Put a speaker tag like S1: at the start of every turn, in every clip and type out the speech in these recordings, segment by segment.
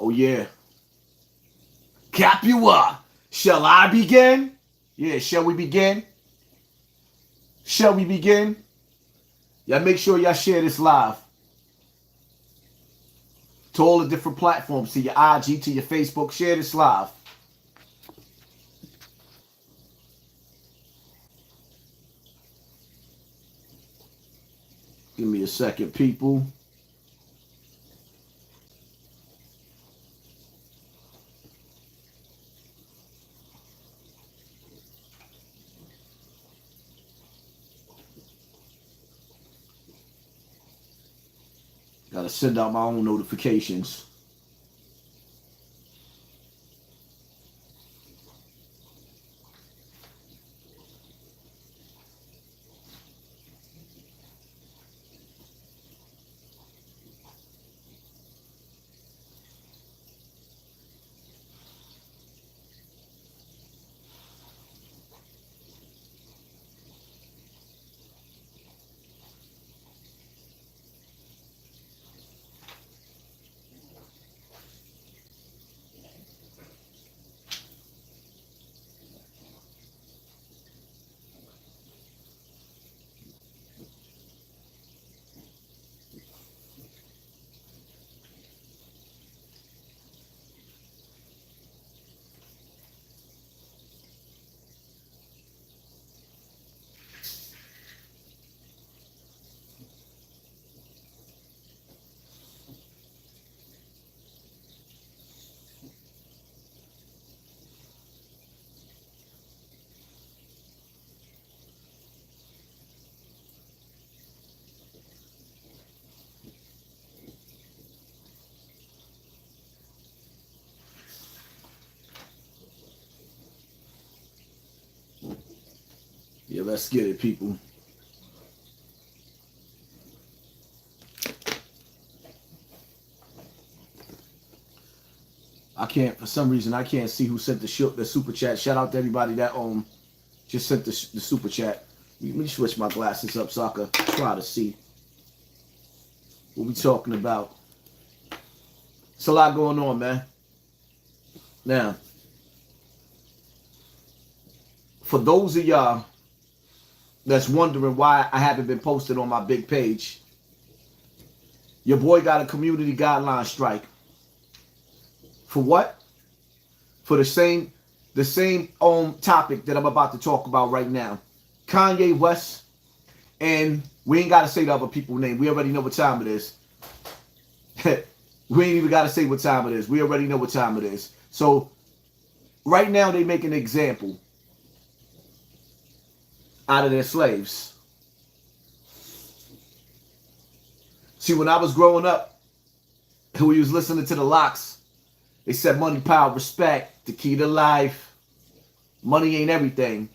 S1: Oh, yeah. Capua. Shall I begin? Yeah, shall we begin? Shall we begin? Y'all make sure y'all share this live to all the different platforms, to your IG, to your Facebook. Share this live. Give me a second, people. Gotta send out my own notifications. Yeah, let's get it, people. I can't, for some reason, I can't see who sent the super chat. Shout out to everybody that just sent the super chat. Let me switch my glasses up so I can try to see what we talking about. It's a lot going on, man. Now, for those of y'all that's wondering why I haven't been posted on my big page, your boy got a community guideline strike. For what? For the same topic that I'm about to talk about right now. Kanye West, and we ain't got to say the other people's name. We already know what time it is. We ain't even got to say what time it is. We already know what time it is. So right now they make an example out of their slaves. See, when I was growing up, we was listening to the Locks. They said money, power, respect, the key to life. Money ain't everything.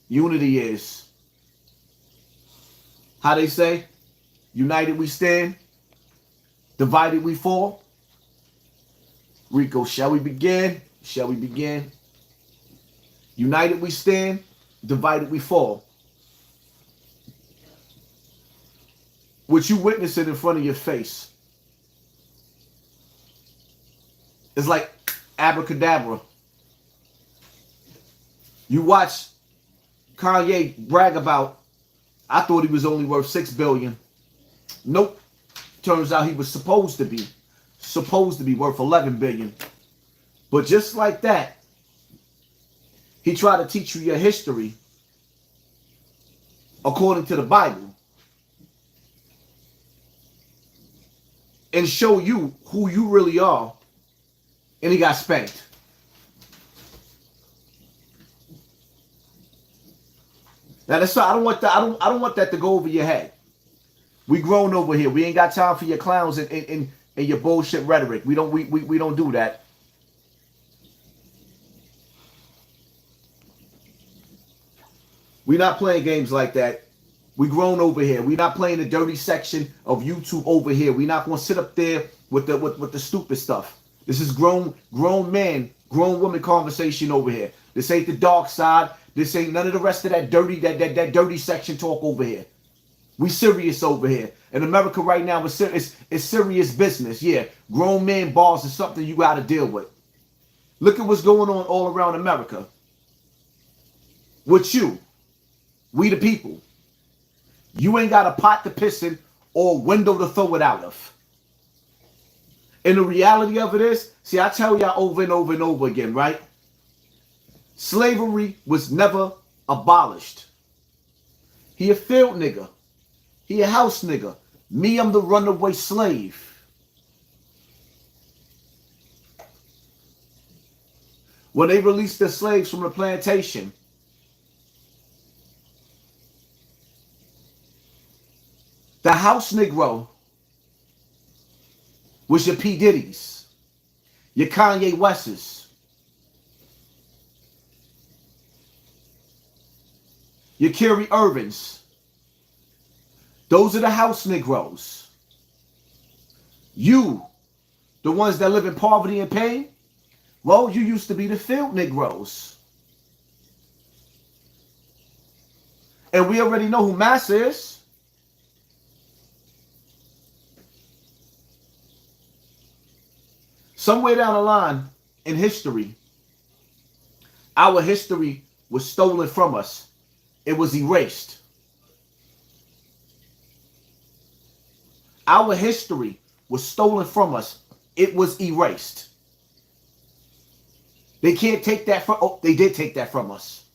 S1: Unity is. How they say? United we stand. Divided we fall. Rico, shall we begin? Shall we begin? United we stand. Divided we fall. What you witnessing in front of your face is like abracadabra. You watch Kanye brag about, I thought he was only worth $6 billion. Nope. Turns out he was supposed to be worth $11 billion. But just like that, he tried to teach you your history according to the Bible and show you who you really are, and he got spanked. Now that's I don't want that. I don't want that to go over your head. We grown over here. We ain't got time for your clowns and your bullshit rhetoric. We don't do that. We not playing games like that. We grown over here. We not playing the dirty section of YouTube over here. We not gonna sit up there with the stupid stuff. This is grown man, grown woman conversation over here. This ain't the dark side. This ain't none of the rest of that dirty section talk over here. We serious over here. In America right now, it's serious business. Yeah, grown men bars is something you got to deal with. Look at what's going on all around America. With you, we the people. You ain't got a pot to piss in or a window to throw it out of. And the reality of it is, see, I tell y'all over and over and over again, right? Slavery was never abolished. He a field nigga. He a house nigga. Me, I'm the runaway slave. When they released the slaves from the plantation, the house Negro was your P. Diddy's, your Kanye West's, your Kyrie Irving's. Those are the house Negroes. You, the ones that live in poverty and pain, well, you used to be the field Negroes. And we already know who Massa is. Somewhere down the line in history, our history was stolen from us. It was erased. Our history was stolen from us. It was erased. They can't take that from, oh, they did take that from us.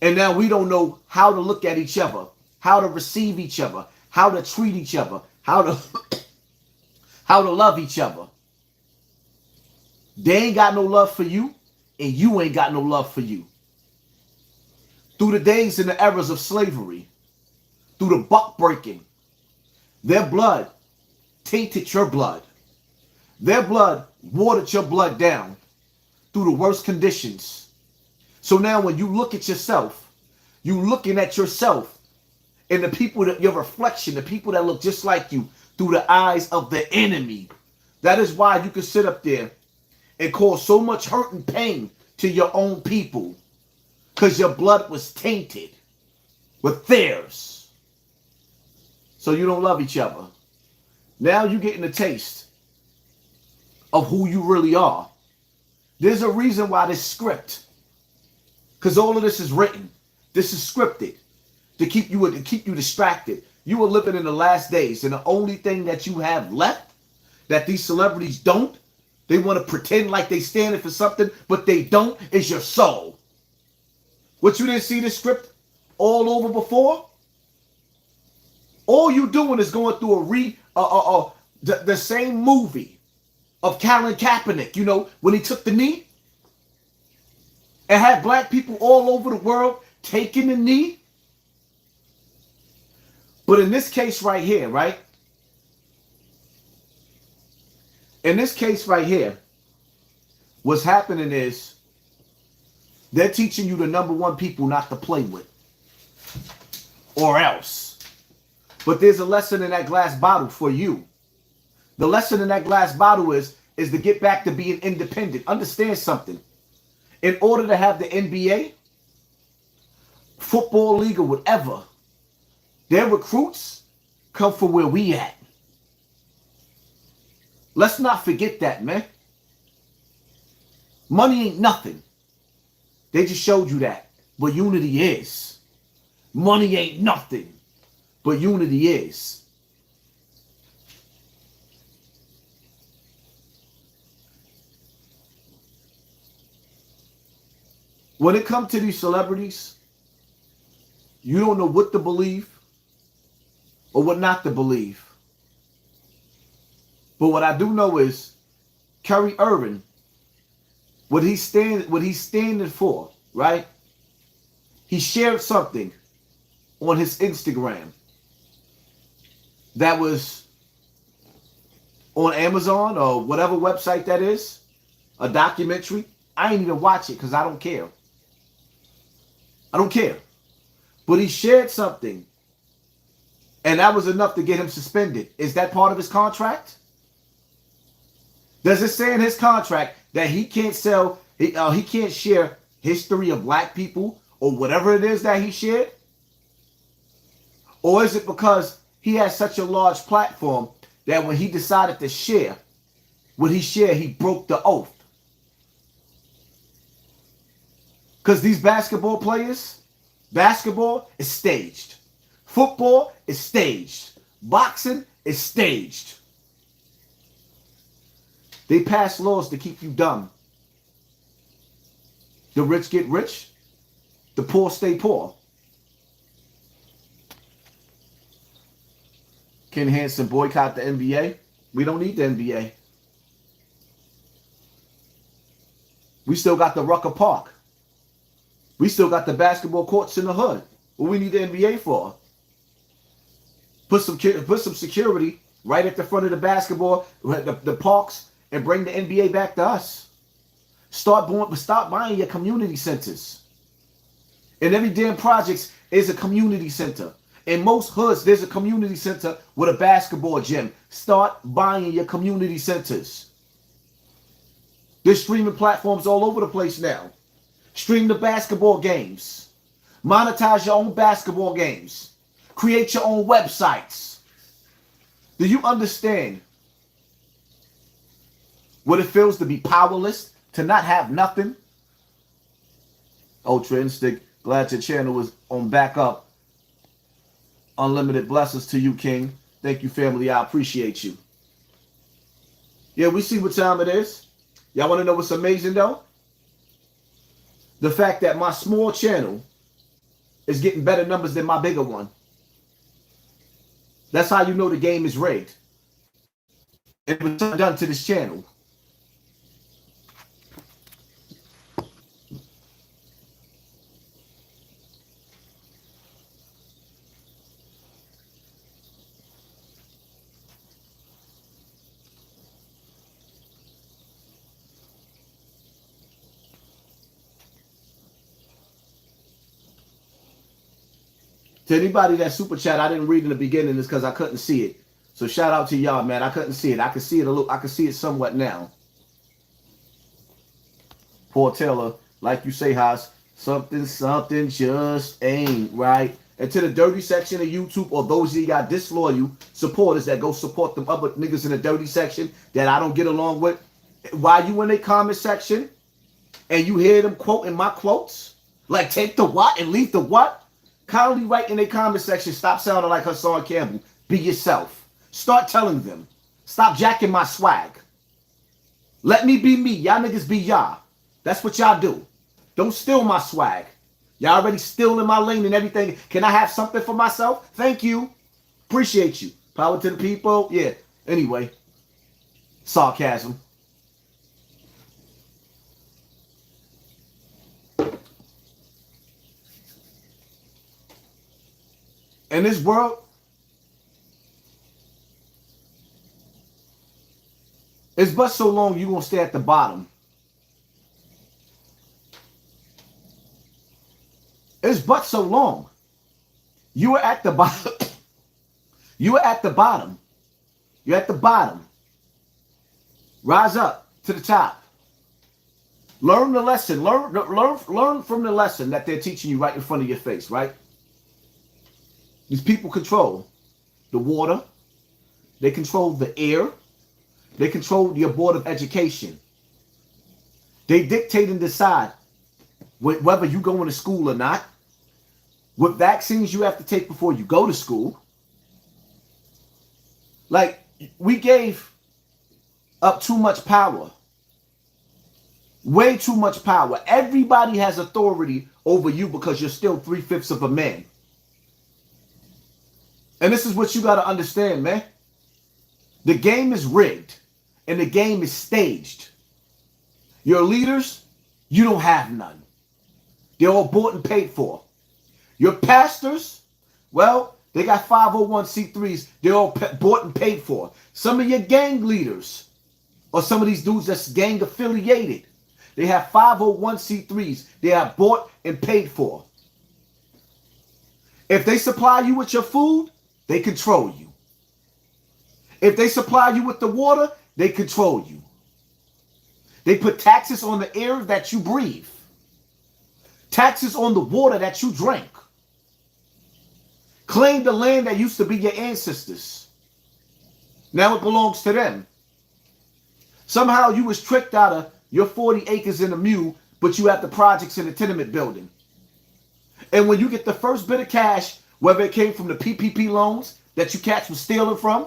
S1: And now we don't know how to look at each other, how to receive each other, how to treat each other, how to love each other. They ain't got no love for you, and you ain't got no love for you. Through the days and the eras of slavery, through the buck breaking, their blood tainted your blood. Their blood watered your blood down through the worst conditions. So now when you look at yourself, you looking at yourself and the people that your reflection, the people that look just like you through the eyes of the enemy. That is why you can sit up there and cause so much hurt and pain to your own people, because your blood was tainted with theirs. So you don't love each other. Now you're getting a taste of who you really are. There's a reason why this script, because all of this is written. This is scripted to keep you distracted. You are living in the last days, and the only thing that you have left that these celebrities don't, they want to pretend like they standing for something, but they don't, is your soul. What, you didn't see this script all over before? All you doing is going through the same movie of Colin Kaepernick, you know, when he took the knee and had black people all over the world taking the knee. But in this case right here, right? In this case right here, what's happening is they're teaching you the number one people not to play with. Or else. But there's a lesson in that glass bottle for you. The lesson in that glass bottle is to get back to being independent. Understand something. In order to have the NBA, football league, or whatever, their recruits come from where we at. Let's not forget that, man. Money ain't nothing. They just showed you that. But unity is. Money ain't nothing. But unity is. When it comes to these celebrities, you don't know what to believe or what not to believe. But what I do know is Kyrie Irving, what he's standing for, right? He shared something on his Instagram that was on Amazon or whatever website that is, a documentary. I ain't even watch it because I don't care. I don't care. But he shared something, and that was enough to get him suspended. Is that part of his contract? Does it say in his contract that he can't he can't share history of black people or whatever it is that he shared? Or is it because he has such a large platform that when he decided to share what he shared, he broke the oath? Because these basketball players, basketball is staged. Football is staged. Boxing is staged. They pass laws to keep you dumb. The rich get rich. The poor stay poor. Ken Hansen boycott the NBA. We don't need the NBA. We still got the Rucker Park. We still got the basketball courts in the hood. What we need the NBA for? Put some security right at the front of the basketball, the parks, and bring the NBA back to us. Stop buying your community centers. In every damn project is a community center. In most hoods, there's a community center with a basketball gym. Start buying your community centers. There's streaming platforms all over the place now. Stream the basketball games. Monetize your own basketball games. Create your own websites. Do you understand what it feels to be powerless, to not have nothing? Ultra Instinct, glad your channel was on backup. Unlimited blessings to you, King. Thank you, family. I appreciate you. Yeah, we see what time it is. Y'all want to know what's amazing, though? The fact that my small channel is getting better numbers than my bigger one. That's how you know the game is rigged. It was done to this channel. To anybody that super chat, I didn't read in the beginning is because I couldn't see it. So shout out to y'all, man. I couldn't see it. I can see it a little. I can see it somewhat now. Poor Taylor, like you say, Haas, something just ain't right. And to the dirty section of YouTube, or those of you got disloyal supporters that go support them other niggas in the dirty section that I don't get along with, while you in the comment section and you hear them quoting my quotes, like take the what and leave the what, kindly write in the comment section, stop sounding like Hassan Cambell. Be yourself. Start telling them. Stop jacking my swag. Let me be me. Y'all niggas be y'all. That's what y'all do. Don't steal my swag. Y'all already stealing my lane and everything. Can I have something for myself? Thank you. Appreciate you. Power to the people. Yeah. Anyway. Sarcasm. In this world, it's but so long you're going to stay at the bottom. It's but so long. You are at the bottom. You are at the bottom. You're at the bottom. Rise up to the top. Learn the lesson. Learn from the lesson that they're teaching you right in front of your face, right? These people control the water. They control the air. They control your board of education. They dictate and decide whether you go into school or not, what vaccines you have to take before you go to school. Like, we gave up too much power. Way too much power. Everybody has authority over you because you're still 3/5 of a man. And this is what you got to understand, man. The game is rigged and the game is staged. Your leaders, you don't have none. They're all bought and paid for. Your pastors, well, they got 501c3s. They're all bought and paid for. Some of your gang leaders, or some of these dudes that's gang affiliated, they have 501c3s. They are bought and paid for. If they supply you with your food, they control you. If they supply you with the water, they control you. They put taxes on the air that you breathe. Taxes on the water that you drink. claimed the land that used to be your ancestors. Now it belongs to them. Somehow you was tricked out of your 40 acres in a mule, but you have the projects in the tenement building. And when you get the first bit of cash, whether it came from the PPP loans that you cats was stealing from,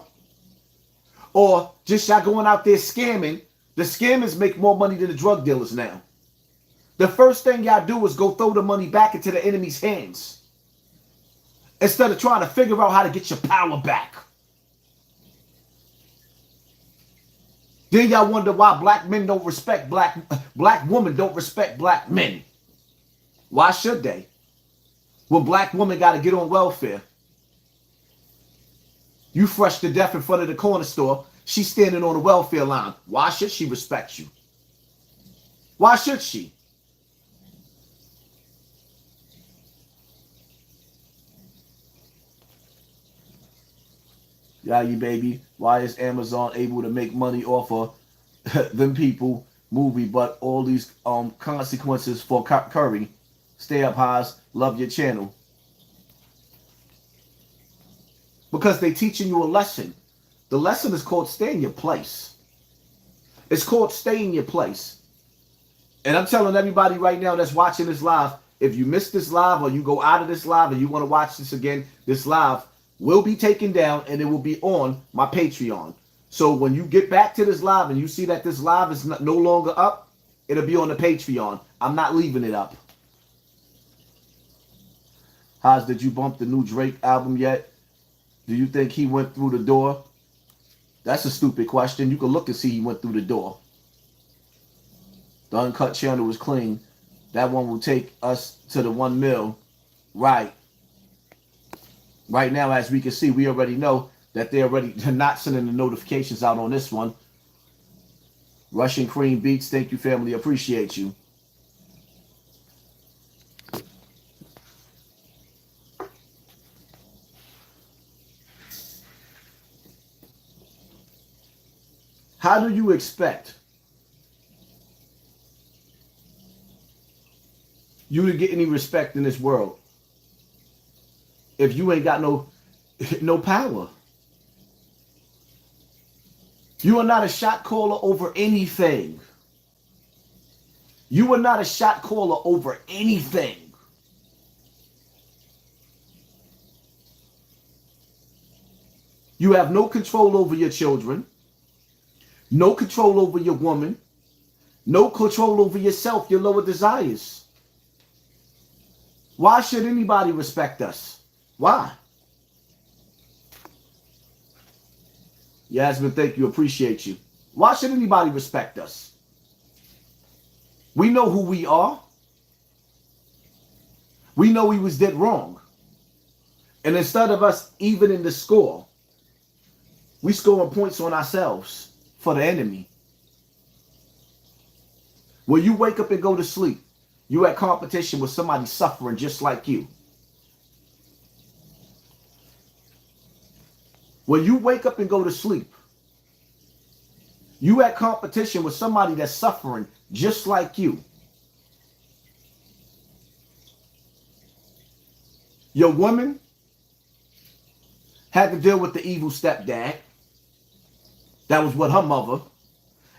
S1: or just y'all going out there scamming, the scammers make more money than the drug dealers now. The first thing y'all do is go throw the money back into the enemy's hands instead of trying to figure out how to get your power back. Then y'all wonder why black men don't respect black women don't respect black men. Why should they? When black women got to get on welfare. You fresh to death in front of the corner store. She's standing on the welfare line. Why should she respect you? Why should she? Yeah, you baby. Why is Amazon able to make money off of them people movie, but all these consequences for Curry? Stay up, Haas. Love your channel. Because they teaching you a lesson. The lesson is called stay in your place. It's called stay in your place. And I'm telling everybody right now that's watching this live, if you missed this live or you go out of this live and you want to watch this again, this live will be taken down and it will be on my Patreon. So when you get back to this live and you see that this live is no longer up, it'll be on the Patreon. I'm not leaving it up. Haas, did you bump the new Drake album yet? Do you think he went through the door? That's a stupid question. You can look and see he went through the door. The uncut channel was clean. That one will take us to the 1 mil. Right. Right now, as we can see, we already know that they're not sending the notifications out on this one. Russian Cream Beats, thank you, family. Appreciate you. How do you expect you to get any respect in this world if you ain't got no power? You are not a shot caller over anything. You are not a shot caller over anything. You have no control over your children. No control over your woman. No control over yourself, your lower desires. Why should anybody respect us? Why? Yasmin, thank you. Appreciate you. Why should anybody respect us? We know who we are. We know we was dead wrong. And instead of us evening the score, we scoring points on ourselves for the enemy. When you wake up and go to sleep, you at competition with somebody suffering just like you. When you wake up and go to sleep, you at competition with somebody that's suffering just like you. Your woman had to deal with the evil stepdad. That was what her mother.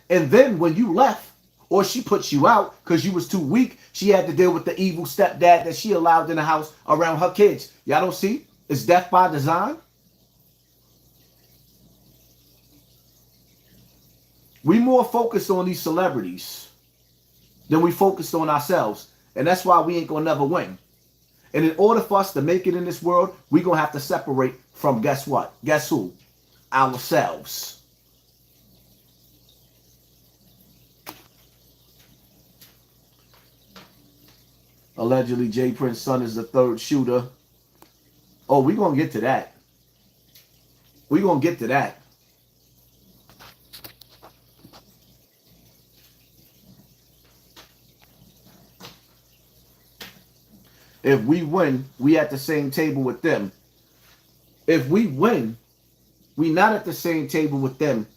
S1: And then when you left, or she put you out because you was too weak, she had to deal with the evil stepdad that she allowed in the house around her kids. Y'all don't see? It's death by design. We more focused on these celebrities than we focused on ourselves. And that's why we ain't going to never win. And in order for us to make it in this world, we're going to have to separate from, guess what? Guess who? Ourselves. Allegedly, J. Prince's son is the third shooter. Oh, we're going to get to that. We're going to get to that. If we win, we at the same table with them. If we win, we not at the same table with them.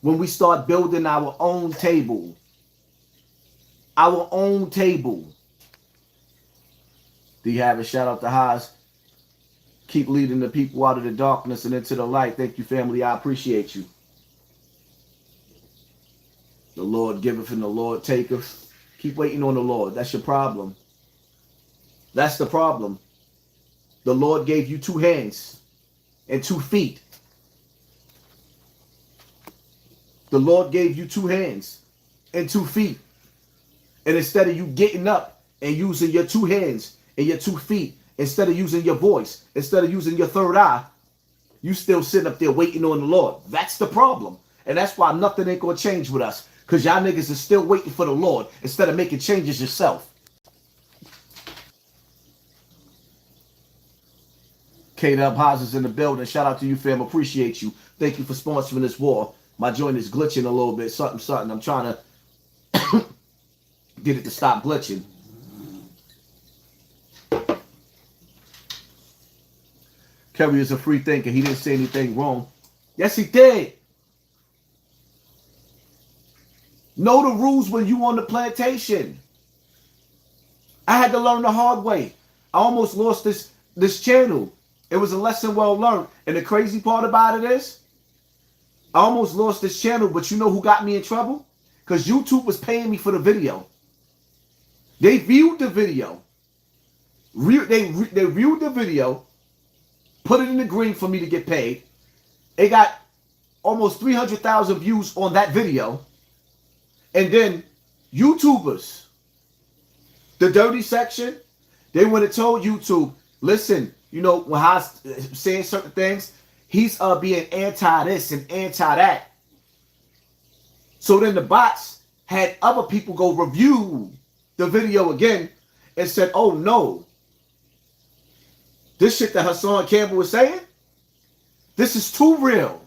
S1: When we start building our own table. Our own table. Do you have a shout out to Haas? Keep leading the people out of the darkness and into the light. Thank you, family. I appreciate you. The Lord giveth and the Lord taketh. Keep waiting on the Lord. That's your problem. That's the problem. The Lord gave you 2 hands and 2 feet. The Lord gave you 2 hands and 2 feet. And instead of you getting up and using your 2 hands and your 2 feet, instead of using your voice, instead of using your 3rd eye, you still sitting up there waiting on the Lord. That's the problem. And that's why nothing ain't going to change with us. Because y'all niggas are still waiting for the Lord instead of making changes yourself. K-Dub Haas in the building. Shout out to you, fam. Appreciate you. Thank you for sponsoring this war. My joint is glitching a little bit. Something. I'm trying to get it to stop glitching. Kyrie is a free thinker. He didn't say anything wrong. Yes, he did. Know the rules when you on the plantation. I had to learn the hard way. I almost lost this channel. It was a lesson well learned. And the crazy part about it is, I almost lost this channel, but you know who got me in trouble? Because YouTube was paying me for the video. They viewed the video. They viewed the video, put it in the green for me to get paid. It got almost 300,000 views on that video. And then YouTubers, the dirty section, they went and told YouTube, listen, you know, when Haas saying certain things, he's being anti this and anti that. So then the bots had other people go review the video again and said, oh no, this shit that Hassan Cambell was saying, this is too real.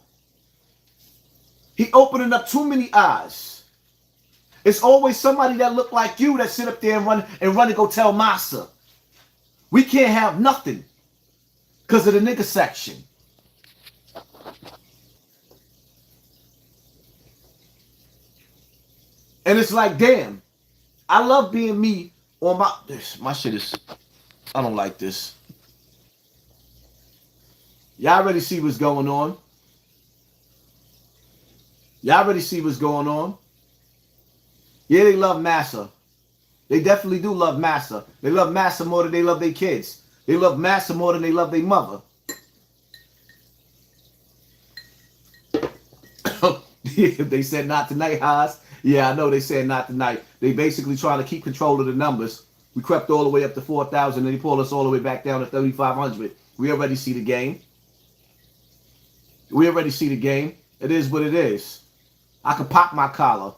S1: He opening up too many eyes. It's always somebody that look like you that sit up there and run and go tell Massa. We can't have nothing because of the nigga section. And it's like, damn, I love being me on my shit is, I don't like this. Y'all already see what's going on. Y'all already see what's going on. Yeah, they love Massa. They definitely do love Massa. They love Massa more than they love their kids. They love Massa more than they love their mother. They said not tonight, Haas. Yeah, I know they said not tonight. They basically trying to keep control of the numbers. We crept all the way up to 4,000 and they pulled us all the way back down to 3,500. We already see the game. We already see the game. It is what it is. I could pop my collar.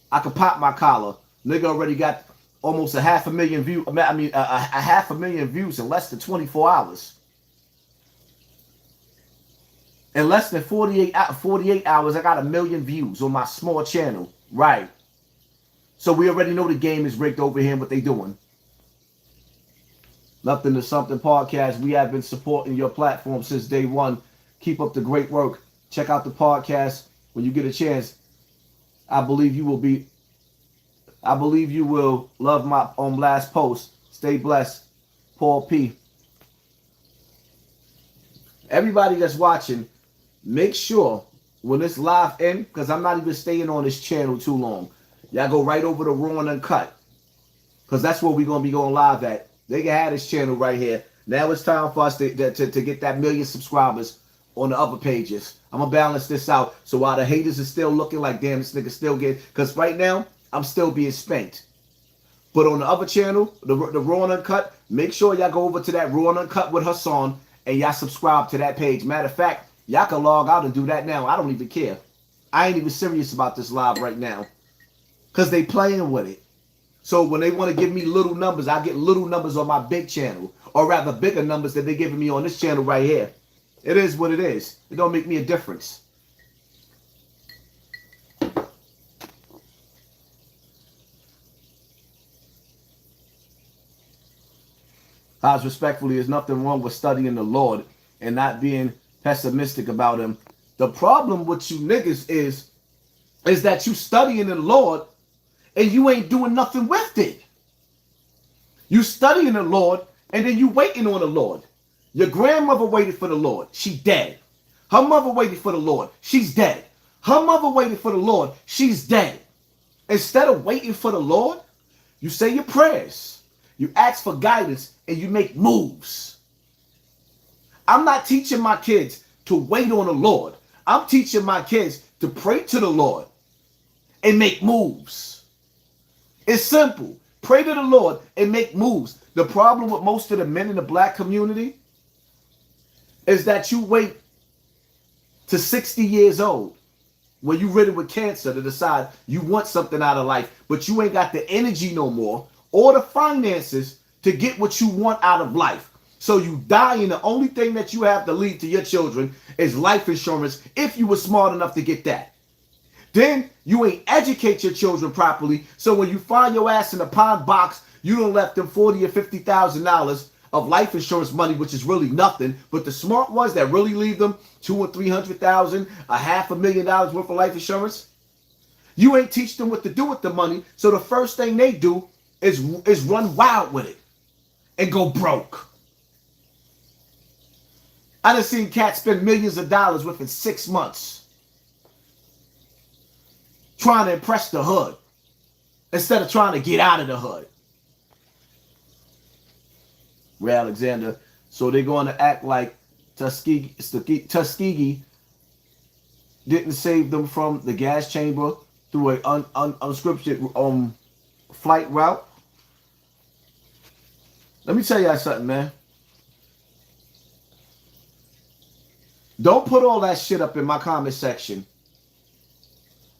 S1: I could pop my collar. Nigga already got almost a 500,000 views. I mean, a 500,000 views in less than 24 hours. In less than 48 hours, I got 1 million views on my small channel. Right. So we already know the game is rigged over here and what they doing. Nothing to Something podcast. We have been supporting your platform since day one. Keep up the great work. Check out the podcast when you get a chance. I believe you will love my last post. Stay blessed. Paul P. Everybody that's watching, make sure when this live end, because I'm not even staying on this channel too long. Y'all go right over to Raw and Uncut. Because that's where we're going to be going live at. They can have this channel right here. Now it's time for us to get that 1 million subscribers on the upper pages. I'm going to balance this out. So while the haters are still looking like, damn, this nigga still getting... Because right now, I'm still being spanked. But on the other channel, the Raw and Uncut, make sure y'all go over to that Raw and Uncut with Hassan and y'all subscribe to that page. Matter of fact, y'all can log out and do that now. I don't even care. I ain't even serious about this live right now. Because they playing with it. So when they want to give me little numbers, I get little numbers on my big channel. Or rather, bigger numbers that they're giving me on this channel right here. It is what it is. It don't make me a difference. As respectfully, there's nothing wrong with studying the Lord and not being pessimistic about him. The problem with you niggas is that you studying the Lord and you ain't doing nothing with it. You studying the Lord and then you waiting on the Lord. Your grandmother waited for the Lord. She dead. Her mother waited for the Lord. She's dead. Her mother waited for the Lord. She's dead. Instead of waiting for the Lord, you say your prayers. You ask for guidance and you make moves. I'm not teaching my kids to wait on the Lord. I'm teaching my kids to pray to the Lord and make moves. It's simple. Pray to the Lord and make moves. The problem with most of the men in the black community is that you wait to 60 years old when you ridden with cancer to decide you want something out of life, but you ain't got the energy no more or the finances to get what you want out of life. So you die, and the only thing that you have to leave to your children is life insurance if you were smart enough to get that. Then you ain't educate your children properly, so when you find your ass in a pond box, you done left them $40,000 or $50,000 of life insurance money, which is really nothing. But the smart ones that really leave them $200,000 or $300,000, $500,000 worth of life insurance, you ain't teach them what to do with the money. So the first thing they do is run wild with it and go broke. I done seen cats spend millions of dollars within 6 months trying to impress the hood instead of trying to get out of the hood. Ray Alexander. So they're going to act like Tuskegee didn't save them from the gas chamber through an unscripted flight route. Let me tell y'all something, man. Don't put all that shit up in my comment section,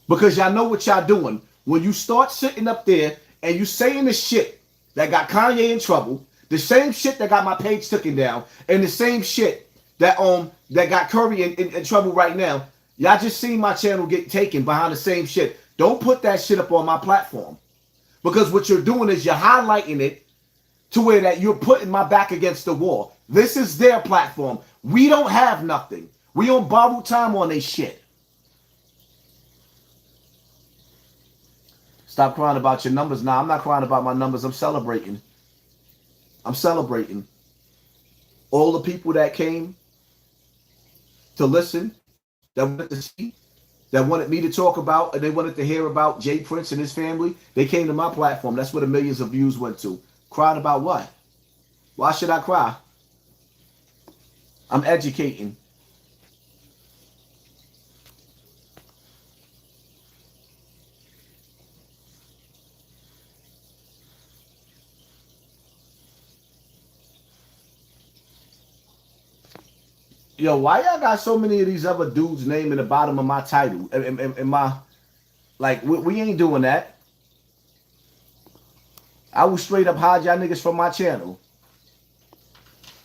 S1: because y'all know what y'all doing. When you start sitting up there and you saying the shit that got Kanye in trouble, the same shit that got my page taken down, and the same shit that got Curry in trouble right now, y'all just seen my channel get taken behind the same shit. Don't put that shit up on my platform, because what you're doing is you're highlighting it to where that you're putting my back against the wall. This is their platform. We don't have nothing. We on borrowed time on they shit. Stop crying about your numbers. Nah, I'm not crying about my numbers. I'm celebrating. I'm celebrating. All the people that came to listen, that wanted to see, that wanted me to talk about, and they wanted to hear about Jay Prince and his family, they came to my platform. That's where the millions of views went to. Crying about what? Why should I cry? I'm educating. Yo, why y'all got so many of these other dudes' name in the bottom of my title? In my, like, we ain't doing that. I will straight up hide y'all niggas from my channel.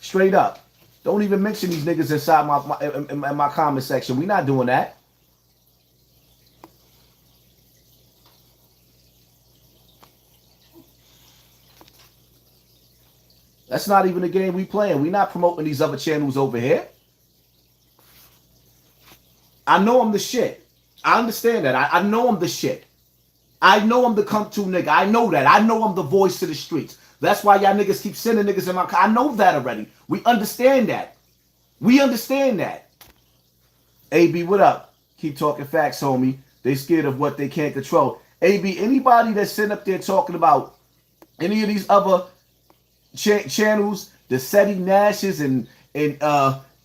S1: Straight up. Don't even mention these niggas inside my comment section. We not doing that. That's not even the game we playing. We not promoting these other channels over here. I know I'm the shit. I understand that. I know I'm the shit. I know I'm the come-to nigga. I know that. I know I'm the voice of the streets. That's why y'all niggas keep sending niggas in my... I know that already. We understand that. We understand that. AB, what up? Keep talking facts, homie. They scared of what they can't control. AB, anybody that's sitting up there talking about any of these other channels, the SETI Nashes and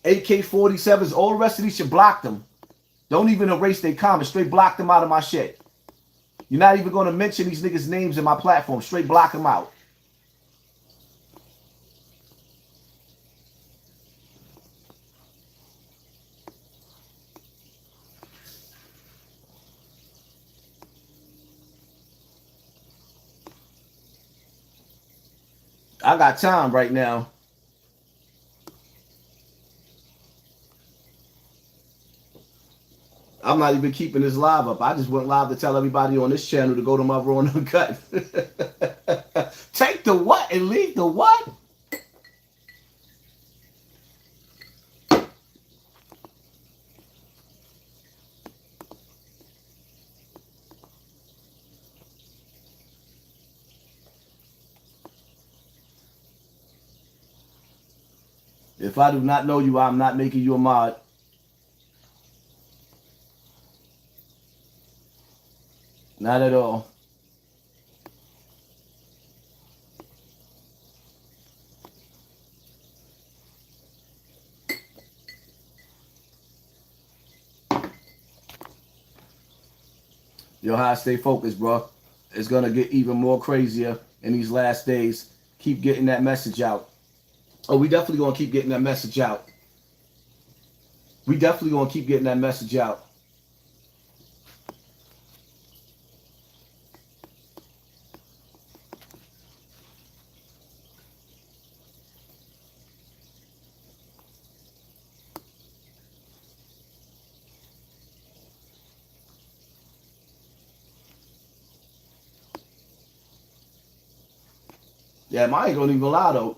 S1: AK-47s, all the rest of these should block them. Don't even erase their comments. Straight block them out of my shit. You're not even going to mention these niggas' names in my platform. Straight block them out. I got time right now. I'm not even keeping this live up. I just went live to tell everybody on this channel to go to my Raw and Uncut. Take the what and leave the what? If I do not know you, I'm not making you a mod. Not at all. Yo, how I stay focused, bro. It's going to get even more crazier in these last days. Keep getting that message out. Oh, we definitely going to keep getting that message out. We definitely going to keep getting that message out. Yeah, I ain't gonna even lie though.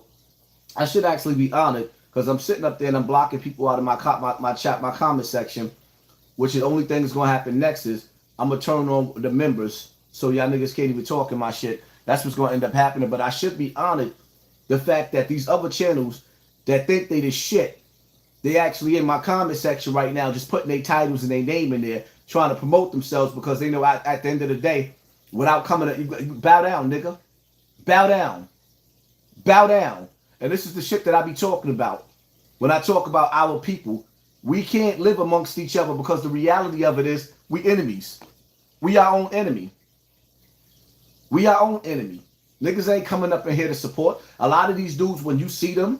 S1: I should actually be honored because I'm sitting up there and I'm blocking people out of my chat, my comment section. Which the only thing that's gonna happen next is I'm gonna turn on the members so y'all niggas can't even talk in my shit. That's what's gonna end up happening. But I should be honored the fact that these other channels that think they the shit, they actually in my comment section right now just putting their titles and their name in there, trying to promote themselves because they know at the end of the day, without coming to bow down, nigga. Bow down. Bow down. And this is the shit that I be talking about. When I talk about our people, we can't live amongst each other because the reality of it is we enemies. We our own enemy. We our own enemy. Niggas ain't coming up in here to support. A lot of these dudes, when you see them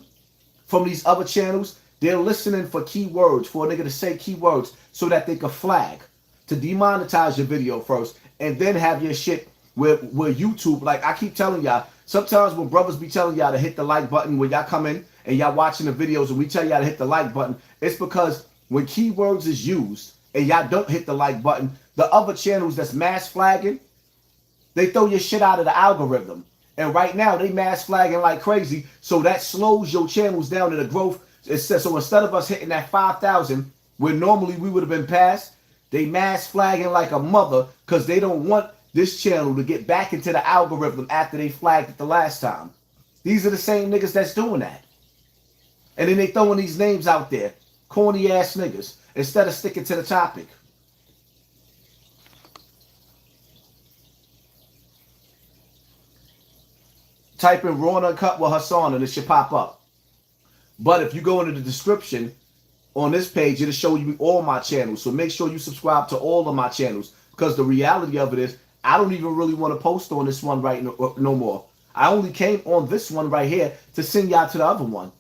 S1: from these other channels, they're listening for keywords, for a nigga to say keywords so that they can flag, to demonetize your video first, and then have your shit where YouTube, like I keep telling y'all, sometimes when brothers be telling y'all to hit the like button when y'all come in and y'all watching the videos and we tell y'all to hit the like button, it's because when keywords is used and y'all don't hit the like button, the other channels that's mass flagging, they throw your shit out of the algorithm. And right now they mass flagging like crazy, so that slows your channels down to the growth. So instead of us hitting that 5,000 where normally we would have been past, they mass flagging like a mother because they don't want this channel to get back into the algorithm after they flagged it the last time. These are the same niggas that's doing that. And then they throwing these names out there. Corny ass niggas. Instead of sticking to the topic. Type in Raw and Uncut with Hassan and it should pop up. But if you go into the description on this page, it'll show you all my channels. So make sure you subscribe to all of my channels. Because the reality of it is, I don't even really want to post on this one right no more. I only came on this one right here to send y'all to the other one.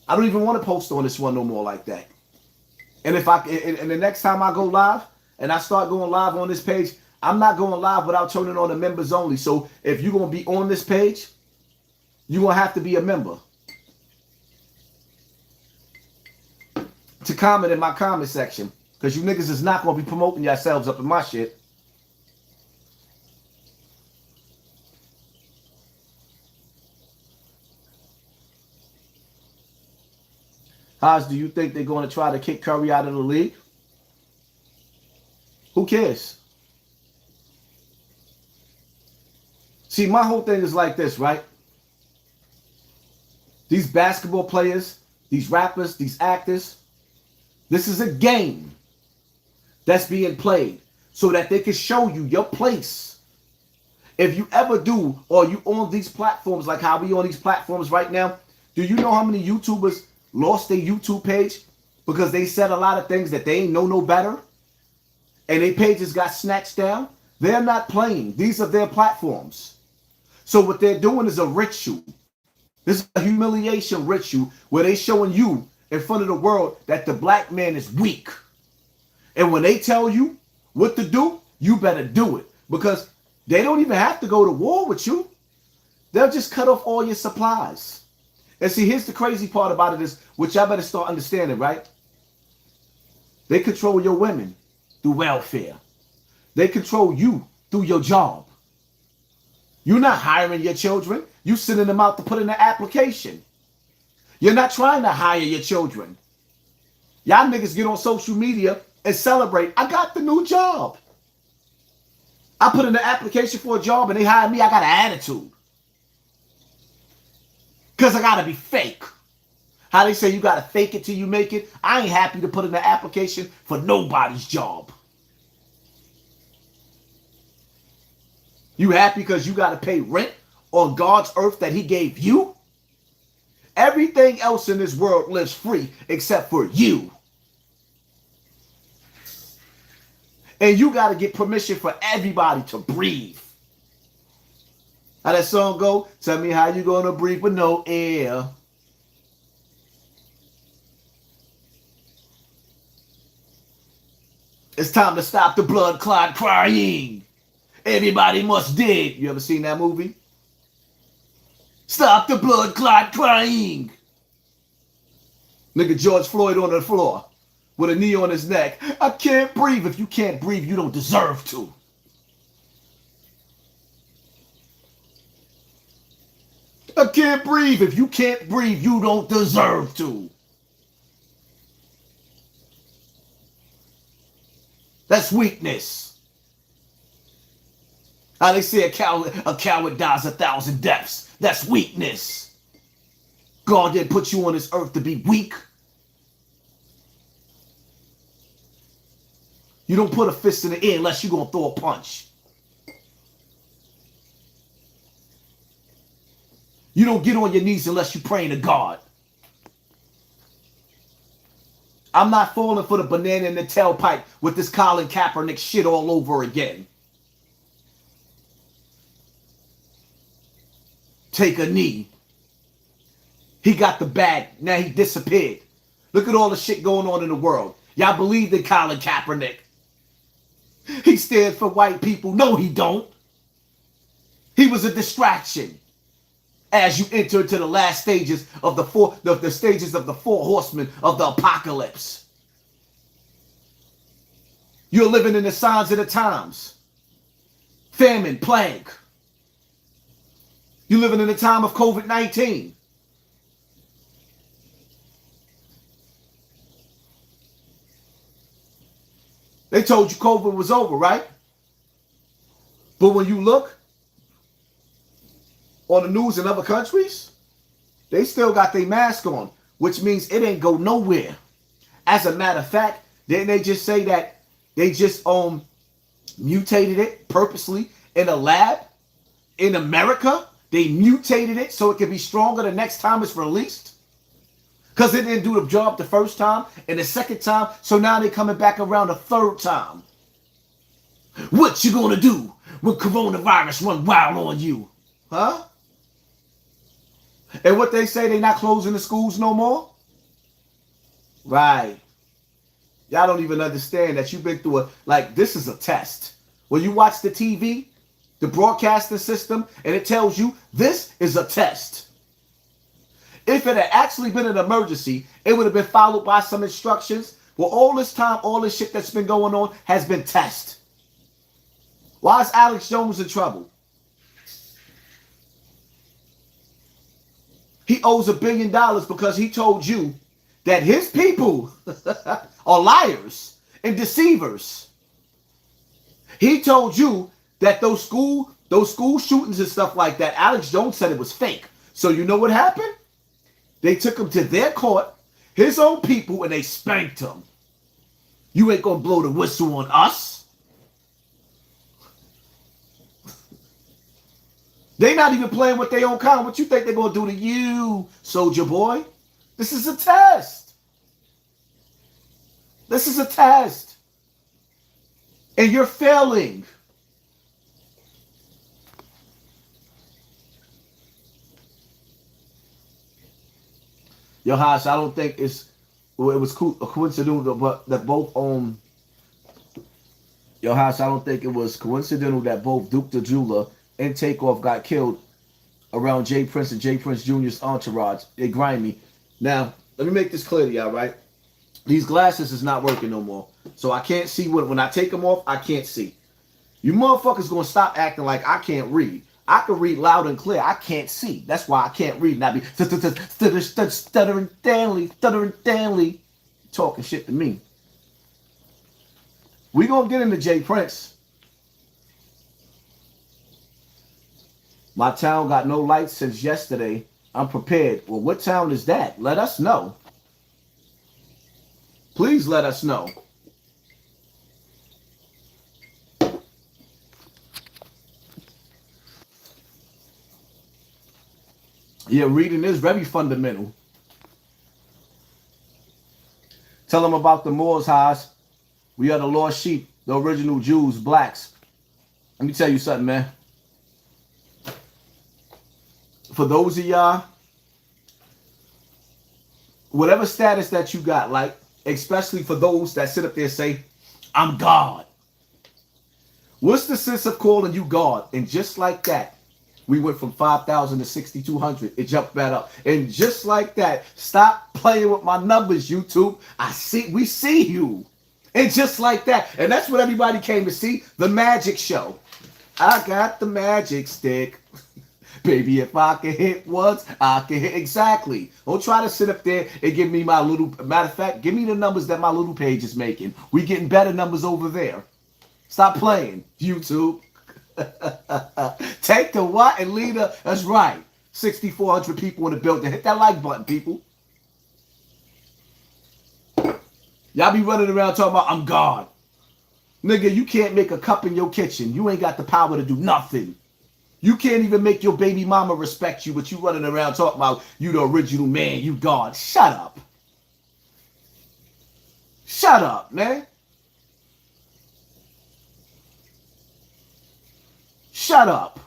S1: I don't even want to post on this one no more like that. And if and the next time I go live and I start going live on this page, I'm not going live without turning on the members only. So if you're going to be on this page, you're going to have to be a member. To comment in my comment section. Because you niggas is not going to be promoting yourselves up in my shit. Haas, do you think they're going to try to kick Curry out of the league? Who cares? See, my whole thing is like this, right? These basketball players, these rappers, these actors, this is a game that's being played so that they can show you your place. If you ever do, or you on these platforms like how we on these platforms right now, do you know how many YouTubers lost their YouTube page because they said a lot of things that they ain't know no better and their pages got snatched down? They're not playing. These are their platforms. So what they're doing is a ritual. This is a humiliation ritual where they showing you in front of the world that the black man is weak. And when they tell you what to do, you better do it. Because they don't even have to go to war with you. They'll just cut off all your supplies. And see, here's the crazy part about it is, which y'all better start understanding, right? They control your women through welfare. They control you through your job. You're not hiring your children. You're sending them out to put in an application. You're not trying to hire your children. Y'all niggas get on social media and celebrate. I got the new job. I put in an application for a job and they hired me. I got an attitude. Because I got to be fake. How they say you got to fake it till you make it. I ain't happy to put in an application for nobody's job. You happy because you got to pay rent on God's earth that he gave you? Everything else in this world lives free except for you. And you got to get permission for everybody to breathe. How that song go? Tell me how you going to breathe with no air. It's time to stop the blood clot crying. Everybody must dead. You ever seen that movie? Stop the blood clot crying. Nigga George Floyd on the floor with a knee on his neck. I can't breathe. If you can't breathe, you don't deserve to. I can't breathe. If you can't breathe, you don't deserve to. That's weakness. How they say a coward dies 1,000 deaths. That's weakness. God didn't put you on this earth to be weak. You don't put a fist in the air unless you're going to throw a punch. You don't get on your knees unless you're praying to God. I'm not falling for the banana in the tailpipe with this Colin Kaepernick shit all over again. Take a knee. He got the bag. Now he disappeared. Look at all the shit going on in the world. Y'all believed in Colin Kaepernick. He stands for white people. No, he don't. He was a distraction. As you enter into the last stages of the four horsemen of the apocalypse. You're living in the signs of the times. Famine, plague. You're living in the time of COVID-19. They told you COVID was over, right? But when you look on the news in other countries, they still got their mask on, which means it ain't go nowhere. As a matter of fact, didn't they just say that they just mutated it purposely in a lab in America? They mutated it so it can be stronger the next time it's released? Because it didn't do the job the first time and the second time, so now they're coming back around the third time. What you gonna do when coronavirus run wild on you? Huh? And what they say, they not closing the schools no more? Right. Y'all don't even understand that you've been through this is a test. When you watch the TV, the broadcasting system, and it tells you this is a test. If it had actually been an emergency, it would have been followed by some instructions. Well, all this time, all this shit that's been going on has been tested. Why is Alex Jones in trouble? He owes $1 billion because he told you that his people are liars and deceivers. He told you that those school shootings and stuff like that, Alex Jones said it was fake. So you know what happened? They took him to their court, his own people, and they spanked him. You ain't gonna blow the whistle on us. They not even playing with their own kind. What you think they're gonna do to you, soldier boy? This is a test. This is a test. And you're failing. Yo, Haas, I don't think it was coincidental that both Yo, Haas, I don't think it was coincidental that both Duke the Jeweler and Takeoff got killed around Jay Prince and Jay Prince Jr.'s entourage. They grimy. Now, let me make this clear to y'all, right? These glasses is not working no more. So I can't see when I take them off, I can't see. You motherfuckers gonna stop acting like I can't read. I can read loud and clear. I can't see. That's why I can't read. And I be stuttering Stanley, talking shit to me. We gonna get into Jay Prince. My town got no lights since yesterday I'm prepared. Well, what town is that? Let us know. Please let us know. Yeah, reading is very fundamental. Tell them about the Moors, Haas. We are the lost sheep, the original Jews, blacks. Let me tell you something, man. For those of y'all, whatever status that you got, like, especially for those that sit up there and say, I'm God. What's the sense of calling you God? And just like that, we went from 5,000 to 6,200. It jumped back up. And just like that, stop playing with my numbers, YouTube. We see you. And just like that. And that's what everybody came to see, the magic show. I got the magic stick. Baby, if I can hit once, I can hit exactly. Don't try to sit up there and give me my little, matter of fact, give me the numbers that my little page is making. We getting better numbers over there. Stop playing, YouTube. Take the what and leader. That's right. 6,400 people in the building. Hit that like button, people. Y'all be running around talking about, I'm God. Nigga, you can't make a cup in your kitchen. You ain't got the power to do nothing. You can't even make your baby mama respect you, but you running around talking about you the original man, you God. Shut up. Shut up, man. Shut up.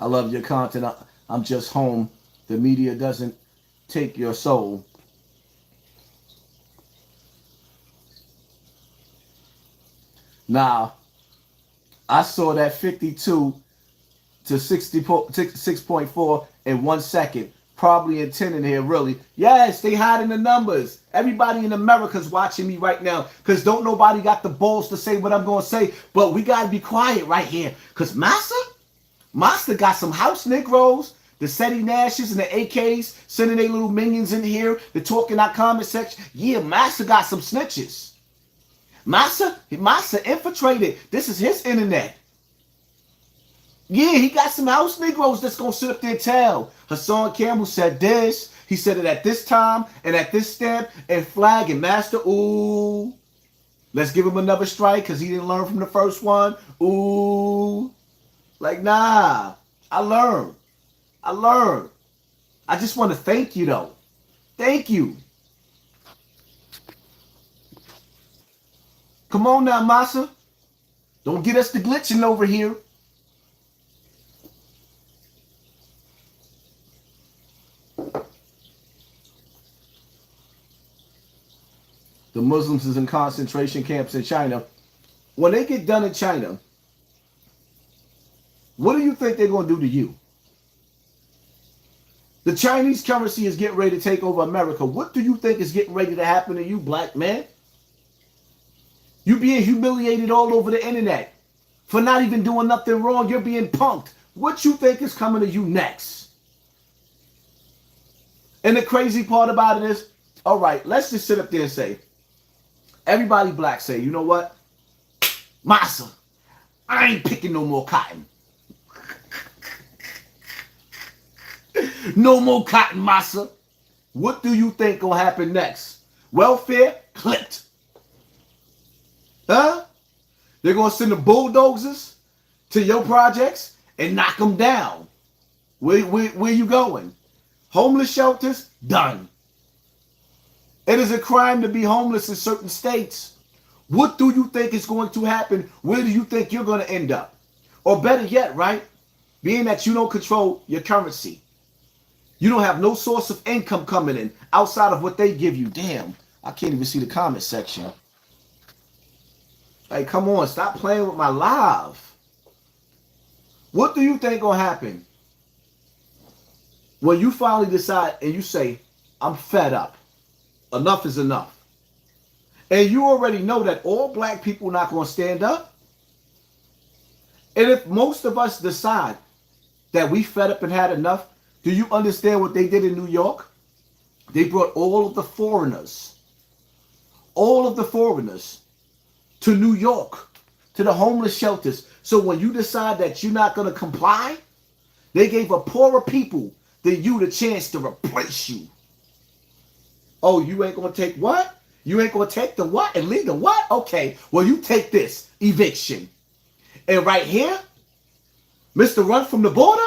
S1: I love your content. I'm just home. The media doesn't take your soul. Now, I saw that 52 to 6.4 in 1 second. Probably in 10 in here, really. Yes, they hiding the numbers. Everybody in America's watching me right now because don't nobody got the balls to say what I'm going to say. But we got to be quiet right here because Massa got some house Negroes, the SETI Nashes and the AKs sending their little minions in here. They're talking in our comment section. Yeah, Massa got some snitches. Massa infiltrated. This is his internet. Yeah, he got some house Negroes that's going to sit up there and tell. Hassan Cambell said this. He said it at this time and at this step and flag and master. Ooh. Let's give him another strike because he didn't learn from the first one. Ooh. Like, nah. I learned. I just want to thank you, though. Thank you. Come on now, Massa. Don't get us to glitching over here. The Muslims is in concentration camps in China. When they get done in China, what do you think they're going to do to you? The Chinese currency is getting ready to take over America. What do you think is getting ready to happen to you, black man? You being humiliated all over the internet for not even doing nothing wrong. You're being punked. What you think is coming to you next? And the crazy part about it is, all right, let's just sit up there and say, everybody black say, you know what? Massa, I ain't picking no more cotton. No more cotton, Massa. What do you think gonna happen next? Welfare clipped. Huh? They're going to send the bulldozers to your projects and knock them down. Where you going? Homeless shelters? Done. It is a crime to be homeless in certain states. What do you think is going to happen? Where do you think you're going to end up? Or better yet, right? Being that you don't control your currency. You don't have no source of income coming in outside of what they give you. Damn, I can't even see the comment section. Like, come on, stop playing with my live. What do you think gonna happen when you finally decide and you say, I'm fed up. Enough is enough. And you already know that all black people are not gonna stand up. And if most of us decide that we fed up and had enough, do you understand what they did in New York? They brought all of the foreigners to New York to the homeless shelters. So when you decide that you're not going to comply, they gave a poorer people than you the chance to replace you. Oh, you ain't going to take what? You ain't going to take the what and leave the what? Okay, well, you take this eviction. And right here, Mr. Run from the border,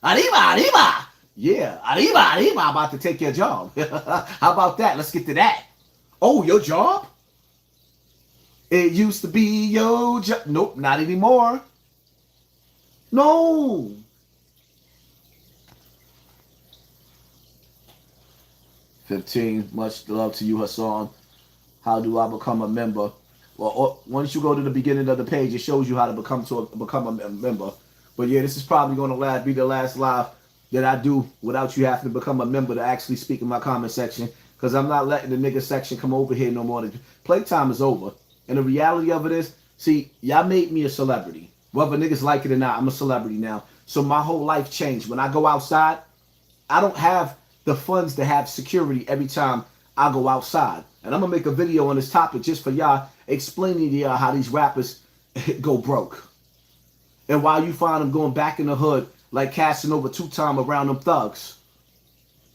S1: arriba, arriba. Yeah, arriba, arriba, I'm about to take your job. How about that? Let's get to that. Oh, your job? It used to be your job. Nope, not anymore. No. $15, much love to you, Hassan. How do I become a member? Well, once you go to the beginning of the page, it shows you how to become a member. But yeah, this is probably going to be the last live that I do without you having to become a member to actually speak in my comment section, because I'm not letting the nigga section come over here no more. Playtime is over. And the reality of it is, see, y'all made me a celebrity. Whether niggas like it or not, I'm a celebrity now. So my whole life changed. When I go outside, I don't have the funds to have security every time I go outside. And I'm going to make a video on this topic just for y'all, explaining to y'all how these rappers go broke. And why you find them going back in the hood like Casanova 2-time around them thugs.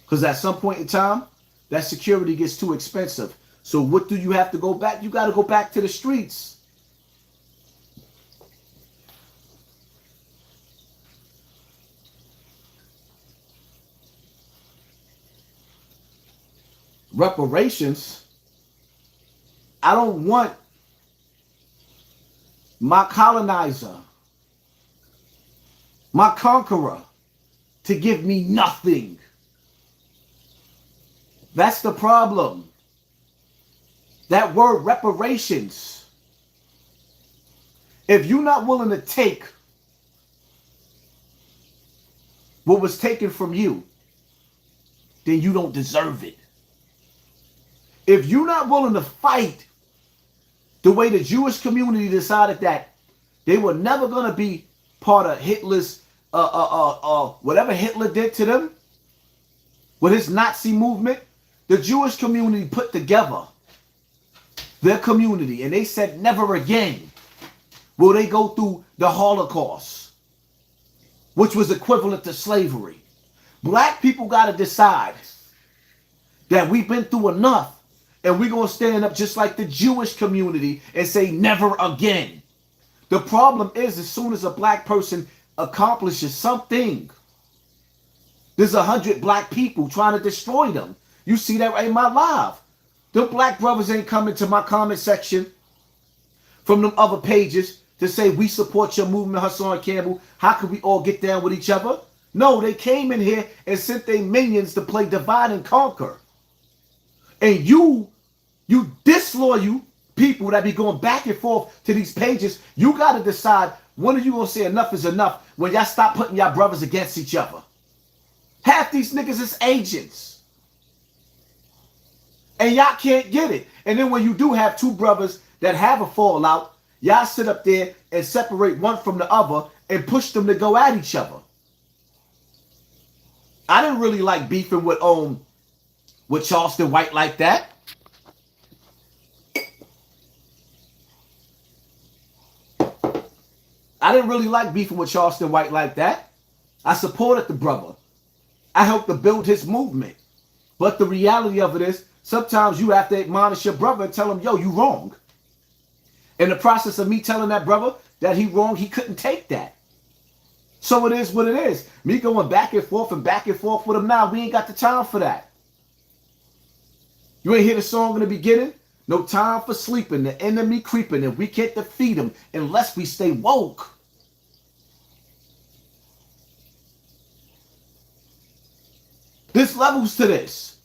S1: Because at some point in time, that security gets too expensive. So what do you have to go back? You got to go back to the streets. Reparations. I don't want my colonizer, my conqueror, to give me nothing. That's the problem. That word reparations. If you're not willing to take what was taken from you, then you don't deserve it. If you're not willing to fight the way the Jewish community decided that they were never going to be part of Hitler's, whatever Hitler did to them, with his Nazi movement, the Jewish community put together their community, and they said never again will they go through the Holocaust, which was equivalent to slavery. Black people got to decide that we've been through enough, and we're going to stand up just like the Jewish community and say never again. The problem is, as soon as a black person accomplishes something, there's 100 black people trying to destroy them. You see that right in my live. The black brothers ain't coming to my comment section from them other pages to say we support your movement, Hassan Cambell. How can we all get down with each other? No, they came in here and sent their minions to play divide and conquer. And you disloyal people that be going back and forth to these pages, you got to decide when are you going to say enough is enough when y'all stop putting y'all brothers against each other. Half these niggas is agents. And y'all can't get it. And then when you do have two brothers that have a fallout, y'all sit up there and separate one from the other and push them to go at each other. I didn't really like beefing with Charleston White like that. I didn't really like beefing with Charleston White like that. I supported the brother. I helped to build his movement. But the reality of it is, sometimes you have to admonish your brother and tell him, yo, you wrong. In the process of me telling that brother that he wrong, he couldn't take that. So it is what it is. Me going back and forth with him now, we ain't got the time for that. You ain't hear the song in the beginning? No time for sleeping, the enemy creeping, and we can't defeat him unless we stay woke. There's levels to this.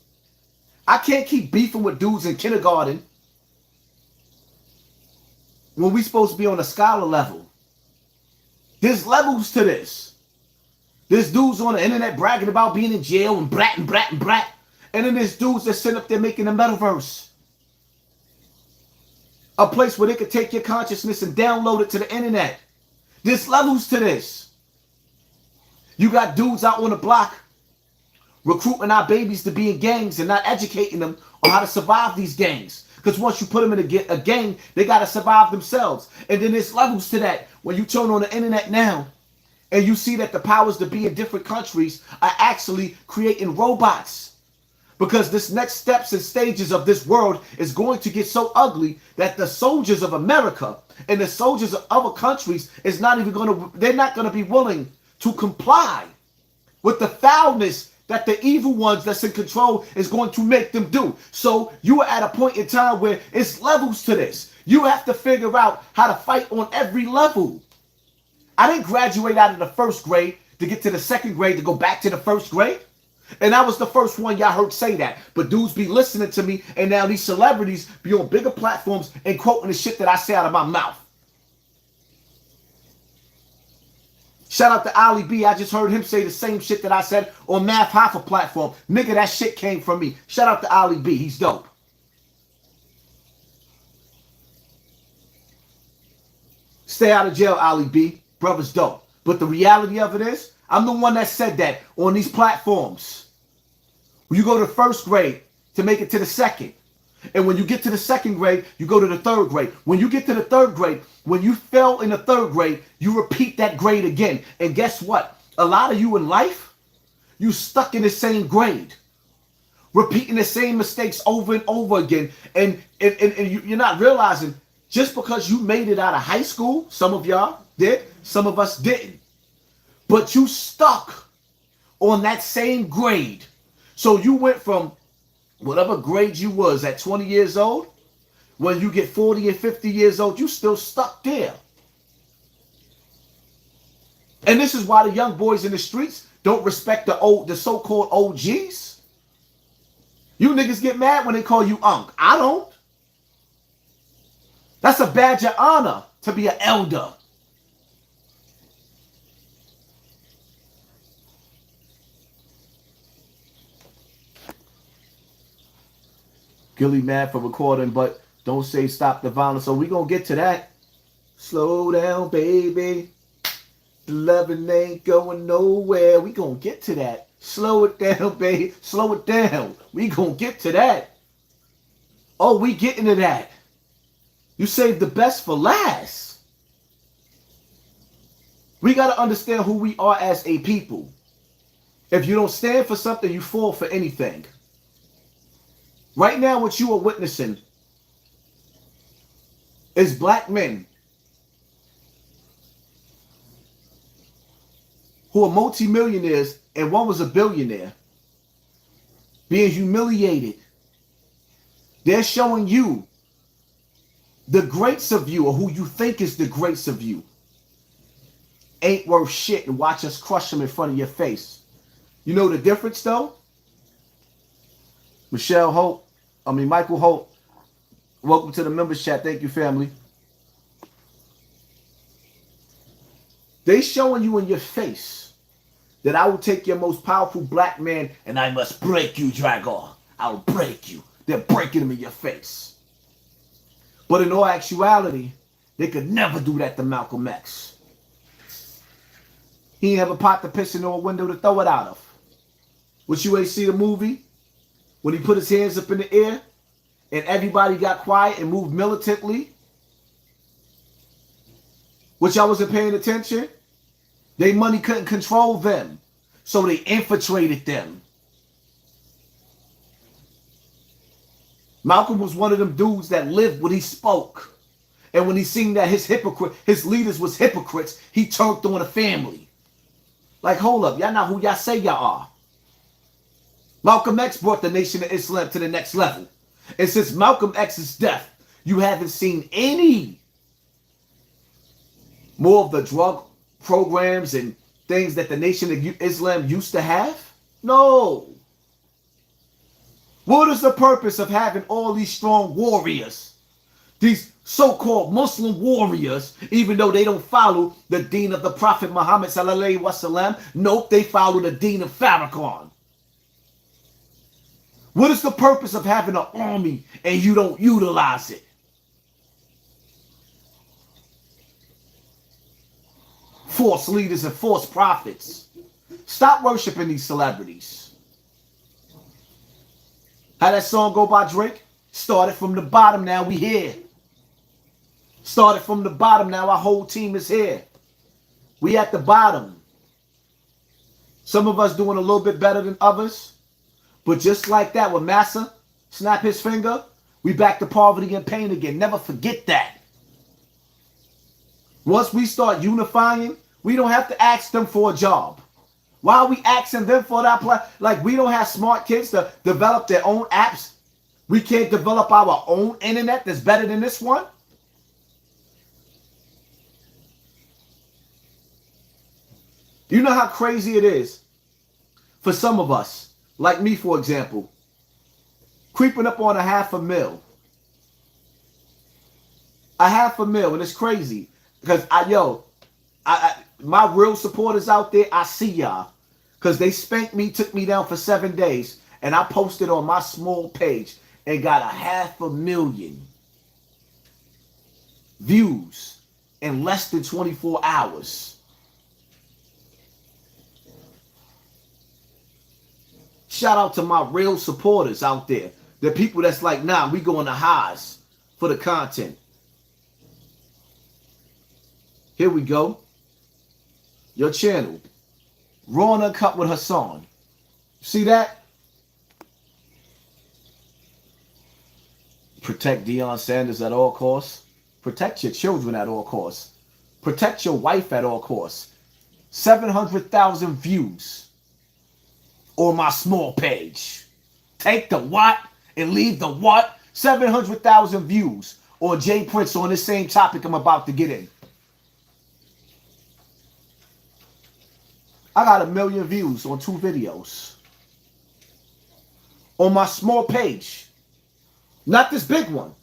S1: I can't keep beefing with dudes in kindergarten when we supposed to be on a scholar level. There's levels to this. There's dudes on the internet bragging about being in jail and brat and brat and brat. And then there's dudes that sit up there making a metaverse. A place where they could take your consciousness and download it to the internet. There's levels to this. You got dudes out on the block recruiting our babies to be in gangs and not educating them on how to survive these gangs. Because once you put them in a gang, they got to survive themselves. And then there's levels to that. When you turn on the internet now and you see that the powers to be in different countries are actually creating robots. Because this next steps and stages of this world is going to get so ugly that the soldiers of America and the soldiers of other countries is not even they're not going to be willing to comply with the foulness that the evil ones that's in control is going to make them do. So you are at a point in time where it's levels to this. You have to figure out how to fight on every level. I didn't graduate out of the first grade to get to the second grade to go back to the first grade. And I was the first one y'all heard say that. But dudes be listening to me, and now these celebrities be on bigger platforms and quoting the shit that I say out of my mouth. Shout out to Ali B. I just heard him say the same shit that I said on Math Hoffa platform. Nigga, that shit came from me. Shout out to Ali B. He's dope. Stay out of jail, Ali B. Brother's dope. But the reality of it is, I'm the one that said that on these platforms. When you go to the first grade to make it to the second. And when you get to the second grade, you go to the third grade. When you get to the third grade, when you fell in the third grade, you repeat that grade again. And guess what? A lot of you in life, you stuck in the same grade. Repeating the same mistakes over and over again. And you're not realizing just because you made it out of high school, some of y'all did, some of us didn't. But you stuck on that same grade. So you went from whatever grade you was at 20 years old, when you get 40 and 50 years old, you still stuck there. And this is why the young boys in the streets don't respect the so-called OGs. You niggas get mad when they call you Unc. I don't. That's a badge of honor to be an elder. Gilly mad for recording, but don't say stop the violence. So we gonna get to that. Slow down, baby. The loving ain't going nowhere. We gonna get to that. Slow it down, baby. Slow it down. We gonna get to that. Oh, we getting to that. You saved the best for last. We gotta understand who we are as a people. If you don't stand for something, you fall for anything. Right now, what you are witnessing is black men who are multimillionaires and one was a billionaire being humiliated. They're showing you the greats of you, or who you think is the greats of you, ain't worth shit, and watch us crush them in front of your face. You know the difference though? Michael Holt, welcome to the members chat. Thank you, family. They showing you in your face that I will take your most powerful black man and I must break you, Dragor. I will break you. They're breaking him in your face. But in all actuality, they could never do that to Malcolm X. He ain't have a pot to piss in or a window to throw it out of. What, you ain't see the movie? When he put his hands up in the air and everybody got quiet and moved militantly? Which y'all wasn't paying attention? They money couldn't control them. So they infiltrated them. Malcolm was one of them dudes that lived what he spoke. And when he seen that his leaders was hypocrites, he turned on the family. Like, hold up, y'all not who y'all say y'all are. Malcolm X brought the Nation of Islam to the next level. And since Malcolm X's death, you haven't seen any more of the drug programs and things that the Nation of Islam used to have? No. What is the purpose of having all these strong warriors? These so-called Muslim warriors, even though they don't follow the deen of the Prophet Muhammad sallallahu alaihi wasallam. Nope, they follow the deen of Farrakhan. What is the purpose of having an army and you don't utilize it? False leaders and false prophets. Stop worshiping these celebrities. How that song go by Drake? Started from the bottom, now we here. Started from the bottom, now our whole team is here. We at the bottom. Some of us doing a little bit better than others. But just like that, when Massa snap his finger, we back to poverty and pain again. Never forget that. Once we start unifying, we don't have to ask them for a job. Why are we asking them for that? Like, we don't have smart kids to develop their own apps. We can't develop our own internet that's better than this one. You know how crazy it is for some of us, like me, for example, creeping up on $500,000. $500,000, and it's crazy because my real supporters out there, I see y'all. Because they spanked me, took me down for 7 days, and I posted on my small page and got 500,000 views in less than 24 hours. Shout out to my real supporters out there. The people that's like, nah, we going to highs for the content. Here we go. Your channel. Raw and Uncut with Hassan. See that? Protect Deion Sanders at all costs. Protect your children at all costs. Protect your wife at all costs. 700,000 views on my small page. Take the what and leave the what. 700,000 views on Jay Prince on this same topic I'm about to get in. I got 1 million views on 2 videos. On my small page. Not this big one.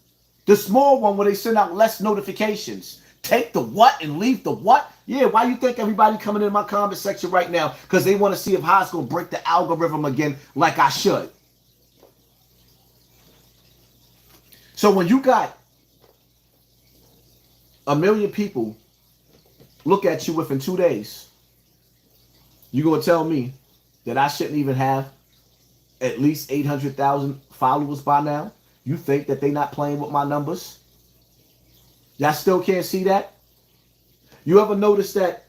S1: The small one where they send out less notifications. Take the what and leave the what? Yeah, why you think everybody coming in my comment section right now? Because they want to see if Haas going to break the algorithm again like I should. So when you got 1 million people look at you within 2 days, you going to tell me that I shouldn't even have at least 800,000 followers by now? You think that they not playing with my numbers? Y'all still can't see that? You ever notice that,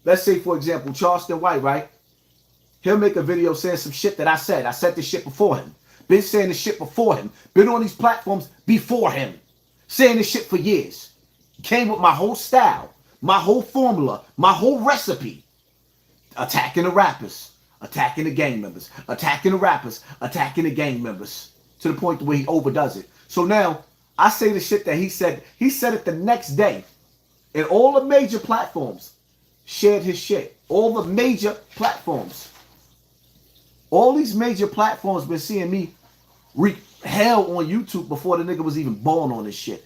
S1: let's say, for example, Charleston White, right? He'll make a video saying some shit that I said. I said this shit before him. Been saying this shit before him. Been on these platforms before him. Saying this shit for years. Came with my whole style, my whole formula, my whole recipe. Attacking the rappers, attacking the gang members, attacking the rappers, attacking the gang members. To the point where he overdoes it. So now, I say the shit that he said it the next day. And all the major platforms shared his shit. All the major platforms. All these major platforms been seeing me wreak hell on YouTube before the nigga was even born on this shit.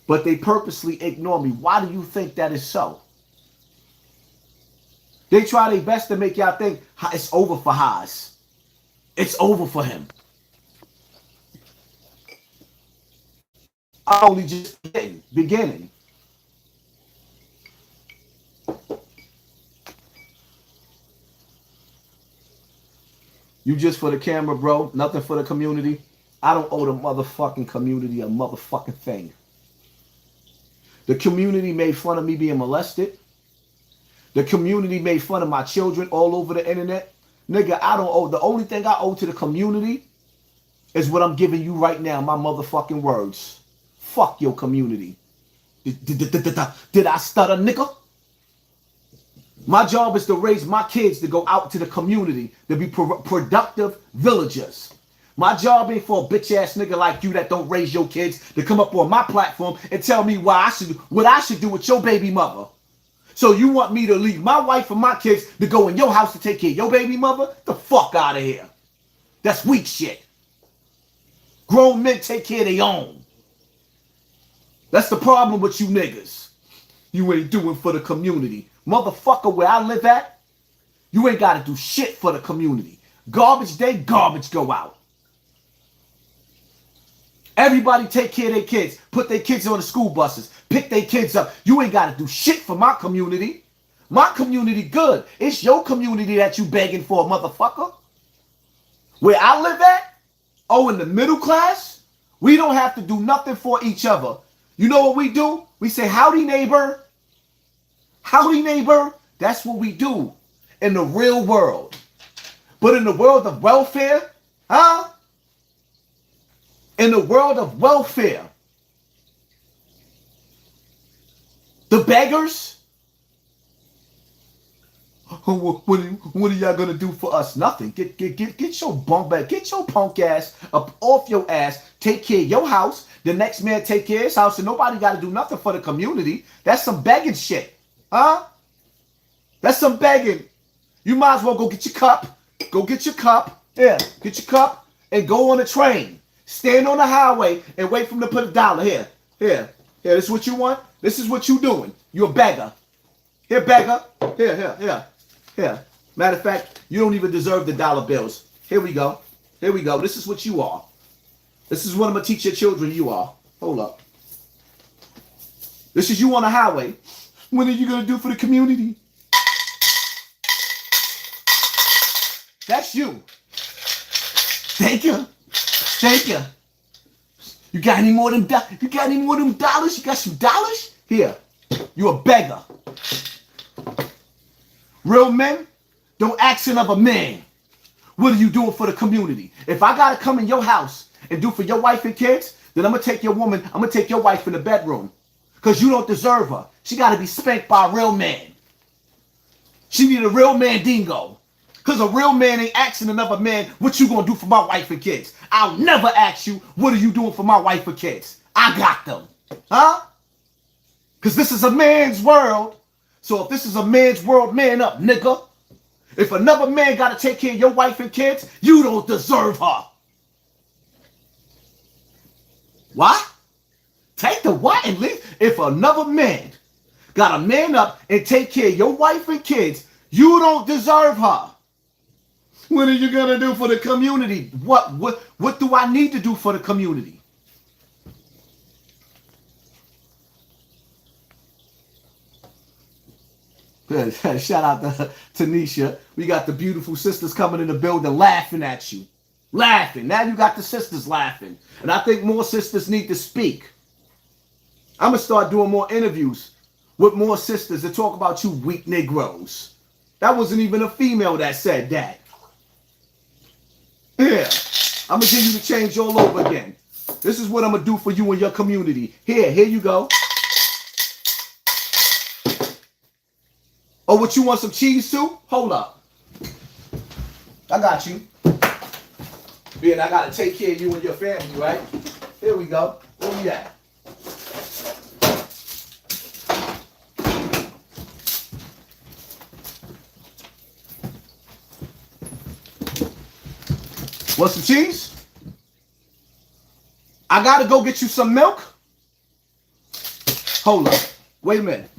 S1: But they purposely ignore me. Why do you think that is so? They try their best to make y'all think it's over for Haas. It's over for him. I'm only just beginning. You just for the camera, bro. Nothing for the community. I don't owe the motherfucking community a motherfucking thing. The community made fun of me being molested. The community made fun of my children all over the internet. Nigga, I don't owe. The only thing I owe to the community is what I'm giving you right now, my motherfucking words. Fuck your community. Did I stutter, nigga? My job is to raise my kids to go out to the community, to be productive villagers. My job ain't for a bitch ass nigga like you that don't raise your kids to come up on my platform and tell me what I should do with your baby mother. So you want me to leave my wife and my kids to go in your house to take care of your baby mother? The fuck out of here. That's weak shit. Grown men take care of their own. That's the problem with you niggas. You ain't doing for the community. Motherfucker, where I live at, you ain't got to do shit for the community. Garbage day, garbage go out. Everybody take care of their kids. Put their kids on the school buses. Pick their kids up. You ain't got to do shit for my community. My community good. It's your community that you begging for, motherfucker. Where I live at, in the middle class, We don't have to do nothing for each other. You know what we do? We say, howdy, neighbor. Howdy, neighbor. That's what we do in the real world. But in the world of welfare, huh? In the world of welfare, the beggars, what are y'all gonna do for us? Nothing. Get your bunk back. Get your punk ass up off your ass. Take care of your house. The next man take care of his house, and nobody got to do nothing for the community. That's some begging shit, huh? That's some begging. You might as well go get your cup. Go get your cup. Yeah, get your cup and go on a train. Stand on the highway and wait for them to put a dollar here. Here. This is what you want. This is what you doing. You're a beggar. Here, beggar. Here. Matter of fact, you don't even deserve the dollar bills. Here we go. This is what you are. This is what I'm going to teach your children you are. Hold up. This is you on the highway. What are you going to do for the community? That's you. Thank you. You got any more of them dollars? You got some dollars? Here. You a beggar. Real men don't ask another man. What are you doing for the community? If I gotta come in your house and do for your wife and kids, then I'm gonna take your woman, I'm gonna take your wife in the bedroom. Because you don't deserve her. She gotta be spanked by a real man. She need a real man dingo. Because a real man ain't asking another man, what you gonna do for my wife and kids? I'll never ask you, what are you doing for my wife and kids? I got them. Huh? Because this is a man's world. So if this is a man's world, man up, nigga. If another man got to take care of your wife and kids, you don't deserve her. What? Take the what and leave? If another man got to man up and take care of your wife and kids, you don't deserve her. What are you going to do for the community? What do I need to do for the community? Shout out to Tanisha. We got the beautiful sisters coming in the building laughing at you. Laughing. Now you got the sisters laughing. And I think more sisters need to speak. I'm going to start doing more interviews with more sisters to talk about you weak Negroes. That wasn't even a female that said that. Here. I'm going to give you the change all over again. This is what I'm going to do for you and your community. Here you go. Oh, what, you want some cheese too? Hold up. I got you. Being I got to take care of you and your family, right? Here we go. Where we at? Want some cheese? I got to go get you some milk. Hold up. Wait a minute.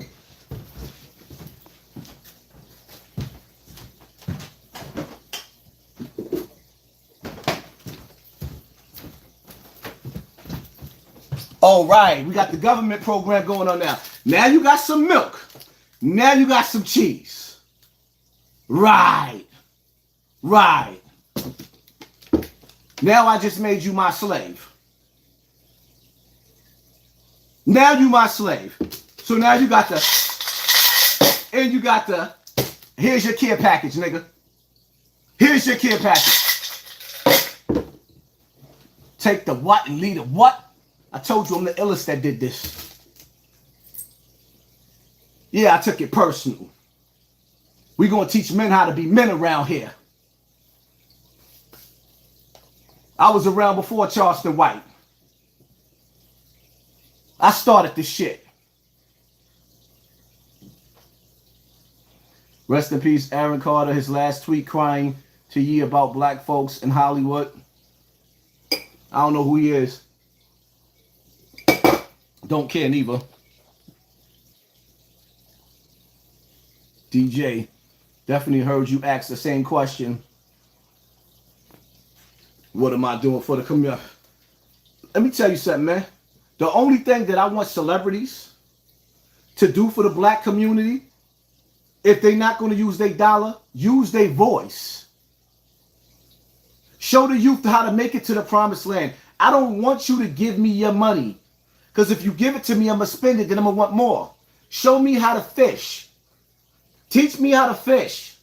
S1: All right, we got the government program going on now. Now you got some milk. Now you got some cheese. Right. Now I just made you my slave. Now you my slave. So now you got here's your care package, nigga. Here's your care package. Take the what and leave the what? I told you I'm the illest that did this. Yeah, I took it personal. We're going to teach men how to be men around here. I was around before Charleston White. I started this shit. Rest in peace, Aaron Carter. His last tweet crying to ye about black folks in Hollywood. I don't know who he is. Don't care neither. DJ, definitely heard you ask the same question. What am I doing for the community? Let me tell you something, man. The only thing that I want celebrities to do for the black community, if they're not going to use their dollar, use their voice. Show the youth how to make it to the promised land. I don't want you to give me your money. Because if you give it to me, I'm going to spend it, then I'm going to want more. Show me how to fish. Teach me how to fish.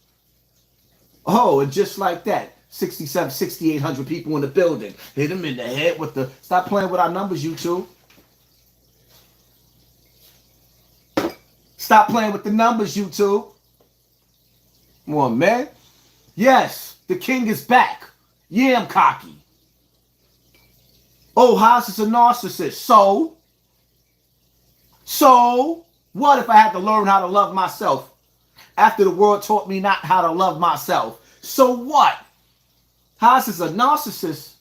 S1: Oh, and just like that, 6,800 people in the building. Hit them in the head with the... Stop playing with our numbers, YouTube. Stop playing with the numbers, YouTube. Come on, man. Yes, the king is back. Yeah, I'm cocky. Oh, Haas is a narcissist. So, what if I had to learn how to love myself after the world taught me not how to love myself? So what? Haas is a narcissist.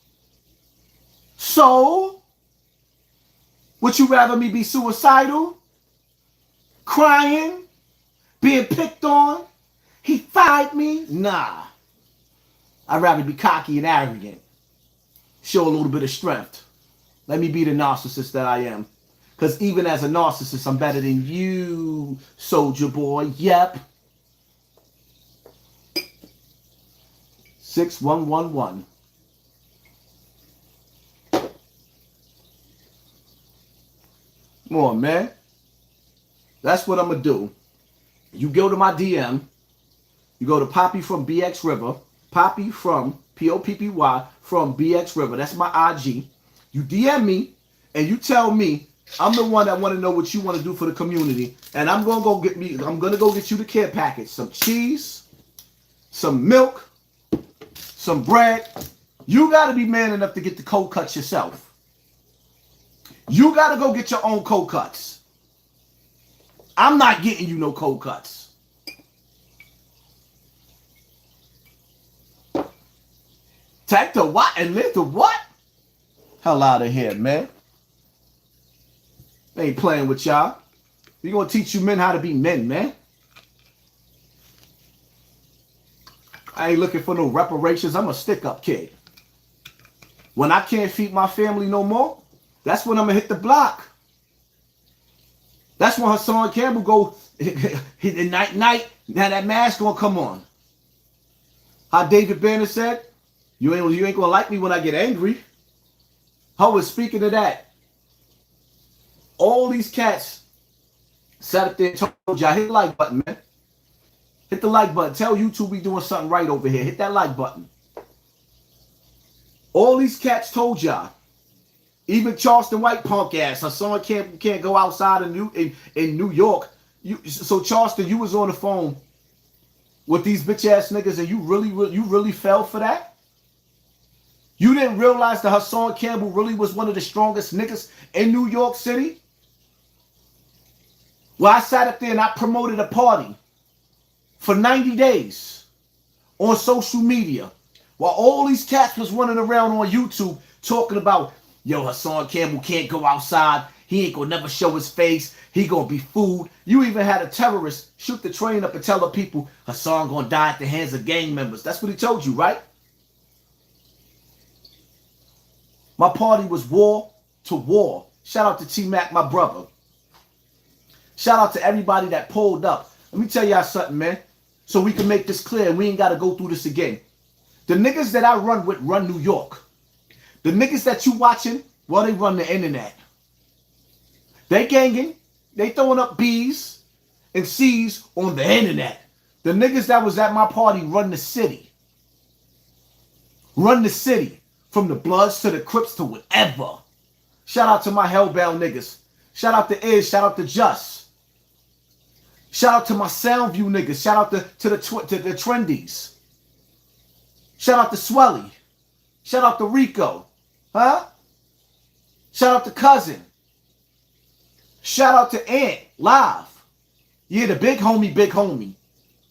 S1: So, would you rather me be suicidal? Crying? Being picked on? He fired me? Nah. I'd rather be cocky and arrogant. Show a little bit of strength. Let me be the narcissist that I am. Because even as a narcissist, I'm better than you, soldier boy. Yep. 6111. Come on, man. That's what I'm going to do. You go to my DM. You go to Poppy from BX River. Poppy from Poppy from BX River. That's my IG. You DM me and you tell me I'm the one that want to know what you want to do for the community, and I'm gonna go get you the care package, some cheese, some milk, some bread. You gotta be man enough to get the cold cuts yourself. You gotta go get your own cold cuts. I'm not getting you no cold cuts. Take the what and live the what? Hell out of here, man. They ain't playing with y'all. We're going to teach you men how to be men, man. I ain't looking for no reparations. I'm a stick-up kid. When I can't feed my family no more, that's when I'm going to hit the block. That's when Hassan Cambell go hit the night. Now that mask going to come on. How David Banner said, you ain't going to like me when I get angry. I was speaking of that. All these cats sat up there and told y'all, hit the like button, man. Hit the like button. Tell YouTube we doing something right over here. Hit that like button. All these cats told y'all. Even Charleston White punk ass. Hassan can't go outside in New York. So Charleston, you was on the phone with these bitch ass niggas and you really fell for that? You didn't realize that Hassan Cambell really was one of the strongest niggas in New York City? Well, I sat up there and I promoted a party for 90 days on social media while all these cats was running around on YouTube talking about, yo, Hassan Cambell can't go outside. He ain't gonna never show his face. He gonna be fooled. You even had a terrorist shoot the train up and tell the people Hassan gonna die at the hands of gang members. That's what he told you, right? My party was war to war. Shout out to T-Mac, my brother. Shout out to everybody that pulled up. Let me tell y'all something, man. So we can make this clear and we ain't got to go through this again. The niggas that I run with run New York. The niggas that you watching, well, they run the internet. They ganging. They throwing up B's and C's on the internet. The niggas that was at my party run the city. Run the city. From the Bloods to the Crips to whatever. Shout out to my hellbound niggas. Shout out to Iz. Shout out to Just. Shout out to my Soundview niggas. Shout out to the Trendies. Shout out to Swelly. Shout out to Rico. Huh? Shout out to Cousin. Shout out to Ant. Live. Yeah, the big homie.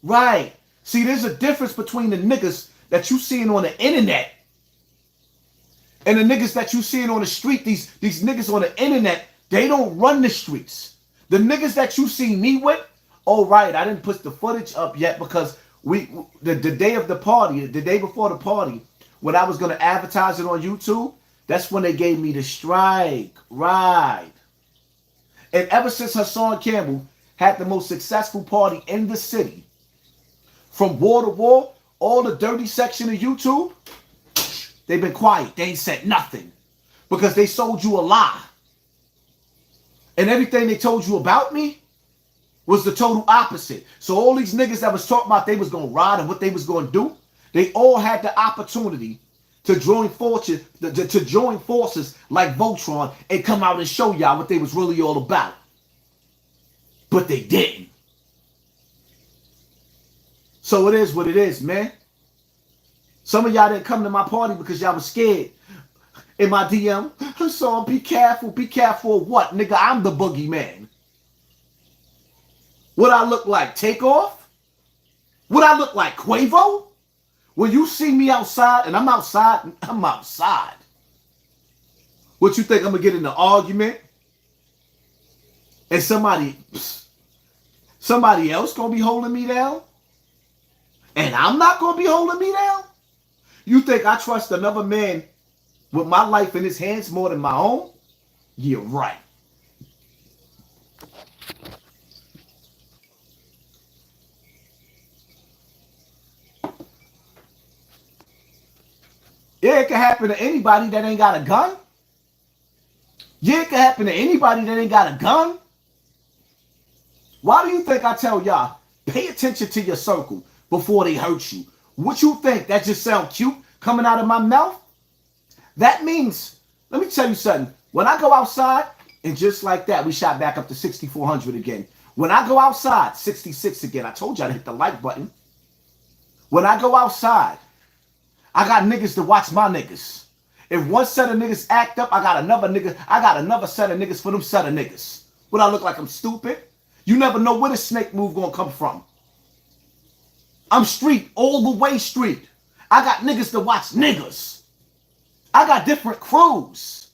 S1: Right. See, there's a difference between the niggas that you seeing on the internet and the niggas that you seeing on the street. These niggas on the internet, they don't run the streets. The niggas that you see me with, oh right, I didn't put the footage up yet because the day of the party, the day before the party, when I was going to advertise it on YouTube, that's when they gave me the strike. Right. And ever since Hassan Cambell had the most successful party in the city, from war to war, all the dirty section of YouTube, they've been quiet. They ain't said nothing. because they sold you a lie. And everything they told you about me was the total opposite. So all these niggas that was talking about they was going to ride and what they was going to do, they all had the opportunity to join forces, like Voltron and come out and show y'all what they was really all about. But they didn't. So it is what it is, man. Some of y'all didn't come to my party because y'all was scared. In my DM, Hassan, be careful. Be careful of what? Nigga, I'm the boogeyman. What I look like? Takeoff? What I look like? Quavo? When you see me outside, and I'm outside, I'm outside. What you think, I'm going to get in an argument? And somebody else going to be holding me down? And I'm not going to be holding me down? You think I trust another man with my life in his hands more than my own? You're right. Yeah, it can happen to anybody that ain't got a gun. Yeah, it can happen to anybody that ain't got a gun. Why do you think I tell y'all, pay attention to your circle before they hurt you? What you think? That just sound cute coming out of my mouth? That means, let me tell you something. When I go outside, and just like that, we shot back up to 6,400 again. When I go outside, 66 again. I told y'all to hit the like button. When I go outside, I got niggas to watch my niggas. If one set of niggas act up, I got another set of niggas for them set of niggas. Would I look like I'm stupid? You never know where the snake move gonna come from. I'm street, all the way street. I got niggas to watch niggas. I got different crews.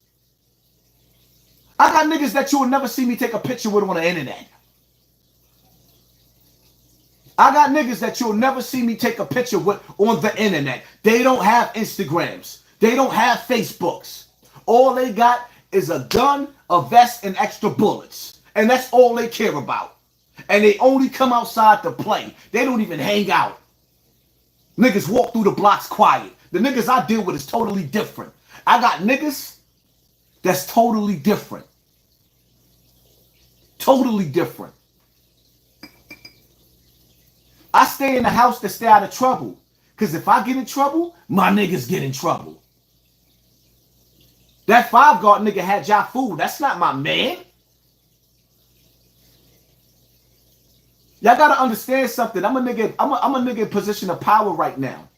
S1: I got niggas that you will never see me take a picture with on the internet. I got niggas that you'll never see me take a picture with on the internet. They don't have Instagrams. They don't have Facebooks. All they got is a gun, a vest, and extra bullets. And that's all they care about. And they only come outside to play. They don't even hang out. Niggas walk through the blocks quiet. The niggas I deal with is totally different. I got niggas that's totally different. Totally different. I stay in the house to stay out of trouble. Because if I get in trouble, my niggas get in trouble. That 5 guard nigga had y'all fooled. That's not my man. Y'all gotta understand something. I'm a nigga in position of power right now.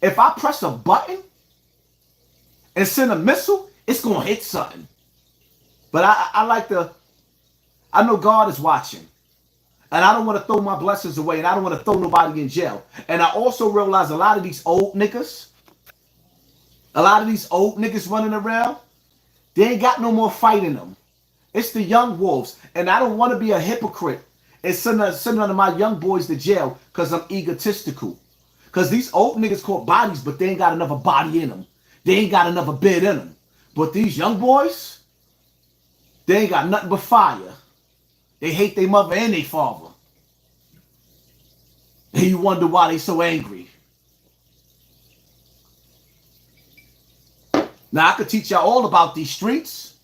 S1: If I press a button and send a missile, it's gonna hit something. But I know God is watching. And I don't want to throw my blessings away, and I don't want to throw nobody in jail. And I also realize a lot of these old niggas running around, they ain't got no more fight in them. It's the young wolves. And I don't want to be a hypocrite and send none of my young boys to jail because I'm egotistical. Because these old niggas caught bodies, but they ain't got another body in them. They ain't got another bed in them. But these young boys, they ain't got nothing but fire. They hate their mother and their father. And you wonder why they so angry. Now, I could teach y'all all about these streets.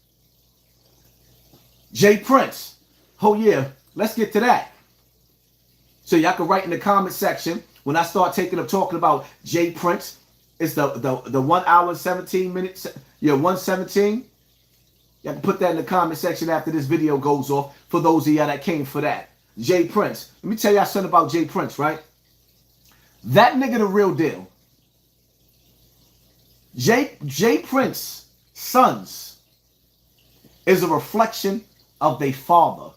S1: J Prince. Oh, yeah. Let's get to that. So y'all can write in the comment section when I start talking about J Prince. It's the 1 hour and 17 minutes. Yeah, 117. Y'all can put that in the comment section after this video goes off for those of y'all that came for that. J Prince. Let me tell y'all something about J Prince, right? That nigga the real deal. J Prince sons is a reflection of their father.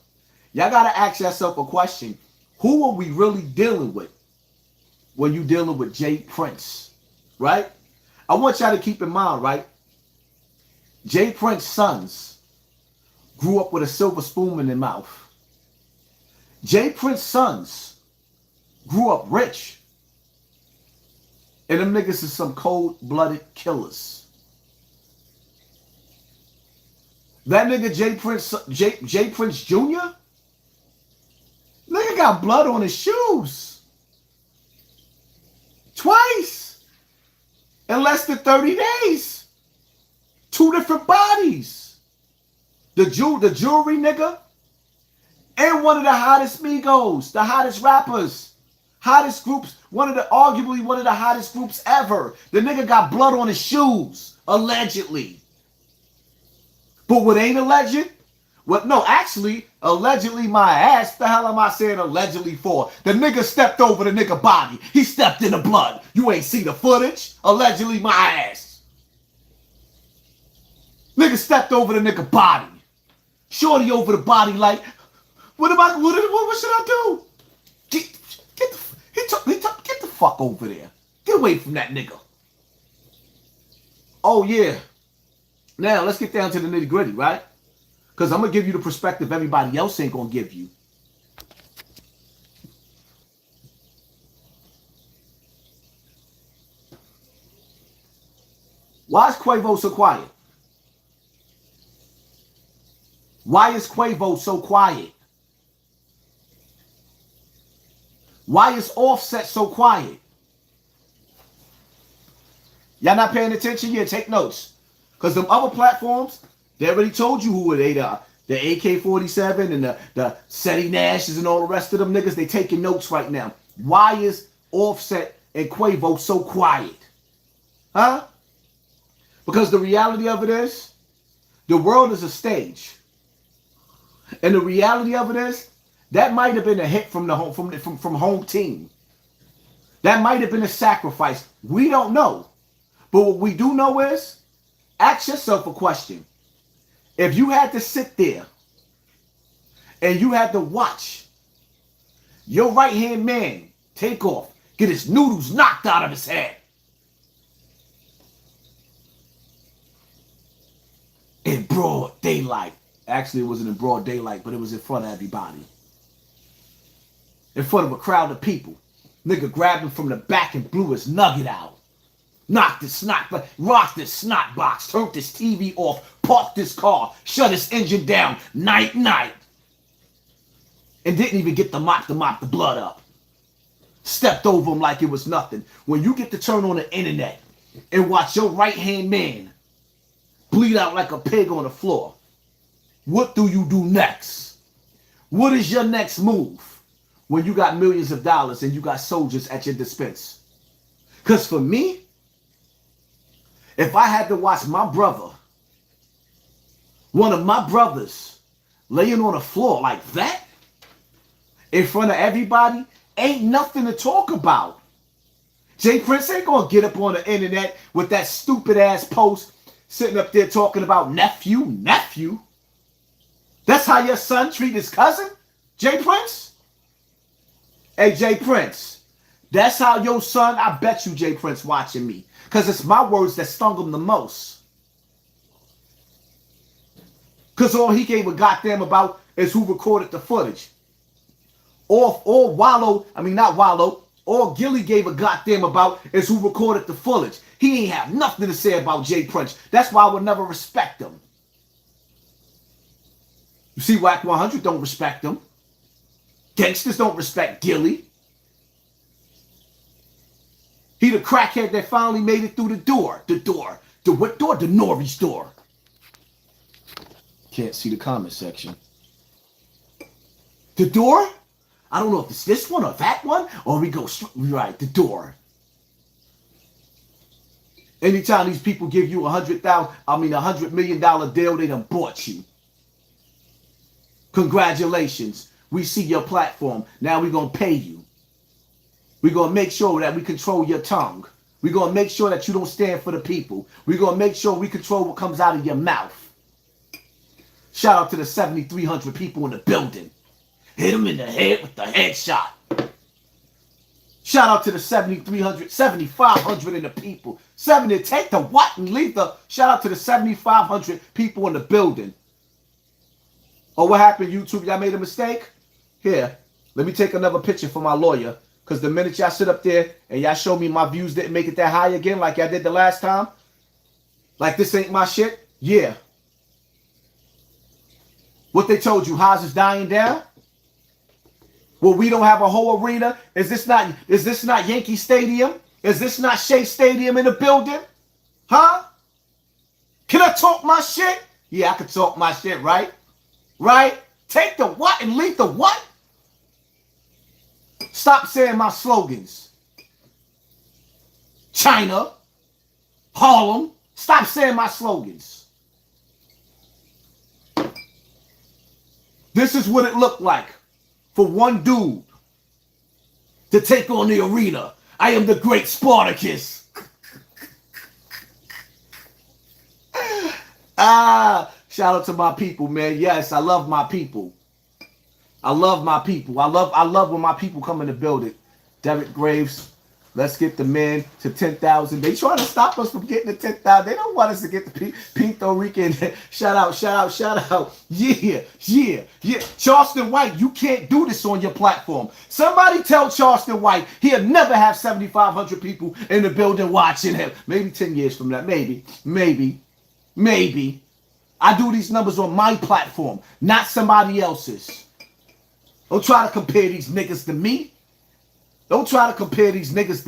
S1: Y'all got to ask yourself a question. Who are we really dealing with when you dealing with J Prince, right? I want y'all to keep in mind, right? J Prince's sons grew up with a silver spoon in their mouth. J Prince's sons grew up rich. And them niggas is some cold-blooded killers. That nigga J Prince Jr., nigga got blood on his shoes. Twice. In less than 30 days. Two different bodies. The jewelry nigga and one of the hottest Migos, the hottest rappers, hottest groups, arguably one of the hottest groups ever. The nigga got blood on his shoes, allegedly. But what ain't alleged? What? No, actually, allegedly my ass. The hell am I saying allegedly for? The nigga stepped over the nigga body. He stepped in the blood. You ain't see the footage? Allegedly my ass. Nigga stepped over the nigga body. Shorty over the body like, what should I do? Get the fuck over there. Get away from that nigga. Oh yeah. Now let's get down to the nitty gritty, right? Because I'm going to give you the perspective everybody else ain't going to give you. Why is Quavo so quiet? Why is Quavo so quiet? Why is Offset so quiet? Y'all not paying attention? Yeah, take notes. Because them other platforms, they already told you who they are. The AK-47 and the Seti Nashes and all the rest of them niggas, they taking notes right now. Why is Offset and Quavo so quiet? Huh? Because the reality of it is, the world is a stage. And the reality of it is, that might have been a hit from the home team. That might have been a sacrifice. We don't know. But what we do know is, ask yourself a question. If you had to sit there and you had to watch your right-hand man, Takeoff, get his noodles knocked out of his head in broad daylight. Actually, it wasn't in broad daylight, but it was in front of everybody. In front of a crowd of people. Nigga grabbed him from the back and blew his nugget out. Rocked his snot box, turned his TV off, parked his car, shut his engine down, night. And didn't even get the mop to mop the blood up. Stepped over him like it was nothing. When you get to turn on the internet and watch your right-hand man bleed out like a pig on the floor, what do you do next? What is your next move when you got millions of dollars and you got soldiers at your dispense? Because for me, if I had to watch my brother, one of my brothers, laying on the floor like that, in front of everybody, ain't nothing to talk about. Jay Prince ain't gonna get up on the internet with that stupid ass post sitting up there talking about nephew. That's how your son treat his cousin? Jay Prince? Hey, Jay Prince, that's how your son, I bet you Jay Prince watching me. Because it's my words that stung him the most. Because all he gave a goddamn about is who recorded the footage. All Gilly gave a goddamn about is who recorded the footage. He ain't have nothing to say about Jay Prince. That's why I would never respect him. You see, Whack 100 don't respect him. Gangsters don't respect Gilly. He the crackhead that finally made it through the door. The what door? The Nori's door. Can't see the comment section. The door? I don't know if it's this one or that one, or we go straight, right, the door. Anytime these people give you $100 million deal, they done bought you. Congratulations. We see your platform. Now we're going to pay you. We're going to make sure that we control your tongue. We're going to make sure that you don't stand for the people. We're going to make sure we control what comes out of your mouth. Shout out to the 7,300 people in the building. Hit them in the head with the headshot. Shout out to the 7,300, 7,500 in the people. Take the what and leave the... Shout out to the 7,500 people in the building. Oh, what happened, YouTube? Y'all made a mistake? Here, let me take another picture for my lawyer. Because the minute y'all sit up there and y'all show me my views didn't make it that high again like y'all did the last time, like this ain't my shit, yeah. What they told you, Haas is dying down? Well, we don't have a whole arena? Is this not Yankee Stadium? Is this not Shea Stadium in the building? Huh? Can I talk my shit? Yeah, I can talk my shit, right? Right? Take the what and leave the what? Stop saying my slogans. China, Harlem, stop saying my slogans. This is what it looked like for one dude to take on the arena. I am the great Spartacus. Shout out to my people, man. Yes, I love my people. I love my people. I love when my people come in the building. Derek Graves, let's get the men to 10,000. They trying to stop us from getting to 10,000. They don't want us to get the Pinto Rican. Shout out. Yeah. Charleston White, you can't do this on your platform. Somebody tell Charleston White he'll never have 7,500 people in the building watching him. Maybe 10 years from now. Maybe. I do these numbers on my platform, not somebody else's. Don't try to compare these niggas to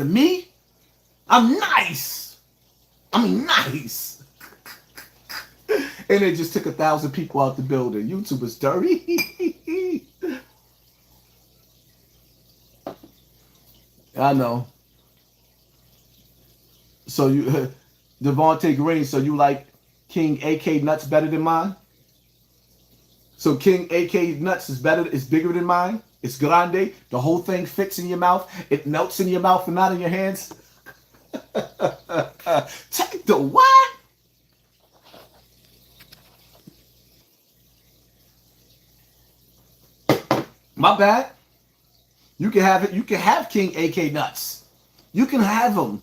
S1: me. I'm nice. And they just took 1,000 people out the building. YouTube is dirty. I know. So you, Devontae Green, so you like King AK Nuts better than mine? So King AK Nuts is bigger than mine? It's grande. The whole thing fits in your mouth. It melts in your mouth and not in your hands. Take the what? My bad. You can have it. You can have King AK Nuts. You can have them.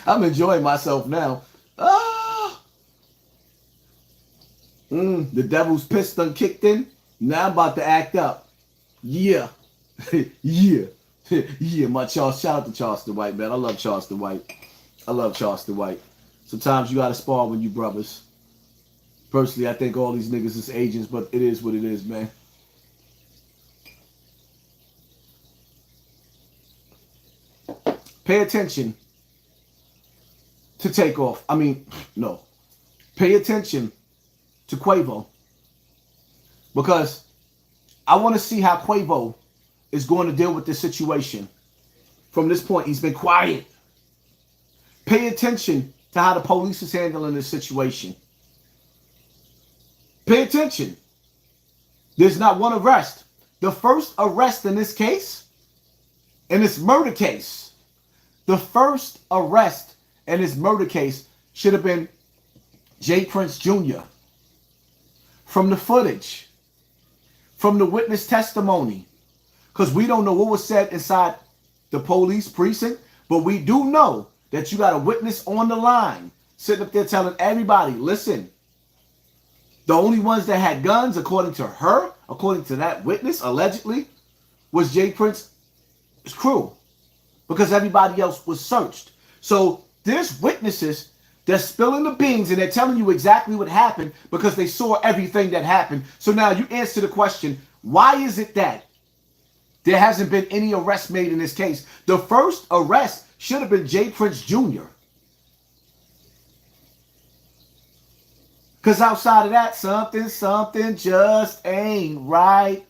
S1: I'm enjoying myself now. The devil's piss done kicked in. Now I'm about to act up. Yeah. Yeah, my Charles. Shout out to Charleston White, man. I love Charleston White. Sometimes you gotta spar when you brothers. Personally, I think all these niggas is agents, but it is what it is, man. Pay attention to Takeoff. Pay attention to Quavo. Because I want to see how Quavo is going to deal with this situation. From this point, he's been quiet. Pay attention to how the police is handling this situation. Pay attention. There's not one arrest. The first arrest in this case, in this murder case, the first arrest in this murder case should have been J. Prince Jr. From the footage, from the witness testimony, because we don't know what was said inside the police precinct, but we do know that you got a witness on the line sitting up there telling everybody, listen, the only ones that had guns, according to her, according to that witness, allegedly, was J. Prince's crew, because everybody else was searched. So there's witnesses that's spilling the beans and they're telling you exactly what happened because they saw everything that happened. So now you answer the question, why is it that there hasn't been any arrest made in this case? The first arrest should have been J. Prince Jr. Because outside of that, something just ain't right.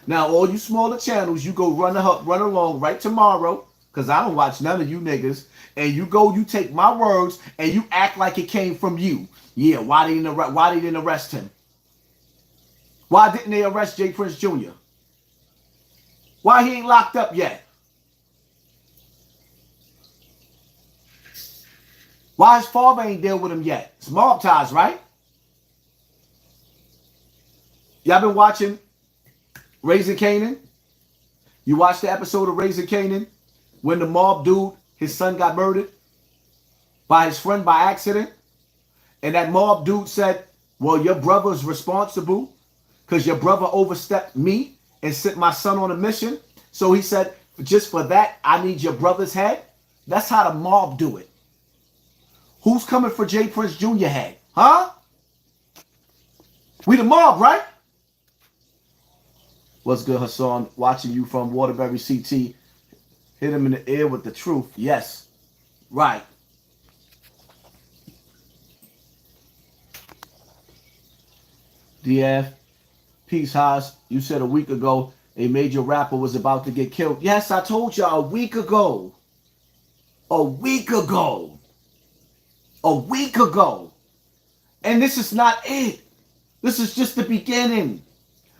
S1: Now, all you smaller channels, you go run along right tomorrow, because I don't watch none of you niggas, and you take my words, and you act like it came from you. Yeah, why they didn't arrest him? Why didn't they arrest J. Prince Jr.? Why he ain't locked up yet? Why his father ain't deal with him yet? It's mob ties, right? Y'all been watching Raising Canaan? You watched the episode of Raising Canaan when the mob dude, his son got murdered by his friend by accident? And that mob dude said, well, your brother's responsible because your brother overstepped me and sent my son on a mission. So he said, just for that, I need your brother's head. That's how the mob do it. Who's coming for J. Prince Jr. head? Huh? We the mob, right? What's good, Hassan? Watching you from Waterbury CT. Hit him in the ear with the truth. Yes. Right. DF, Peace Haas, you said a week ago a major rapper was about to get killed. Yes, I told y'all a week ago. A week ago. A week ago. And this is not it. This is just the beginning.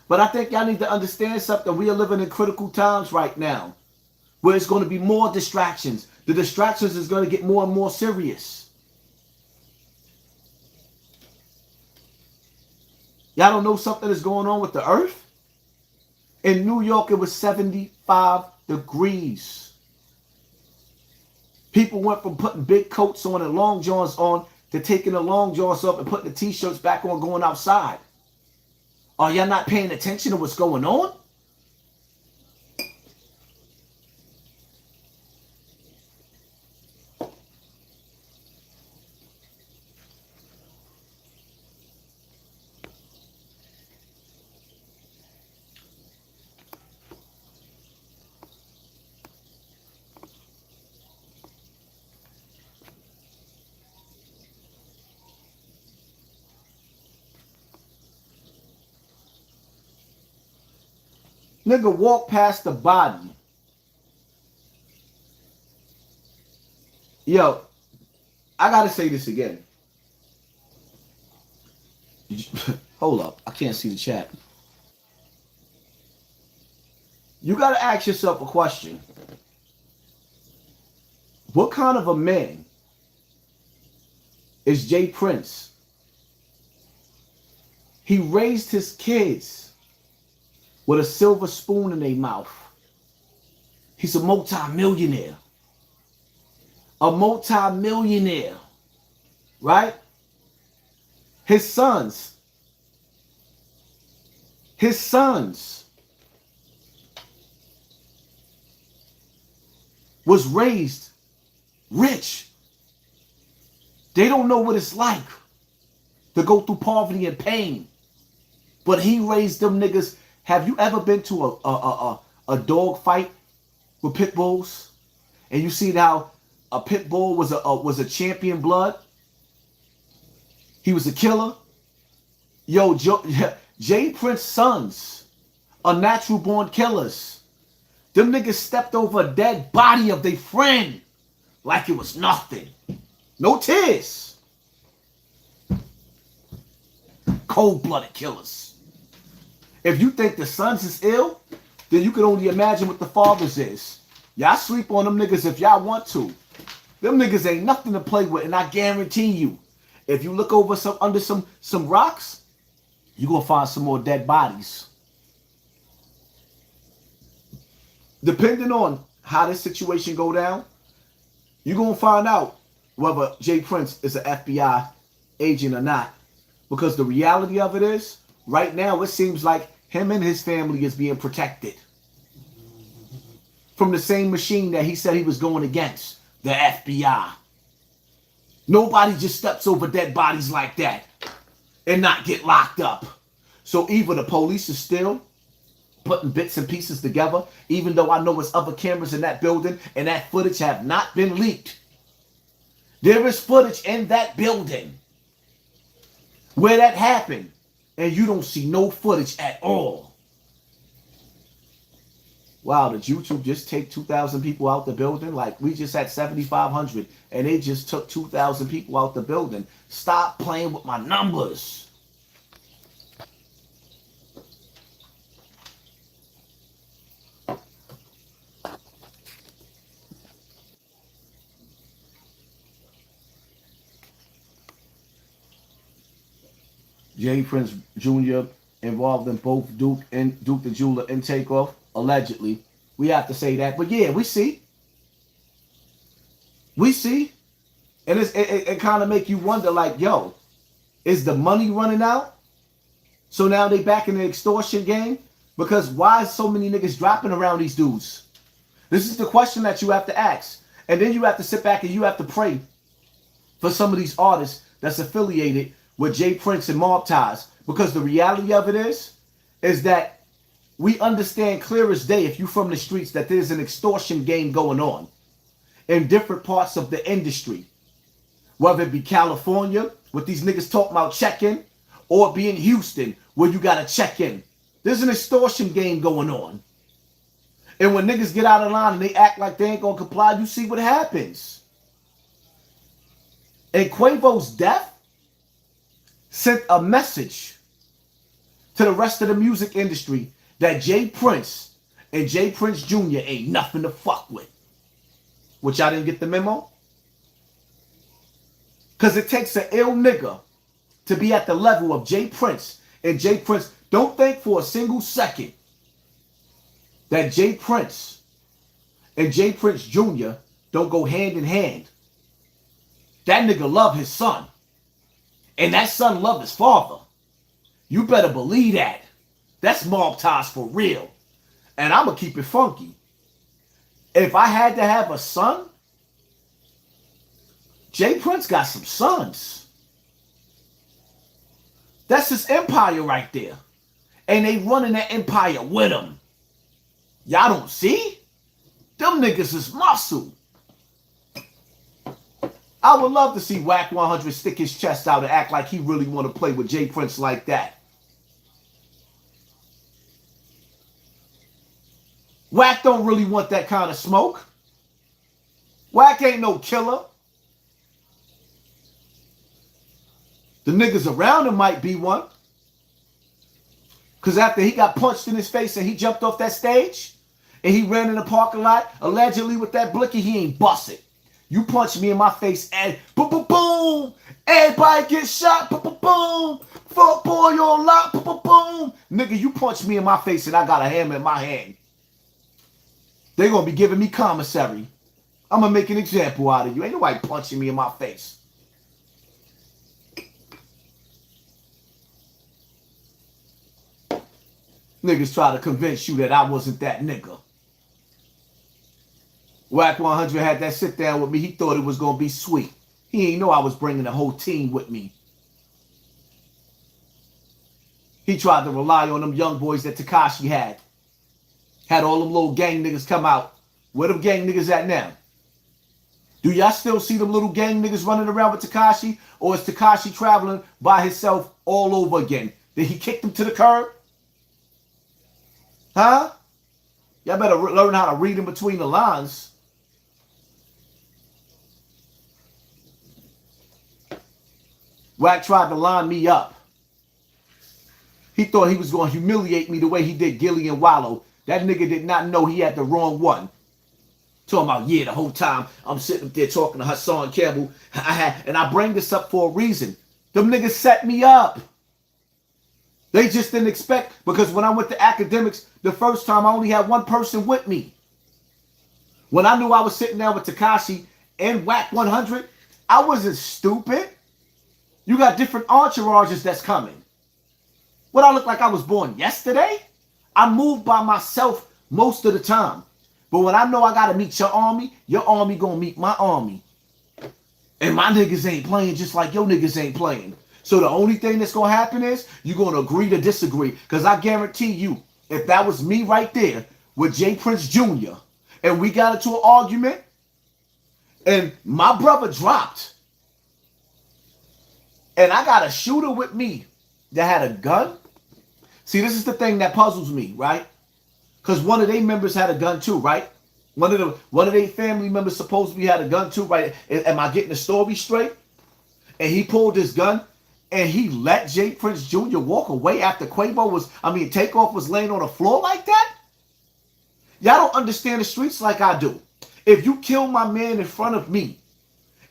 S1: But I think y'all need to understand something. We are living in critical times right now, where it's going to be more distractions. The distractions is going to get more and more serious. Y'all don't know something is going on with the earth? In New York, it was 75 degrees. People went from putting big coats on and long johns on to taking the long johns off and putting the t-shirts back on, going outside. Are y'all not paying attention to what's going on? Nigga walk past the body. Yo, I gotta say this again. Hold up, I can't see the chat. You gotta ask yourself a question. What kind of a man is Jay Prince? He raised his kids with a silver spoon in their mouth. He's a multi-millionaire. A multi-millionaire. Right? His sons was raised rich. They don't know what it's like to go through poverty and pain. But he raised them niggas. Have you ever been to a dog fight with pit bulls? And you see how a pit bull was a champion blood? He was a killer. Yo, Jay Prince's sons are natural born killers. Them niggas stepped over a dead body of their friend like it was nothing. No tears. Cold-blooded killers. If you think the sons is ill, then you can only imagine what the fathers is. Y'all sleep on them niggas if y'all want to. Them niggas ain't nothing to play with, and I guarantee you, if you look over under some rocks, you're gonna find some more dead bodies. Depending on how this situation go down, you're gonna find out whether Jay Prince is an FBI agent or not. Because the reality of it is, right now it seems like him and his family is being protected from the same machine that he said he was going against, the FBI. Nobody just steps over dead bodies like that and not get locked up. So either the police is still putting bits and pieces together, even though I know there's other cameras in that building and that footage have not been leaked. There is footage in that building where that happened, and you don't see no footage at all. Wow, did YouTube just take 2,000 people out the building? Like, we just had 7,500, and they just took 2,000 people out the building. Stop playing with my numbers. Jay Prince Jr. involved in both Duke the Jeweler and Takeoff, allegedly. We have to say that. But yeah, we see. We see. And it kind of make you wonder, like, yo, is the money running out? So now they back in the extortion game? Because why is so many niggas dropping around these dudes? This is the question that you have to ask. And then you have to sit back and you have to pray for some of these artists that's affiliated with Jay Prince and mob ties. Because the reality of it is that we understand clear as day, if you from the streets, that there's an extortion game going on in different parts of the industry. Whether it be California, with these niggas talking about check-in, or be in Houston, where you gotta check in. There's an extortion game going on. And when niggas get out of line and they act like they ain't gonna comply, you see what happens. And Quavo's death sent a message to the rest of the music industry that J. Prince and J. Prince Jr. ain't nothing to fuck with. Which I didn't get the memo. Because it takes an ill nigga to be at the level of J. Prince. And J. Prince, don't think for a single second that J. Prince and J. Prince Jr. don't go hand in hand. That nigga love his son. And that son love his father. You better believe that. That's mob ties for real. And I'm going to keep it funky. If I had to have a son, J. Prince got some sons. That's his empire right there. And they running that empire with him. Y'all don't see? Them niggas is muscle. I would love to see Wack 100 stick his chest out and act like he really want to play with J. Prince like that. Wack don't really want that kind of smoke. Wack ain't no killer. The niggas around him might be one. Because after he got punched in his face and he jumped off that stage and he ran in the parking lot, allegedly with that blicky, he ain't busted. You punch me in my face and boom, boom, boom. Everybody get shot, boom, boom, boom. Fuck boy on lock, boom, boom, boom. Nigga, you punch me in my face and I got a hammer in my hand. They gonna be giving me commissary. I'm gonna make an example out of you. Ain't nobody punching me in my face. Niggas try to convince you that I wasn't that nigga. Wack 100 had that sit down with me. He thought it was going to be sweet. He ain't know I was bringing the whole team with me. He tried to rely on them young boys that Tekashi had. Had all them little gang niggas come out. Where them gang niggas at now? Do y'all still see them little gang niggas running around with Tekashi? Or is Tekashi traveling by himself all over again? Did he kick them to the curb? Huh? Y'all better learn how to read in between the lines. Wack tried to line me up. He thought he was going to humiliate me the way he did Gilly and Wallow. That nigga did not know he had the wrong one. Talking about, yeah, the whole time I'm sitting up there talking to Hassan Cambell. And I bring this up for a reason. Them niggas set me up. They just didn't expect, because when I went to academics, the first time I only had one person with me. When I knew I was sitting down with Tekashi and Wack 100, I wasn't stupid. You got different entourages that's coming. What, I look like I was born yesterday? I move by myself most of the time. But when I know I got to meet your army going to meet my army. And my niggas ain't playing just like your niggas ain't playing. So the only thing that's going to happen is you're going to agree to disagree. Because I guarantee you, if that was me right there with J. Prince Jr. and we got into an argument and my brother dropped and I got a shooter with me that had a gun. See, this is the thing that puzzles me, right? Because one of their members had a gun too, right? One of their family members supposedly had a gun too, right? Am I getting the story straight? And he pulled his gun. And he let J. Prince Jr. walk away after Takeoff was laying on the floor like that? Y'all don't understand the streets like I do. If you kill my man in front of me,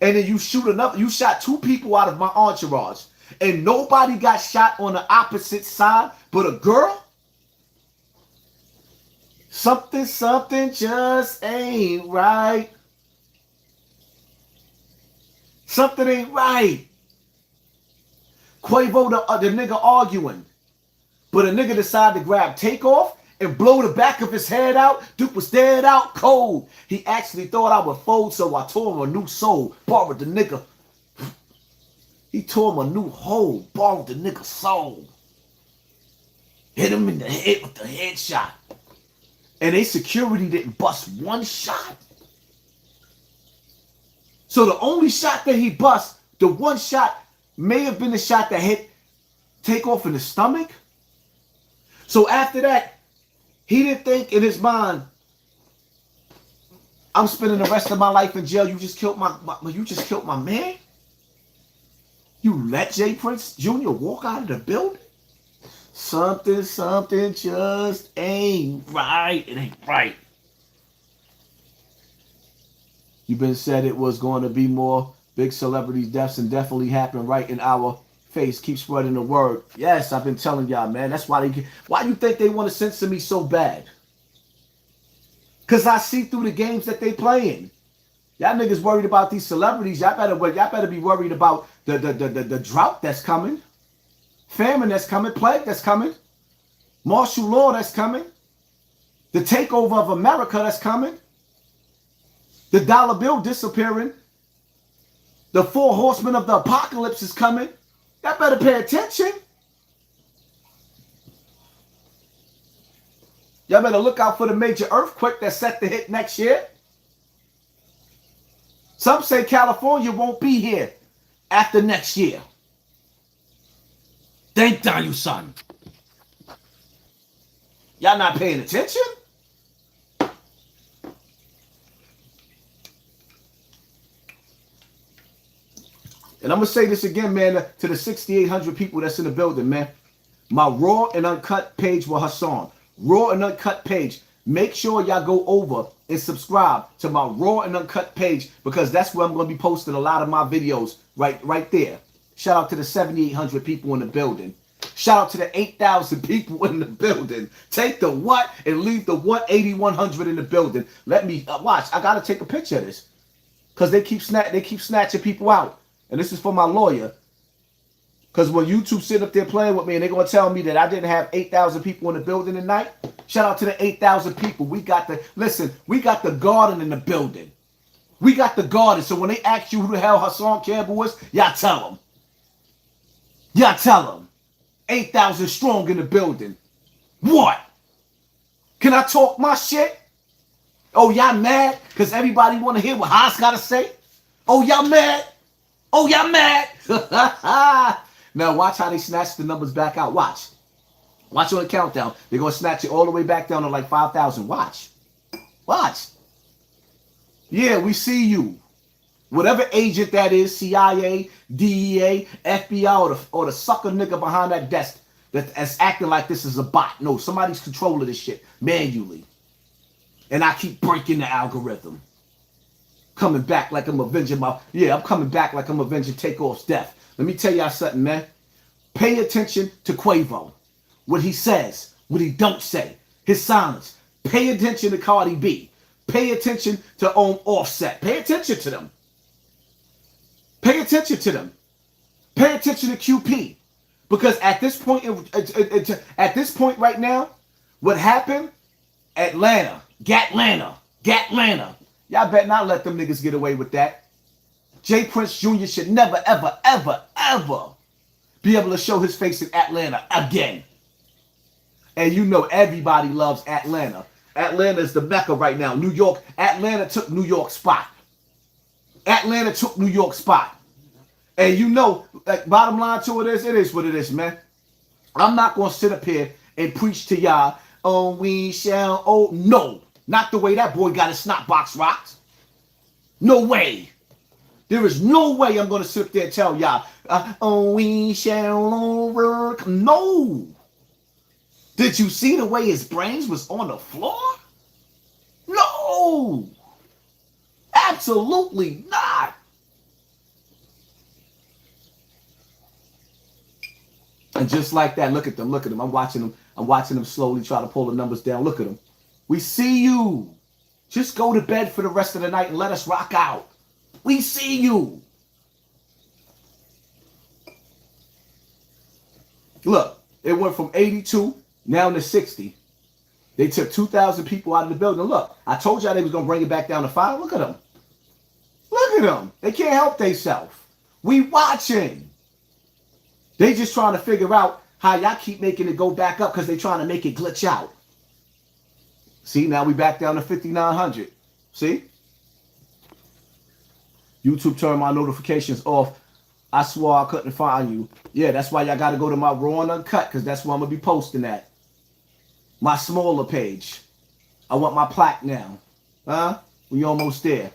S1: and then you shot two people out of my entourage, and nobody got shot on the opposite side but a girl, something just ain't right. Something ain't right. Quavo, the nigga arguing. But a nigga decided to grab Takeoff and blow the back of his head out. Duke was dead out cold. He actually thought I would fold, so I tore him a new soul. Borrowed the nigga. He tore him a new hole. Borrowed the nigga's soul. Hit him in the head with the headshot. And they security didn't bust one shot. So the only shot that he bust, the one shot may have been the shot that hit Takeoff in the stomach. So after that, he didn't think in his mind, I'm spending the rest of my life in jail. You just killed my man. You let J. Prince Jr. walk out of the building? Something just ain't right. It ain't right. You been said it was going to be more big celebrities deaths and definitely happened right in our face. Keep spreading the word. Yes, I've been telling y'all, man. That's why why you think they want to censor me so bad? Because I see through the games that they playing. Y'all niggas worried about these celebrities. Y'all better be worried about the drought that's coming. Famine that's coming. Plague that's coming. Martial law that's coming. The takeover of America that's coming. The dollar bill disappearing. The 4 horsemen of the apocalypse is coming. Y'all better pay attention. Y'all better look out for the major earthquake that's set to hit next year. Some say California won't be here after next year. Thank you, son. Y'all not paying attention? And I'm going to say this again, man, to the 6,800 people that's in the building, man. My raw and uncut page with Hassan. Raw and uncut page. Make sure y'all go over and subscribe to my raw and uncut page because that's where I'm going to be posting a lot of my videos right there. Shout out to the 7,800 people in the building. Shout out to the 8,000 people in the building. Take the what and leave the what 8,100 in the building. Let me watch. I got to take a picture of this because they keep snatching people out. And this is for my lawyer. Because when YouTube sit up there playing with me and they're going to tell me that I didn't have 8,000 people in the building tonight, shout out to the 8,000 people. We got the garden in the building. We got the garden. So when they ask you who the hell Hassan Cambell is, y'all tell them. Y'all tell them. 8,000 strong in the building. What? Can I talk my shit? Oh, y'all mad? Because everybody want to hear what Haas got to say? Oh, y'all mad? Oh, y'all mad? Now watch how they snatch the numbers back out. Watch. Watch on the countdown. They're going to snatch it all the way back down to like 5,000. Watch. Watch. Yeah, we see you. Whatever agent that is, CIA, DEA, FBI, or the sucker nigga behind that desk that's acting like this is a bot. No, somebody's controlling this shit manually. And I keep breaking the algorithm. Coming back like I'm avenging I'm coming back like I'm avenging Takeoff's death. Let me tell y'all something, man. Pay attention to Quavo. What he says, what he don't say, his silence. Pay attention to Cardi B. Pay attention to Offset. Pay attention to them. Pay attention to them. Pay attention to QP. Because at this point right now, what happened? Atlanta. Gatlanta. Y'all better not let them niggas get away with that. J. Prince Jr. should never, ever, ever, ever be able to show his face in Atlanta again. And you know everybody loves Atlanta. Atlanta is the Mecca right now. New York, Atlanta took New York's spot. Atlanta took New York's spot. And you know, like, bottom line to it is what it is, man. I'm not going to sit up here and preach to y'all, oh, we shall, oh, no. Not the way that boy got his snot box rocked. No way. There is no way I'm going to sit there and tell y'all, oh, we shall overcome. No. Did you see the way his brains was on the floor? No. Absolutely not. And just like that, look at them. I'm watching them slowly try to pull the numbers down. Look at them. We see you. Just go to bed for the rest of the night and let us rock out. We see you. Look, it went from 82 now to 60. They took 2,000 people out of the building. Look, I told y'all they was going to bring it back down to 5. Look at them. Look at them. They can't help themselves. We watching. They just trying to figure out how y'all keep making it go back up because they trying to make it glitch out. See, now we back down to 5,900. See? YouTube turned my notifications off. I swore I couldn't find you. Yeah, that's why y'all got to go to my Raw and Uncut, because that's where I'm going to be posting at. My smaller page. I want my plaque now. Huh? We almost there.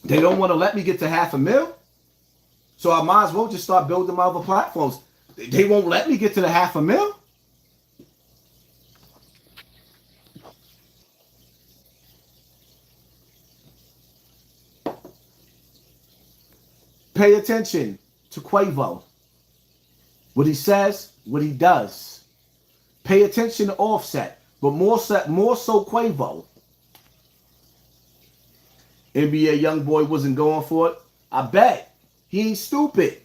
S1: They don't want to let me get to 500,000. So I might as well just start building my other platforms. They won't let me get to the 500,000. Pay attention to Quavo. What he says, what he does. Pay attention to Offset, but more so Quavo. NBA YoungBoy wasn't going for it. I bet. He ain't stupid.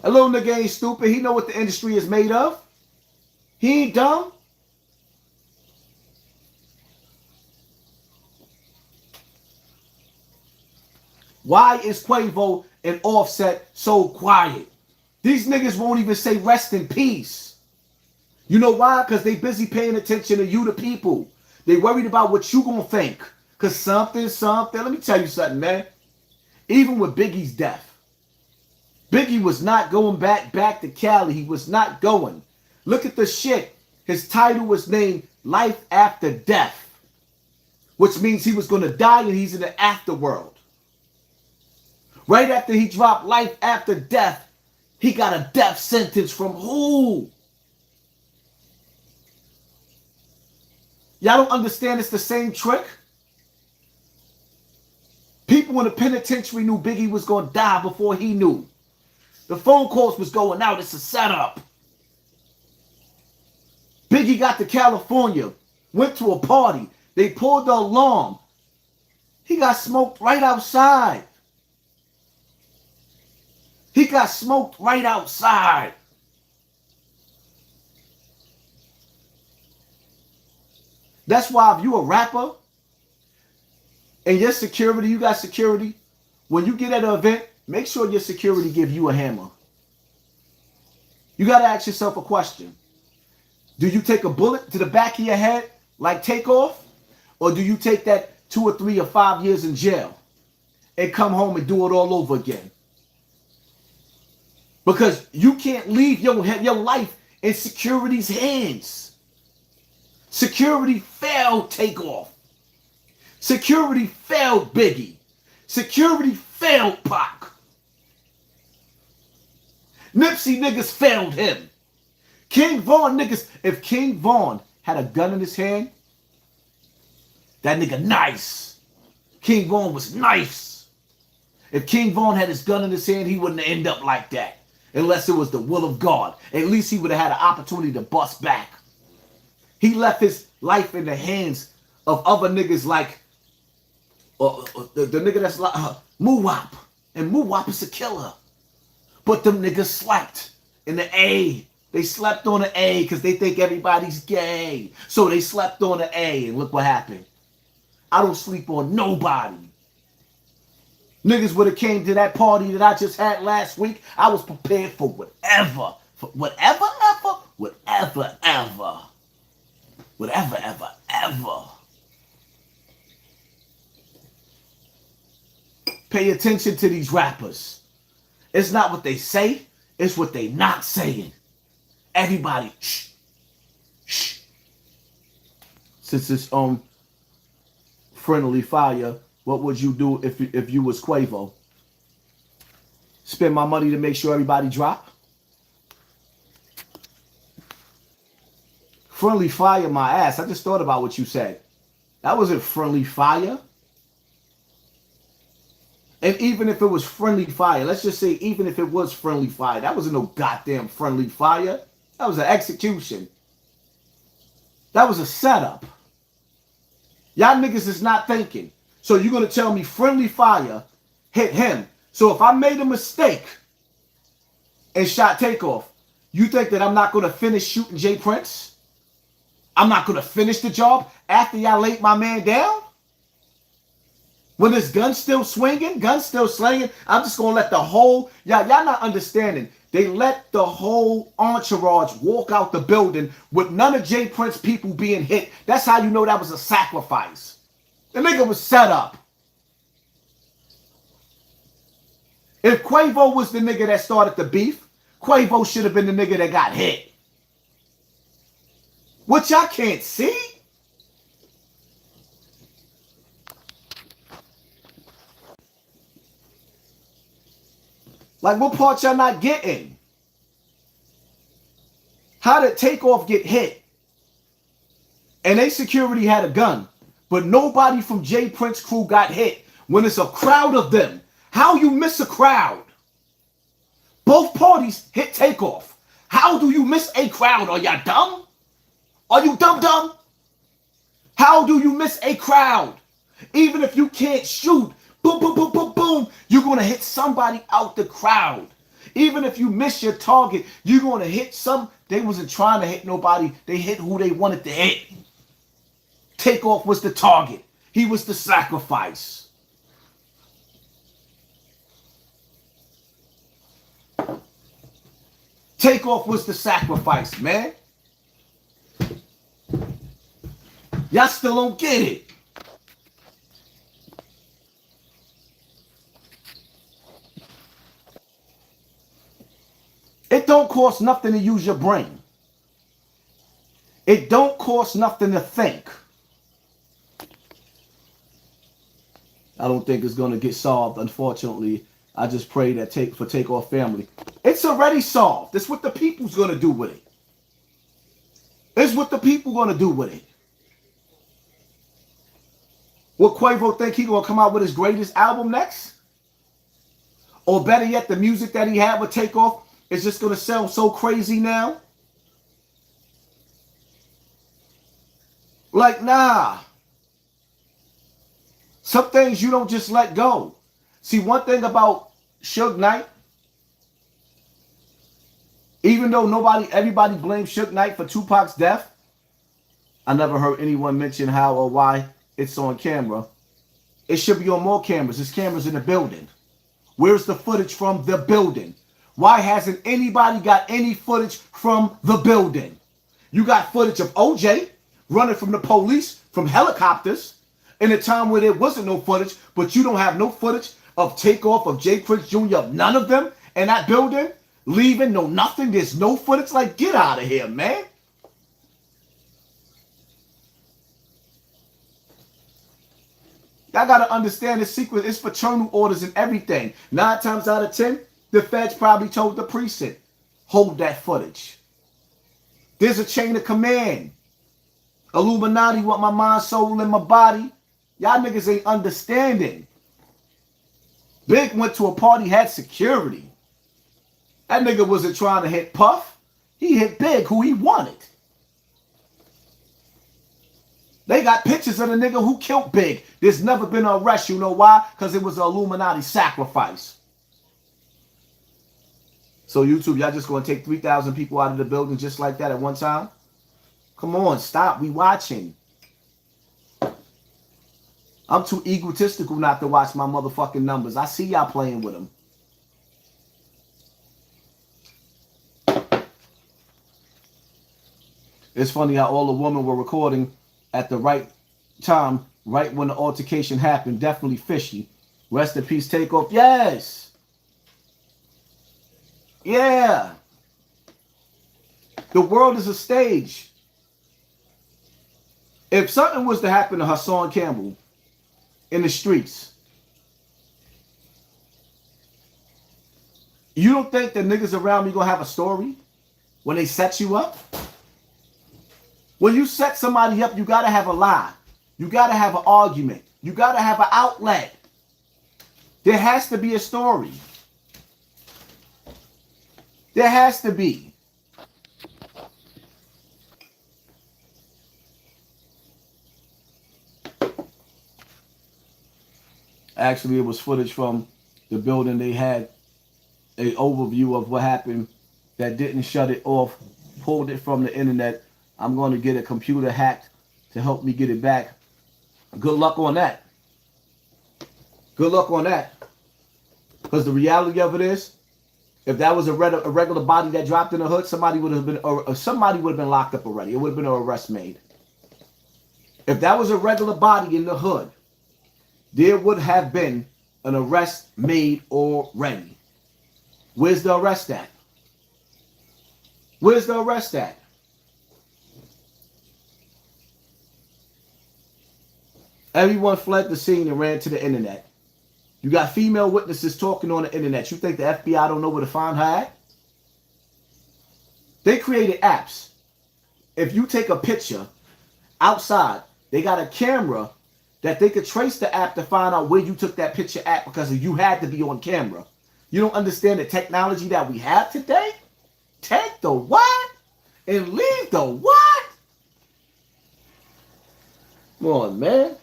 S1: A little nigga ain't stupid. He know what the industry is made of. He ain't dumb. Why is Quavo and Offset so quiet? These niggas won't even say rest in peace. You know why? Because they busy paying attention to you, the people. They worried about what you gonna think. Because something. Let me tell you something, man. Even with Biggie's death, Biggie was not going back to Cali. He was not going. Look at the shit. His title was named Life After Death, which means he was going to die and he's in the afterworld. Right after he dropped Life After Death, he got a death sentence from who? Y'all don't understand it's the same trick? People in the penitentiary knew Biggie was going to die before he knew. The phone calls was going out. It's a setup. Biggie got to California, went to a party. They pulled the alarm. He got smoked right outside. He got smoked right outside. That's why if you a rapper and your security, you got security, when you get at an event, make sure your security give you a hammer. You got to ask yourself a question. Do you take a bullet to the back of your head like Takeoff? Or do you take that 2 or 3 or 5 years in jail and come home and do it all over again? Because you can't leave your life in security's hands. Security failed Takeoff. Security failed Biggie. Security failed Pac. Nipsey niggas failed him. King Von niggas, if King Von had a gun in his hand, that nigga nice. King Von was nice. If King Von had his gun in his hand, he wouldn't end up like that. Unless it was the will of God. At least he would have had an opportunity to bust back. He left his life in the hands of other niggas like the nigga that's like Muwap. And Muwap is a killer. But them niggas slept in the A. They slept on the A because they think everybody's gay. So they slept on the A and look what happened. I don't sleep on nobody. Niggas would have came to that party that I just had last week. I was prepared for whatever. For whatever, ever. Whatever, ever. Whatever, ever, ever. Pay attention to these rappers. It's not what they say. It's what they not saying. Everybody, shh. Shh. Since it's friendly fire, what would you do if you was Quavo? Spend my money to make sure everybody drop? Friendly fire my ass. I just thought about what you said. That wasn't friendly fire. And even if it was friendly fire, let's just say even if it was friendly fire, that wasn't no goddamn friendly fire. That was an execution. That was a setup. Y'all niggas is not thinking. So you're going to tell me friendly fire hit him. So if I made a mistake and shot Takeoff, you think that I'm not going to finish shooting Jay Prince? I'm not going to finish the job after y'all laid my man down? When this gun still swinging, gun still slinging, I'm just going to let the whole, y'all not understanding. They let the whole entourage walk out the building with none of J. Prince people being hit. That's how you know that was a sacrifice. The nigga was set up. If Quavo was the nigga that started the beef, Quavo should have been the nigga that got hit. What y'all can't see? Like, what part y'all not getting? How did Takeoff get hit? And they security had a gun, but nobody from J. Prince crew got hit when it's a crowd of them. How you miss a crowd? Both parties hit Takeoff. How do you miss a crowd? Are y'all dumb? Are you dumb? How do you miss a crowd? Even if you can't shoot, boom, boom, boom, boom, boom, you're going to hit somebody out the crowd. Even if you miss your target, you're going to hit some. They wasn't trying to hit nobody. They hit who they wanted to hit. Takeoff was the target. He was the sacrifice. Takeoff was the sacrifice, man. Y'all still don't get it. It don't cost nothing to use your brain. It don't cost nothing to think. I don't think it's going to get solved, unfortunately. I just pray that for Takeoff family. It's already solved. It's what the people's going to do with it. It's what the people going to do with it. What Quavo think he going to come out with his greatest album next? Or better yet, the music that he had with Takeoff is just going to sell so crazy now? Like, nah. Some things you don't just let go. See, one thing about Suge Knight, even though everybody blames Suge Knight for Tupac's death, I never heard anyone mention how or why it's on camera. It should be on more cameras. There's cameras in the building. Where's the footage from the building? Why hasn't anybody got any footage from the building? You got footage of OJ running from the police, from helicopters, in a time where there wasn't no footage, but you don't have no footage of Takeoff, of J. Prince Jr., of none of them in that building, leaving, no nothing, there's no footage. Like, get out of here, man. Y'all got to understand the secret. It's fraternal orders and everything. 9 times out of 10, the feds probably told the precinct, hold that footage. There's a chain of command. Illuminati want my mind, soul, and my body. Y'all niggas ain't understanding. Big went to a party, had security. That nigga wasn't trying to hit Puff. He hit Big, who he wanted. They got pictures of the nigga who killed Big. There's never been an arrest. You know why? Because it was an Illuminati sacrifice. So YouTube, y'all just going to take 3,000 people out of the building just like that at one time? Come on, stop. We watching. I'm too egotistical not to watch my motherfucking numbers. I see y'all playing with them. It's funny how all the women were recording at the right time, right when the altercation happened. Definitely fishy. Rest in peace, Takeoff. Yes. Yeah. The world is a stage. If something was to happen to Hassan Cambell in the streets, you don't think the niggas around me gonna have a story when they set you up? When you set somebody up, you gotta have a lie. You gotta have an argument. You gotta have an outlet. There has to be a story. There has to be. Actually, it was footage from the building. They had an overview of what happened that didn't shut it off, pulled it from the internet. I'm going to get a computer hacked to help me get it back. Good luck on that. Good luck on that. Because the reality of it is, if that was a regular body that dropped in the hood, somebody would have been locked up already. It would have been an arrest made. If that was a regular body in the hood, there would have been an arrest made already. Where's the arrest at? Where's the arrest at? Everyone fled the scene and ran to the internet. You got female witnesses talking on the internet. You think the FBI don't know where to find her at? They created apps. If you take a picture outside, they got a camera that they could trace the app to find out where you took that picture at because you had to be on camera. You don't understand the technology that we have today? Take the what and leave the what? Come on, man.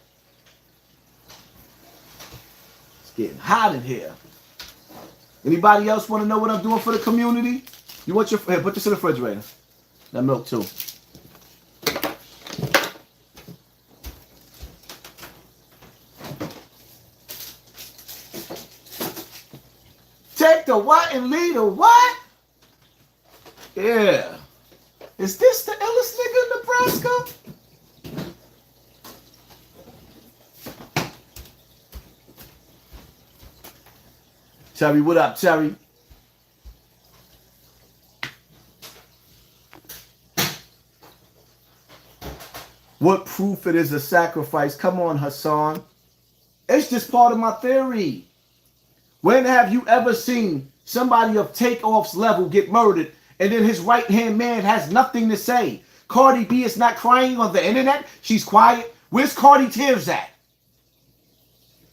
S1: It's getting hot in here. Anybody else want to know what I'm doing for the community? You want your... Here, put this in the refrigerator. That milk, too. Take the what and leave the what? Yeah. Is this the illest nigga in Nebraska? Terry, what up, Terry? What proof it is a sacrifice? Come on, Hassan. It's just part of my theory. When have you ever seen somebody of Takeoff's level get murdered and then his right-hand man has nothing to say? Cardi B is not crying on the internet. She's quiet. Where's Cardi tears at?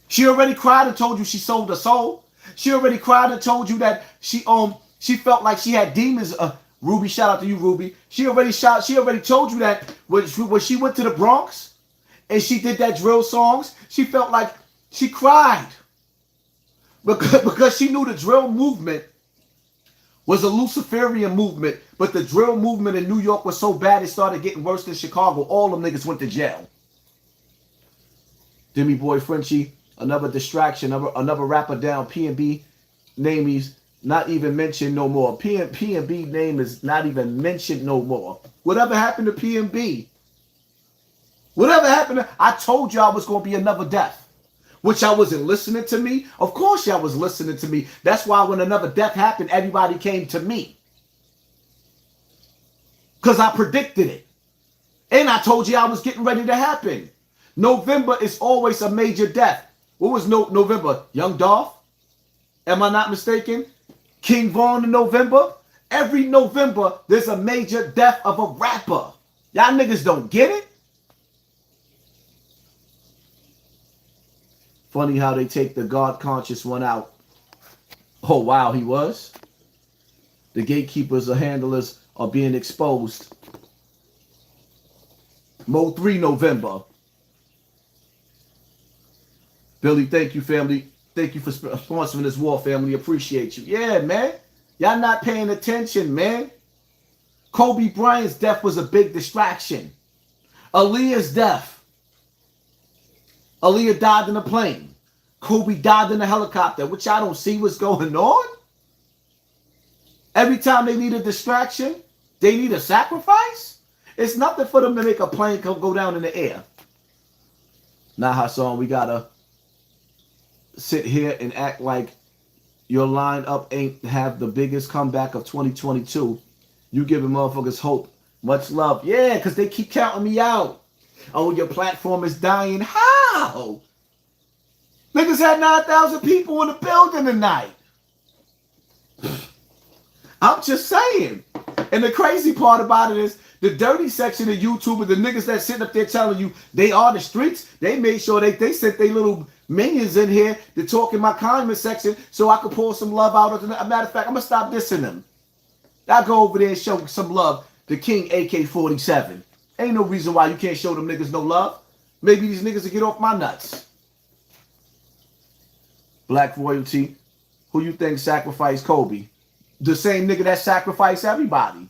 S1: She already cried and told you she sold her soul. She already cried and told you that she felt like she had demons. Ruby, shout out to you, Ruby. She already told you that when she went to the Bronx and she did that drill songs, she felt like she cried. Because she knew the drill movement was a Luciferian movement, but the drill movement in New York was so bad it started getting worse than Chicago. All them niggas went to jail. Demi Boy Frenchie, another distraction, another rapper down. P&B name is not even mentioned no more. P&B name is not even mentioned no more. Whatever happened to P&B? Whatever happened to... I told y'all was going to be another death. Which y'all wasn't listening to me? Of course y'all was listening to me. That's why when another death happened, everybody came to me. Because I predicted it. And I told you I was getting ready to happen. November is always a major death. What was November? Young Dolph? Am I not mistaken? King Von in November? Every November, there's a major death of a rapper. Y'all niggas don't get it? Funny how they take the God-conscious one out. Oh, wow, he was. The gatekeepers or handlers are being exposed. Mo 3 November. Billy, thank you, family. Thank you for sponsoring this war, family. Appreciate you. Yeah, man. Y'all not paying attention, man. Kobe Bryant's death was a big distraction. Aaliyah's death. Aaliyah died in a plane. Kobe died in a helicopter, which I don't see what's going on. Every time they need a distraction, they need a sacrifice. It's nothing for them to make a plane go down in the air. Now, Hassan, we gotta sit here and act like your lineup ain't have the biggest comeback of 2022. You giving motherfuckers hope. Much love. Yeah, because they keep counting me out. Oh, your platform is dying. How? Niggas had 9,000 people in the building tonight. I'm just saying. And the crazy part about it is the dirty section of YouTube and the niggas that sitting up there telling you they are the streets, they made sure they sent their little minions in here to talk in my comment section so I could pour some love out. As a matter of fact, I'm going to stop dissing them. I'll go over there and show some love to King AK-47. Ain't no reason why you can't show them niggas no love. Maybe these niggas will get off my nuts. Black royalty. Who you think sacrificed Kobe? The same nigga that sacrificed everybody.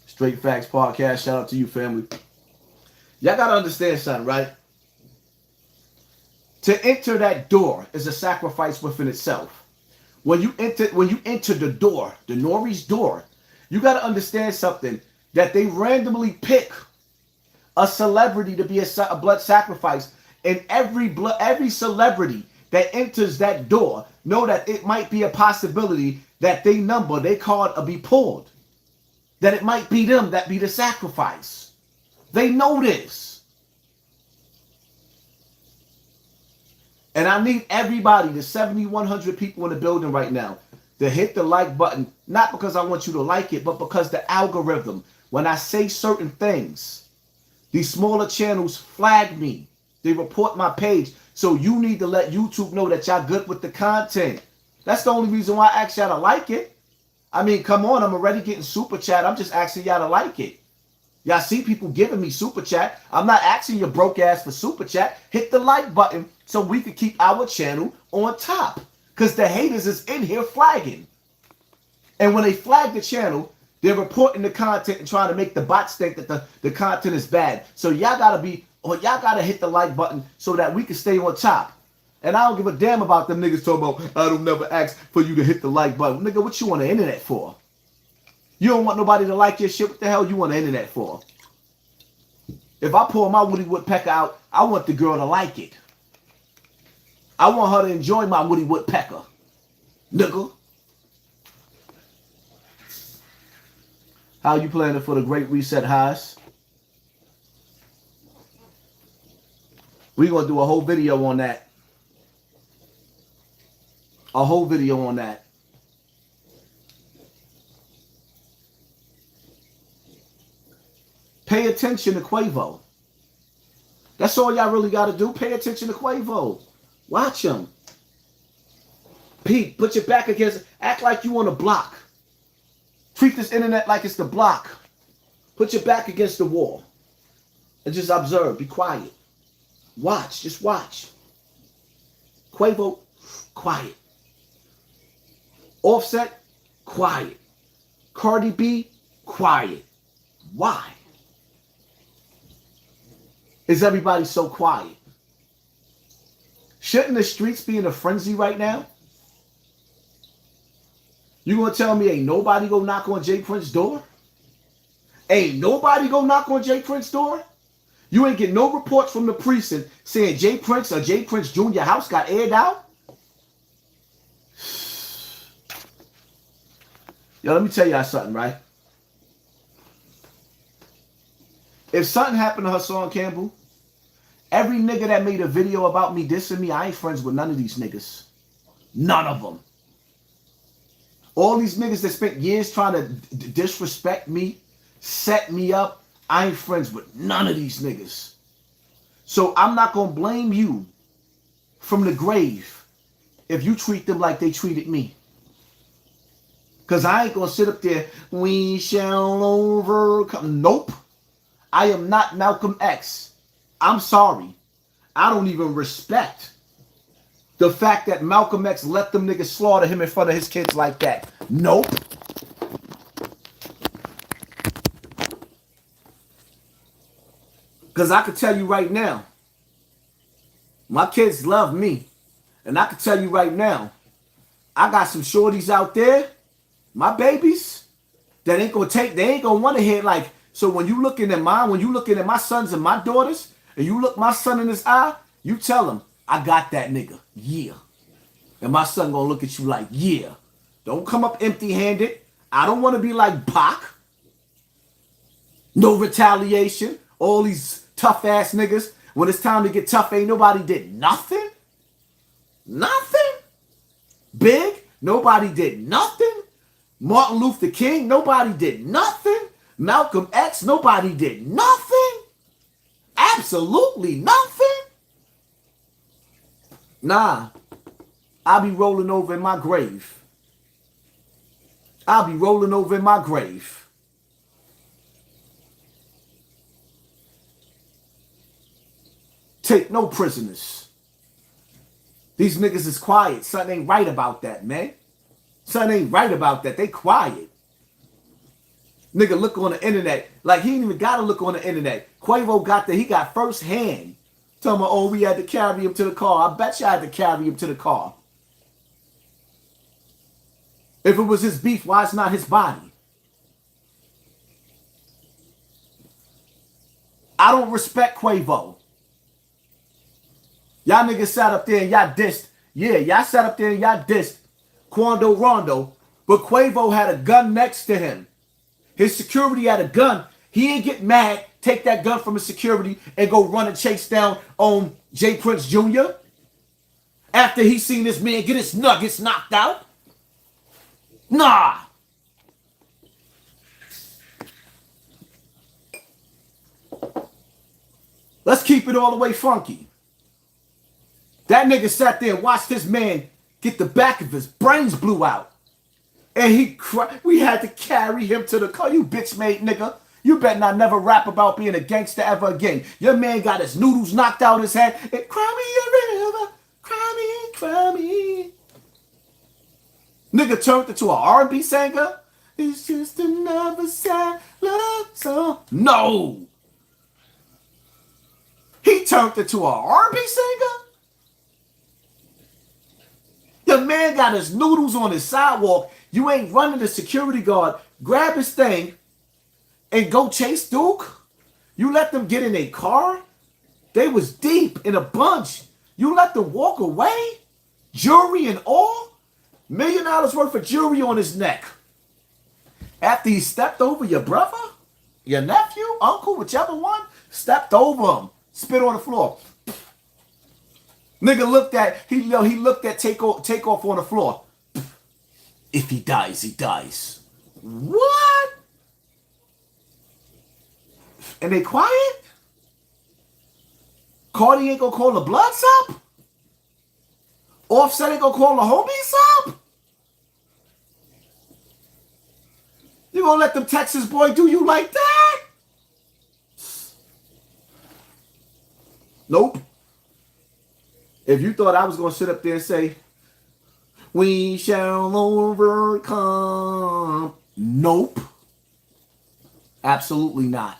S1: Straight Facts Podcast. Shout out to you, family. Y'all gotta understand something, right? To enter that door is a sacrifice within itself. When you enter the door, the Nori's door, you got to understand something, that they randomly pick a celebrity to be a blood sacrifice, and every celebrity that enters that door know that it might be a possibility that they card be pulled, that it might be them that be the sacrifice. They know this. And I need everybody, the 7,100 people in the building right now, to hit the like button, not because I want you to like it, but because the algorithm, when I say certain things, these smaller channels flag me. They report my page. So you need to let YouTube know that y'all good with the content. That's the only reason why I asked y'all to like it. I mean, come on, I'm already getting super chat. I'm just asking y'all to like it. Y'all see people giving me super chat. I'm not asking your broke ass for super chat. Hit the like button so we can keep our channel on top. Because the haters is in here flagging. And when they flag the channel, they're reporting the content and trying to make the bots think that the content is bad. So y'all gotta hit the like button so that we can stay on top. And I don't give a damn about them niggas talking about, I don't never ask for you to hit the like button. Nigga, what you on the internet for? You don't want nobody to like your shit. What the hell you on the internet for? If I pull my Woody Woodpecker out, I want the girl to like it. I want her to enjoy my Woody Woodpecker. Nigga. How you planning for the Great Reset, Haas? We're going to do a whole video on that. A whole video on that. Pay attention to Quavo. That's all y'all really got to do. Pay attention to Quavo. Watch him. Pete, put your back against, act like you on a block. Treat this internet like it's the block. Put your back against the wall. And just observe. Be quiet. Watch. Just watch. Quavo, quiet. Offset, quiet. Cardi B, quiet. Why? Is everybody so quiet? Shouldn't the streets be in a frenzy right now? You gonna tell me ain't nobody go knock on Jay Prince's door? Ain't nobody go knock on Jay Prince's door? You ain't get no reports from the precinct saying Jay Prince or Jay Prince Jr. house got aired out? Yo, let me tell y'all something, right? If something happened to Hassan Cambell, every nigga that made a video about me dissing me, I ain't friends with none of these niggas. None of them. All these niggas that spent years trying to disrespect me, set me up, I ain't friends with none of these niggas. So I'm not going to blame you from the grave if you treat them like they treated me. Because I ain't going to sit up there, we shall overcome. Nope. I am not Malcolm X. I'm sorry. I don't even respect the fact that Malcolm X let them niggas slaughter him in front of his kids like that. Nope. Because I can tell you right now, my kids love me. And I can tell you right now, I got some shorties out there, my babies, that ain't gonna they ain't gonna want to hear like, so when you looking at my sons and my daughters, and you look my son in his eye, you tell him, I got that nigga. Yeah. And my son gonna look at you like, yeah. Don't come up empty-handed. I don't want to be like Pac. No retaliation. All these tough-ass niggas. When it's time to get tough, ain't nobody did nothing. Nothing. Big, nobody did nothing. Martin Luther King, nobody did nothing. Malcolm X, nobody did nothing. Absolutely nothing. Nah, I'll be rolling over in my grave. I'll be rolling over in my grave. Take no prisoners. These niggas is quiet. Something ain't right about that, man. Something ain't right about that. They quiet. Nigga look on the internet. Like he ain't even gotta look on the internet. Quavo got he got first hand Tell me, oh, we had to carry him to the car. I bet you I had to carry him to the car. If it was his beef, why it's not his body? I don't respect Quavo. Y'all niggas sat up there and y'all dissed. Yeah, y'all sat up there and y'all dissed Quando Rondo. But Quavo had a gun next to him. His security had a gun. He ain't get mad, take that gun from his security, and go run and chase down on J. Prince Jr. after he seen this man get his nuggets knocked out. Nah. Let's keep it all the way funky. That nigga sat there and watched this man get the back of his brains blew out. And he cried. We had to carry him to the car. You bitch-made nigga. You better not never rap about being a gangster ever again. Your man got his noodles knocked out his head. And cry me a river. Cry me, cry me. Nigga turned into an R&B singer. It's just another sad love song. No. He turned into an R&B singer? Your man got his noodles on his sidewalk. You ain't running the security guard. Grab his thing and go chase Duke? You let them get in a car? They was deep in a bunch. You let them walk away? Jewelry and all? $1 million worth of jewelry on his neck. After he stepped over your brother, your nephew, uncle, whichever one, stepped over him. Spit on the floor. Nigga looked at, he looked at Takeoff on the floor. If he dies, he dies. What? And they quiet? Cardi ain't gonna call the Bloods up? Offset ain't gonna call the homies up? You gonna let them Texas boy do you like that? Nope. If you thought I was gonna sit up there and say, we shall overcome. Nope. Absolutely not.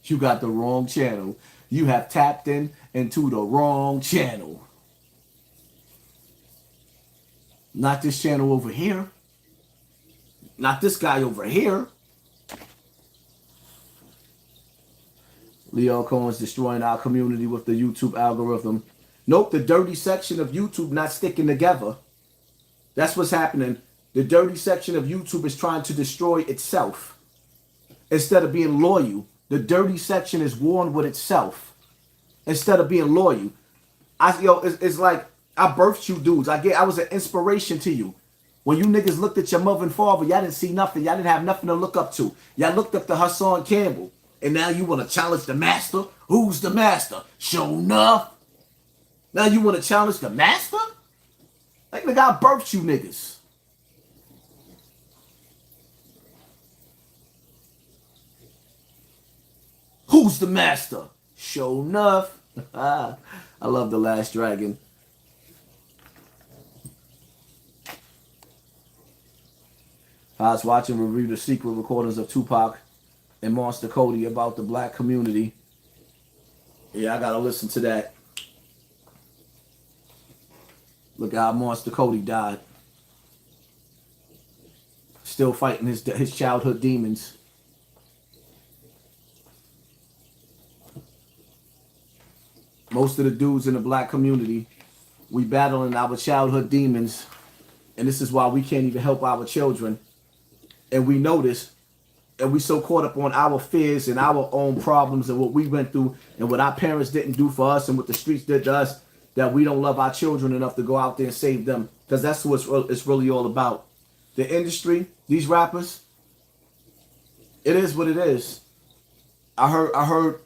S1: You got the wrong channel. You have tapped into the wrong channel. Not this channel over here. Not this guy over here. Leo Cohen's destroying our community with the YouTube algorithm. Nope, the dirty section of YouTube not sticking together. That's what's happening. The dirty section of YouTube is trying to destroy itself. Instead of being loyal, the dirty section is warned with itself. Instead of being loyal. It's like I birthed you dudes. I was an inspiration to you. When you niggas looked at your mother and father, y'all didn't see nothing. Y'all didn't have nothing to look up to. Y'all looked up to Hassan Cambell. And now you want to challenge the master? Who's the master? Sure enough. Now you want to challenge the master? Like the guy birthed you niggas. Who's the master? Sure enough. I love The Last Dragon. I was watching review the secret recordings of Tupac and Monster Cody about the black community. Yeah, I gotta listen to that. Look how Monster Cody died. Still fighting his childhood demons. Most of the dudes in the black community, we battling our childhood demons. And this is why we can't even help our children. And we know this. And we so caught up on our fears and our own problems and what we went through and what our parents didn't do for us and what the streets did to us, that we don't love our children enough to go out there and save them. Because that's what it's really all about. The industry, these rappers, it is what it is. I heard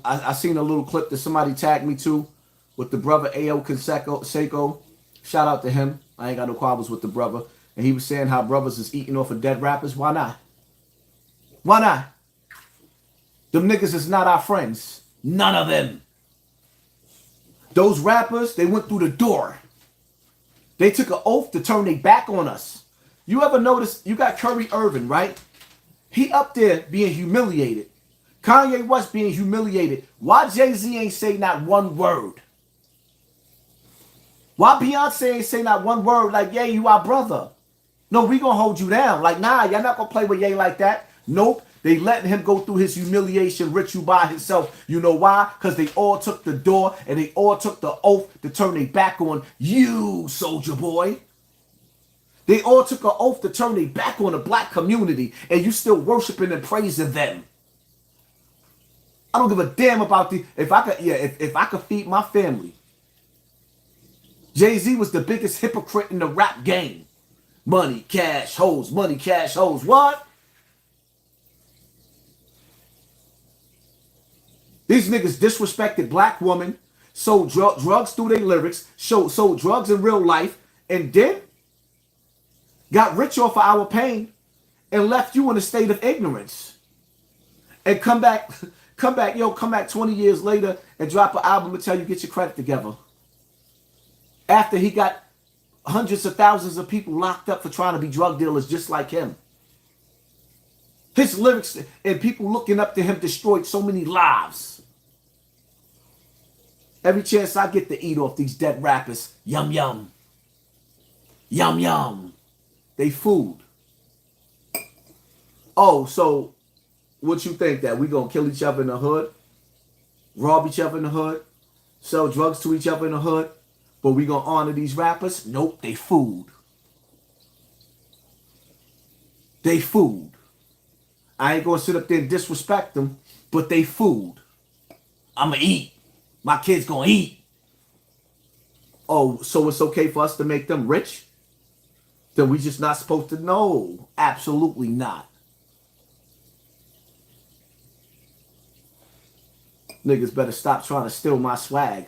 S1: I seen a little clip that somebody tagged me to with the brother A.O. Conseco. Shout out to him. I ain't got no problems with the brother. And he was saying how brothers is eating off of dead rappers. Why not? Why not? Them niggas is not our friends. None of them. Those rappers, they went through the door. They took an oath to turn their back on us. You ever notice, you got Kyrie Irving, right? He up there being humiliated. Kanye West being humiliated. Why Jay-Z ain't say not one word? Why Beyonce ain't say not one word like, yeah, you our brother? No, we gonna hold you down. Like, nah, y'all not gonna play with Ye like that. Nope. They letting him go through his humiliation ritual by himself. You know why? Because they all took the door and they all took the oath to turn their back on you, soldier boy. They all took an oath to turn their back on the black community, and you still worshiping and praising them. I don't give a damn about the if I could feed my family. Jay-Z was the biggest hypocrite in the rap game. Money, cash, hoes, money, cash, hoes. What? These niggas disrespected black women, sold drugs through their lyrics, sold drugs in real life, and then got rich off of our pain and left you in a state of ignorance. And come back 20 years later and drop an album and tell you get your credit together. After he got hundreds of thousands of people locked up for trying to be drug dealers just like him. His lyrics and people looking up to him destroyed so many lives. Every chance I get to eat off these dead rappers, yum yum. Yum yum. They food. Oh, so what you think, that we gonna kill each other in the hood? Rob each other in the hood? Sell drugs to each other in the hood? But we gonna honor these rappers? Nope, they food. They food. I ain't gonna sit up there and disrespect them, but they food. I'ma eat. My kids gonna eat. Oh, so it's okay for us to make them rich? Then we just not supposed to know? Absolutely not. Niggas better stop trying to steal my swag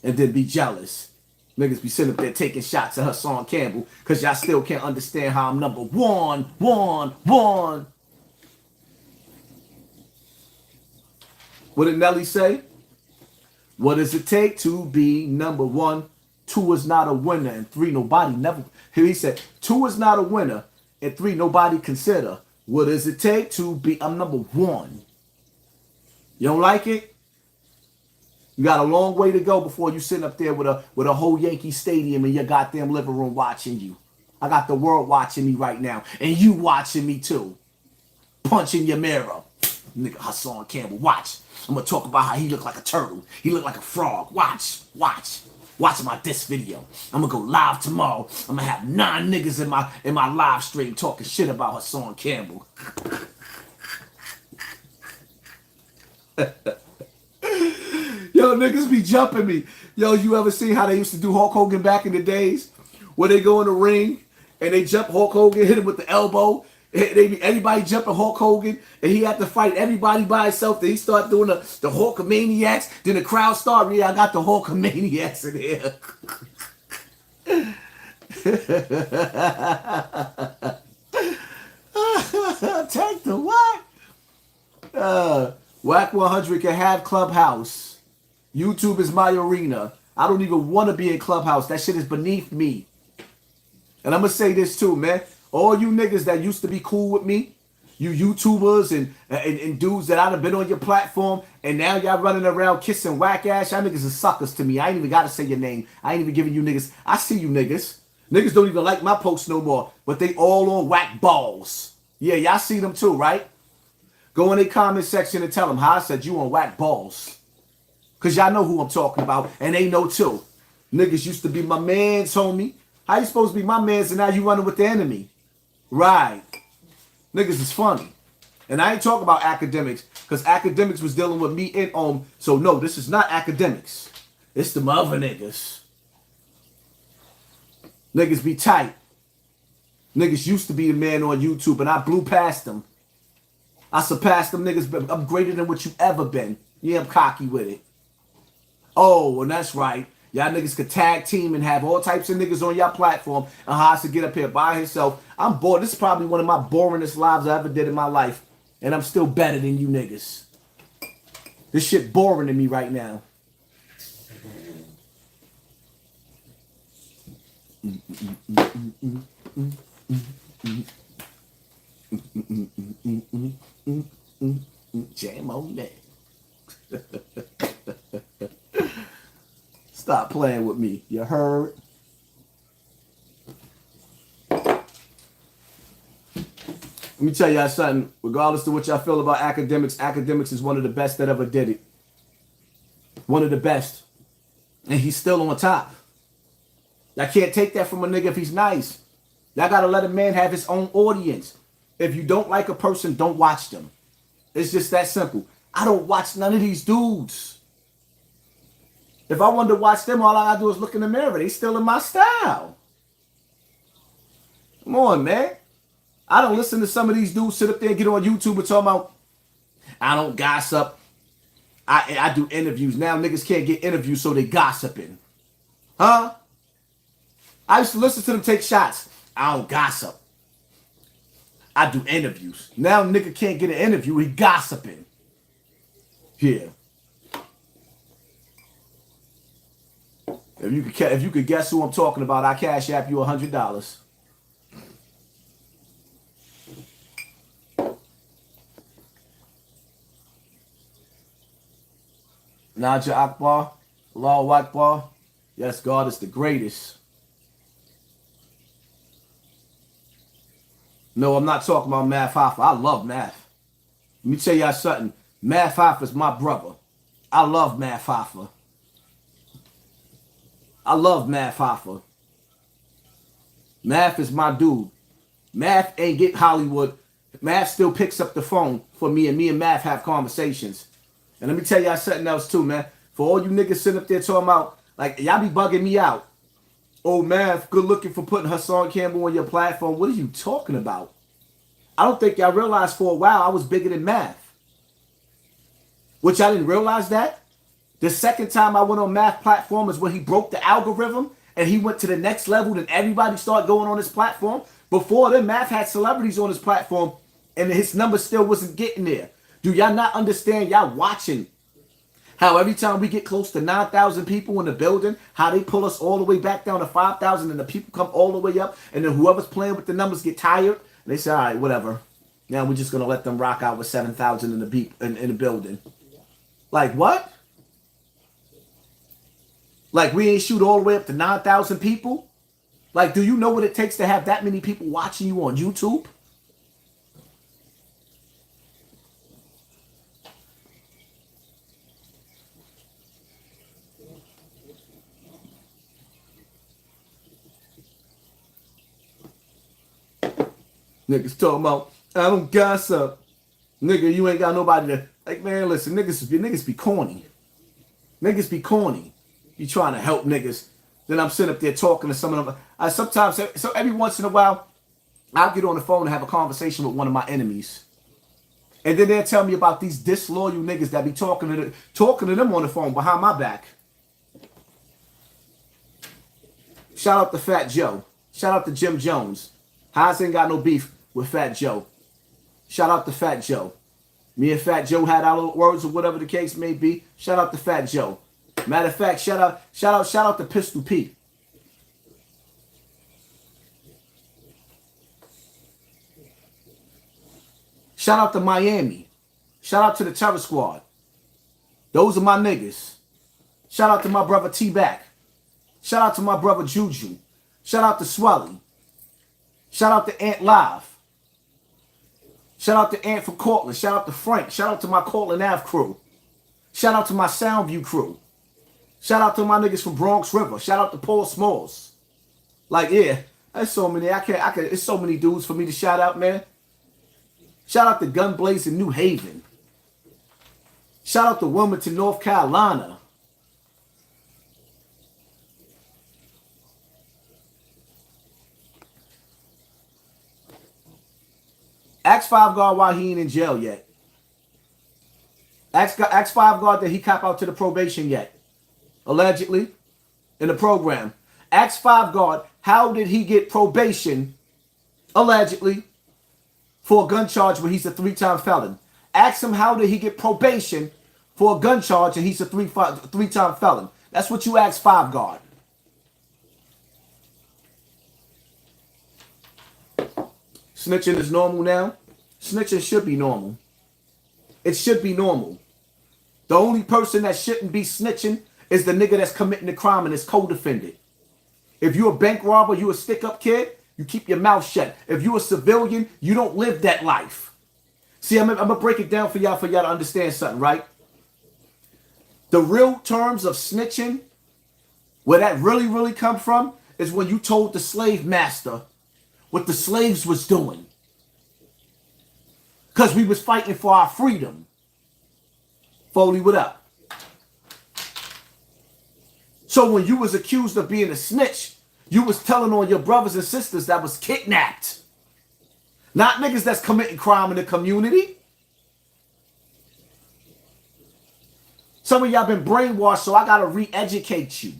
S1: and then be jealous. Niggas be sitting up there taking shots at Hassan Cambell because y'all still can't understand how I'm number one. What did Nelly say? What does it take to be number one? 2 is not a winner, and 3 nobody never. Here he said, 2 is not a winner, and 3 nobody consider. What does it take to be? I'm number 1. You don't like it? You got a long way to go before you sitting up there with a whole Yankee Stadium in your goddamn living room watching you. I got the world watching me right now, and you watching me too. Punch in your mirror. Nigga, Hassan Cambell, watch. I'm gonna talk about how he looked like a turtle. He looked like a frog. Watch. Watch my diss video. I'm gonna go live tomorrow. I'm gonna have 9 niggas in my live stream talking shit about Hassan Cambell. Yo, niggas be jumping me. Yo, you ever see how they used to do Hulk Hogan back in the days? Where they go in the ring and they jump Hulk Hogan, hit him with the elbow. Everybody jumping Hulk Hogan, and he had to fight everybody by himself. Then he started doing the Hulkamaniacs. Then the crowd started, yeah, I got the Hulkamaniacs in here. Take the what? Whack 100 can have Clubhouse. YouTube is my arena. I don't even want to be in Clubhouse. That shit is beneath me. And I'm going to say this too, man. All you niggas that used to be cool with me, you YouTubers and dudes that I'd have been on your platform, and now y'all running around kissing whack ass, y'all niggas are suckers to me. I ain't even got to say your name. I ain't even giving you niggas. I see you niggas. Niggas don't even like my posts no more, but they all on whack balls. Yeah, y'all see them too, right? Go in the comment section and tell them how I said you on whack balls. Because y'all know who I'm talking about, and they know too. Niggas used to be my mans, homie. How you supposed to be my mans and now you running with the enemy? Right. Niggas is funny. And I ain't talking about academics, because academics was dealing with me in so no, this is not academics. It's the other niggas. Niggas be tight. Niggas used to be the man on YouTube, and I blew past them. I surpassed them niggas. I'm greater than what you ever been. Yeah, I'm cocky with it. Oh, and that's right. Y'all niggas could tag team and have all types of niggas on your platform, and Haas to get up here by himself. I'm bored. This is probably one of my boringest lives I ever did in my life. And I'm still better than you niggas. This shit boring to me right now. Jam on that. Stop playing with me. You heard? Let me tell y'all something. Regardless of what y'all feel about academics, academics is one of the best that ever did it. One of the best. And he's still on top. I can't take that from a nigga if he's nice. Y'all gotta let a man have his own audience. If you don't like a person, don't watch them. It's just that simple. I don't watch none of these dudes. If I wanted to watch them, all I gotta do is look in the mirror. They still in my style. Come on, man. I don't listen to some of these dudes sit up there and get on YouTube and talk about, I don't gossip. I do interviews. Now niggas can't get interviews, so they gossiping. Huh? I used to listen to them take shots. I don't gossip. I do interviews. Now nigga can't get an interview, he gossiping. Yeah. If you could guess who I'm talking about, I cash app you $100. Naja Akbar, Allahu Akbar. Yes, God is the greatest. No, I'm not talking about Math Hoffa. I love math. Let me tell y'all something. Math Hoffa is my brother. I love Math Hoffa. I love Math Hoffa. Math is my dude. Math ain't get Hollywood. Math still picks up the phone for me, and Math have conversations. And let me tell y'all something else too, man. For all you niggas sitting up there talking about, like, y'all be bugging me out. Oh, Math, good looking for putting Hassan Cambell on your platform. What are you talking about? I don't think y'all realized for a while I was bigger than Math. Which I didn't realize that. The second time I went on Math platform is when he broke the algorithm and he went to the next level, then everybody started going on his platform. Before then, Math had celebrities on his platform and his number still wasn't getting there. Do y'all not understand? Y'all watching how every time we get close to 9,000 people in the building, how they pull us all the way back down to 5,000 and the people come all the way up, and then whoever's playing with the numbers get tired and they say, all right, whatever. Now we're just gonna let them rock out with 7,000 in the building. Like what? Like we ain't shoot all the way up to 9,000 people? Like, do you know what it takes to have that many people watching you on YouTube? Niggas talking about, I don't gossip. Nigga, you ain't got nobody to, like, man, listen, niggas be corny. Niggas be corny. You trying to help niggas. Then I'm sitting up there talking to some of them. Sometimes, so every once in a while, I'll get on the phone and have a conversation with one of my enemies. And then they'll tell me about these disloyal niggas that be talking to them on the phone behind my back. Shout out to Fat Joe. Shout out to Jim Jones. Haas ain't got no beef with Fat Joe. Shout out to Fat Joe. Me and Fat Joe had our little words or whatever the case may be. Shout out to Fat Joe. Matter of fact, shout out to Pistol P. Shout out to Miami. Shout out to the Terror Squad. Those are my niggas. Shout out to my brother T-Back. Shout out to my brother Juju. Shout out to Swelly. Shout out to Ant Live. Shout out to Ant from Cortland. Shout out to Frank. Shout out to my Cortland Ave crew. Shout out to my Soundview crew. Shout out to my niggas from Bronx River. Shout out to Paul Smalls. Like, yeah, there's so many. It's so many dudes for me to shout out, man. Shout out to Gunblaze in New Haven. Shout out to Wilmington, North Carolina. Ask Five Guard why he ain't in jail yet. Ask Five Guard that he cop out to the probation yet. Allegedly, in the program. Ask Five Guard, how did he get probation, allegedly, for a gun charge when he's a 3-time felon? Ask him how did he get probation for a gun charge and he's a 3-time felon. That's what you ask Five Guard. Snitching is normal now. Snitching should be normal. It should be normal. The only person that shouldn't be snitching is the nigga that's committing the crime and is co-defendant. If you're a bank robber, you a stick-up kid, you keep your mouth shut. If you're a civilian, you don't live that life. See, I'm going to break it down for y'all to understand something, right? The real terms of snitching, where that really come from, is when you told the slave master what the slaves was doing. Because we was fighting for our freedom. Foley, what up? So when you was accused of being a snitch, you was telling on your brothers and sisters that was kidnapped. Not niggas that's committing crime in the community. Some of y'all been brainwashed, so I gotta re-educate you.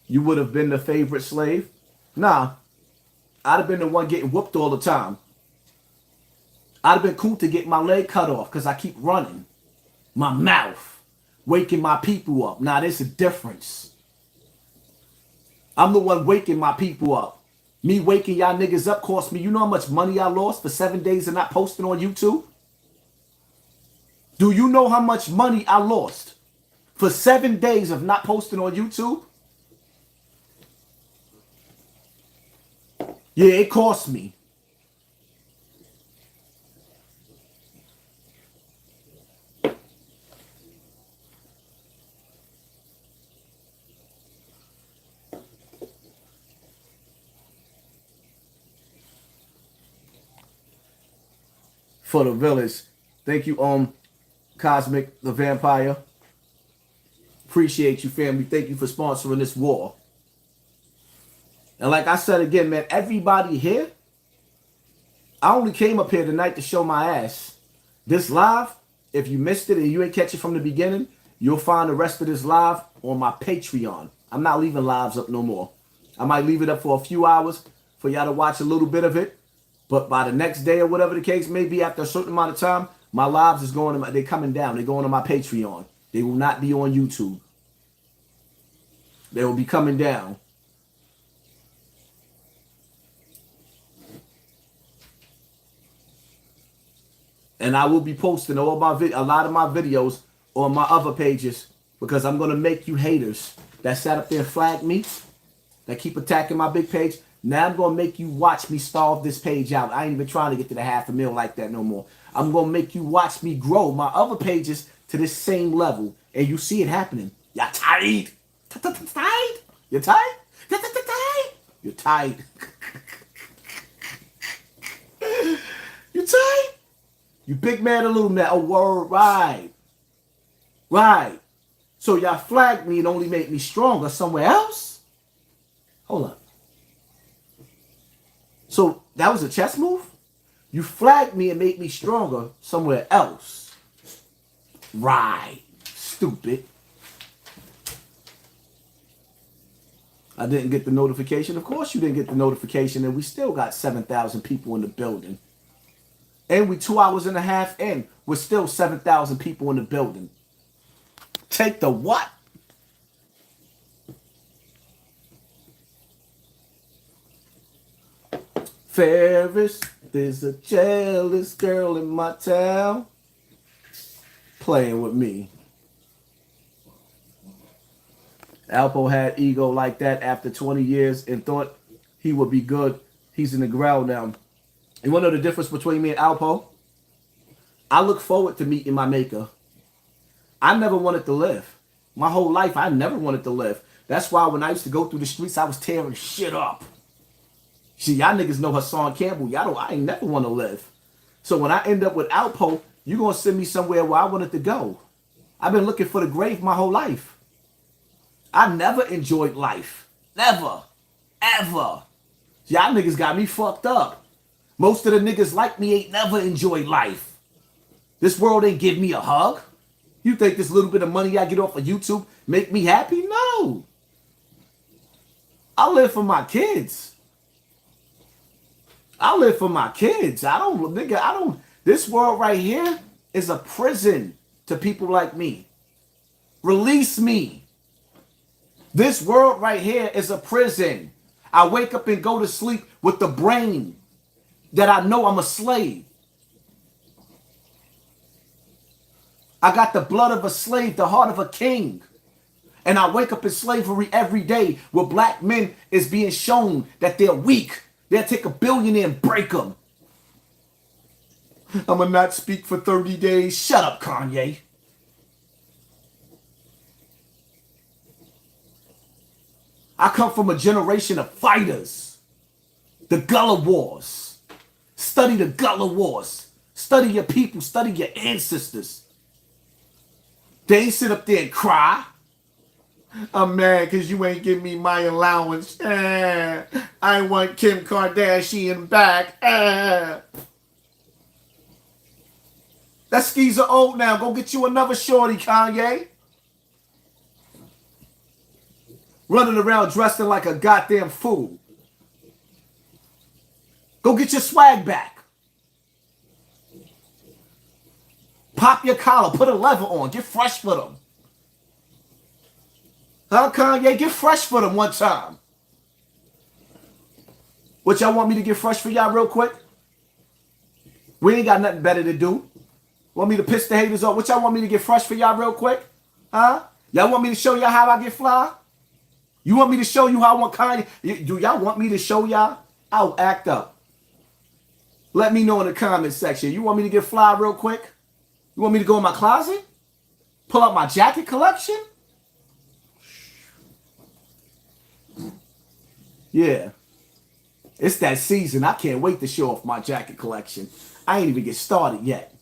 S1: You would have been the favorite slave? Nah. I'd have been the one getting whooped all the time. I'd have been cool to get my leg cut off because I keep running. My mouth. Waking my people up. Now, there's a difference. I'm the one waking my people up. Me waking y'all niggas up cost me, you know how much money I lost for 7 days of not posting on YouTube? Do you know how much money I lost for 7 days of not posting on YouTube? Yeah, it cost me. For the village. Thank you, Cosmic the Vampire. Appreciate you, family. Thank you for sponsoring this war. And like I said again, man, everybody here, I only came up here tonight to show my ass. This live, if you missed it and you ain't catch it from the beginning, you'll find the rest of this live on my Patreon. I'm not leaving lives up no more. I might leave it up for a few hours for y'all to watch a little bit of it. But by the next day or whatever the case may be, after a certain amount of time, my lives is going to they're coming down. They're going to my Patreon. They will not be on YouTube. They will be coming down. And I will be posting a lot of my videos on my other pages because I'm going to make you haters that sat up there and flagged me, that keep attacking my big page. Now I'm going to make you watch me starve this page out. I ain't even trying to get to the 500,000 like that no more. I'm going to make you watch me grow my other pages to this same level. And you see it happening. Y'all tired? Tired? You tired? You're tired. You tired? You big man or little man? Oh, word, right. Right. So y'all flagged me and only made me stronger somewhere else? Hold up. So that was a chess move? You flagged me and made me stronger somewhere else. Right. Stupid. I didn't get the notification. Of course you didn't get the notification, and we still got 7,000 people in the building. And we 2 hours and a half in. We're still 7,000 people in the building. Take the what? Ferris, there's a jealous girl in my town playing with me. Alpo had ego like that after 20 years and thought he would be good. He's in the ground now. You want to know the difference between me and Alpo? I look forward to meeting my maker. I never wanted to live. My whole life, I never wanted to live. That's why when I used to go through the streets, I was tearing shit up. See, y'all niggas know Hassan Cambell. I ain't never want to live. So when I end up with Alpo, you're going to send me somewhere where I wanted to go. I've been looking for the grave my whole life. I never enjoyed life. Never. Ever. Y'all niggas got me fucked up. Most of the niggas like me ain't never enjoyed life. This world ain't give me a hug. You think this little bit of money I get off of YouTube make me happy? No. I live for my kids. I live for my kids. This world right here is a prison to people like me. Release me. This world right here is a prison. I wake up and go to sleep with the brain that I know I'm a slave. I got the blood of a slave, the heart of a king. And I wake up in slavery every day where black men is being shown that they're weak. They'll take a billionaire and break them. I'm going to not speak for 30 days. Shut up, Kanye. I come from a generation of fighters. The Gullah Wars. Study the Gullah Wars. Study your people. Study your ancestors. They ain't sit up there and cry. I'm mad because you ain't give me my allowance. I want Kim Kardashian back. That skis are old now. Go get you another shorty, Kanye. Running around dressed like a goddamn fool. Go get your swag back. Pop your collar. Put a leather on. Get fresh for them. Huh, Kanye? Get fresh for them one time. What, y'all want me to get fresh for y'all real quick? We ain't got nothing better to do. Want me to piss the haters off? What y'all want me to get fresh for y'all real quick? Huh? Y'all want me to show y'all how I get fly? You want me to show you how I want Kanye? Do y'all want me to show y'all? I'll act up. Let me know in the comment section. You want me to get fly real quick? You want me to go in my closet? Pull out my jacket collection? Yeah. It's that season. I can't wait to show off my jacket collection. I ain't even get started yet.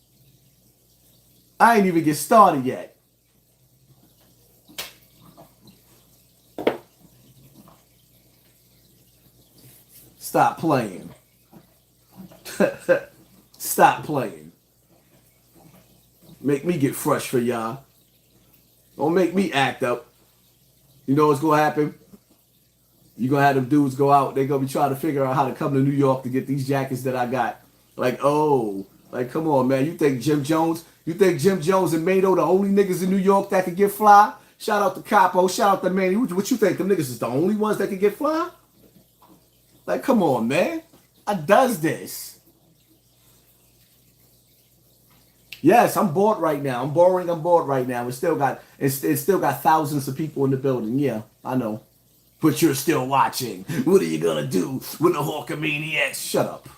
S1: Stop playing. Stop playing. Make me get fresh for y'all. Don't make me act up. You know what's going to happen? You're going to have them dudes go out. They're going to be trying to figure out how to come to New York to get these jackets that I got. Like, oh, like, come on, man. You think Jim Jones and Mado the only niggas in New York that can get fly? Shout out to Capo. Shout out to Manny. What you think? Them niggas is the only ones that can get fly? Like, come on, man. I does this. Yes, I'm bored right now. I'm bored right now. It's still got thousands of people in the building. Yeah, I know. But you're still watching. What are you gonna do when the Hawkamaniacs? Shut up.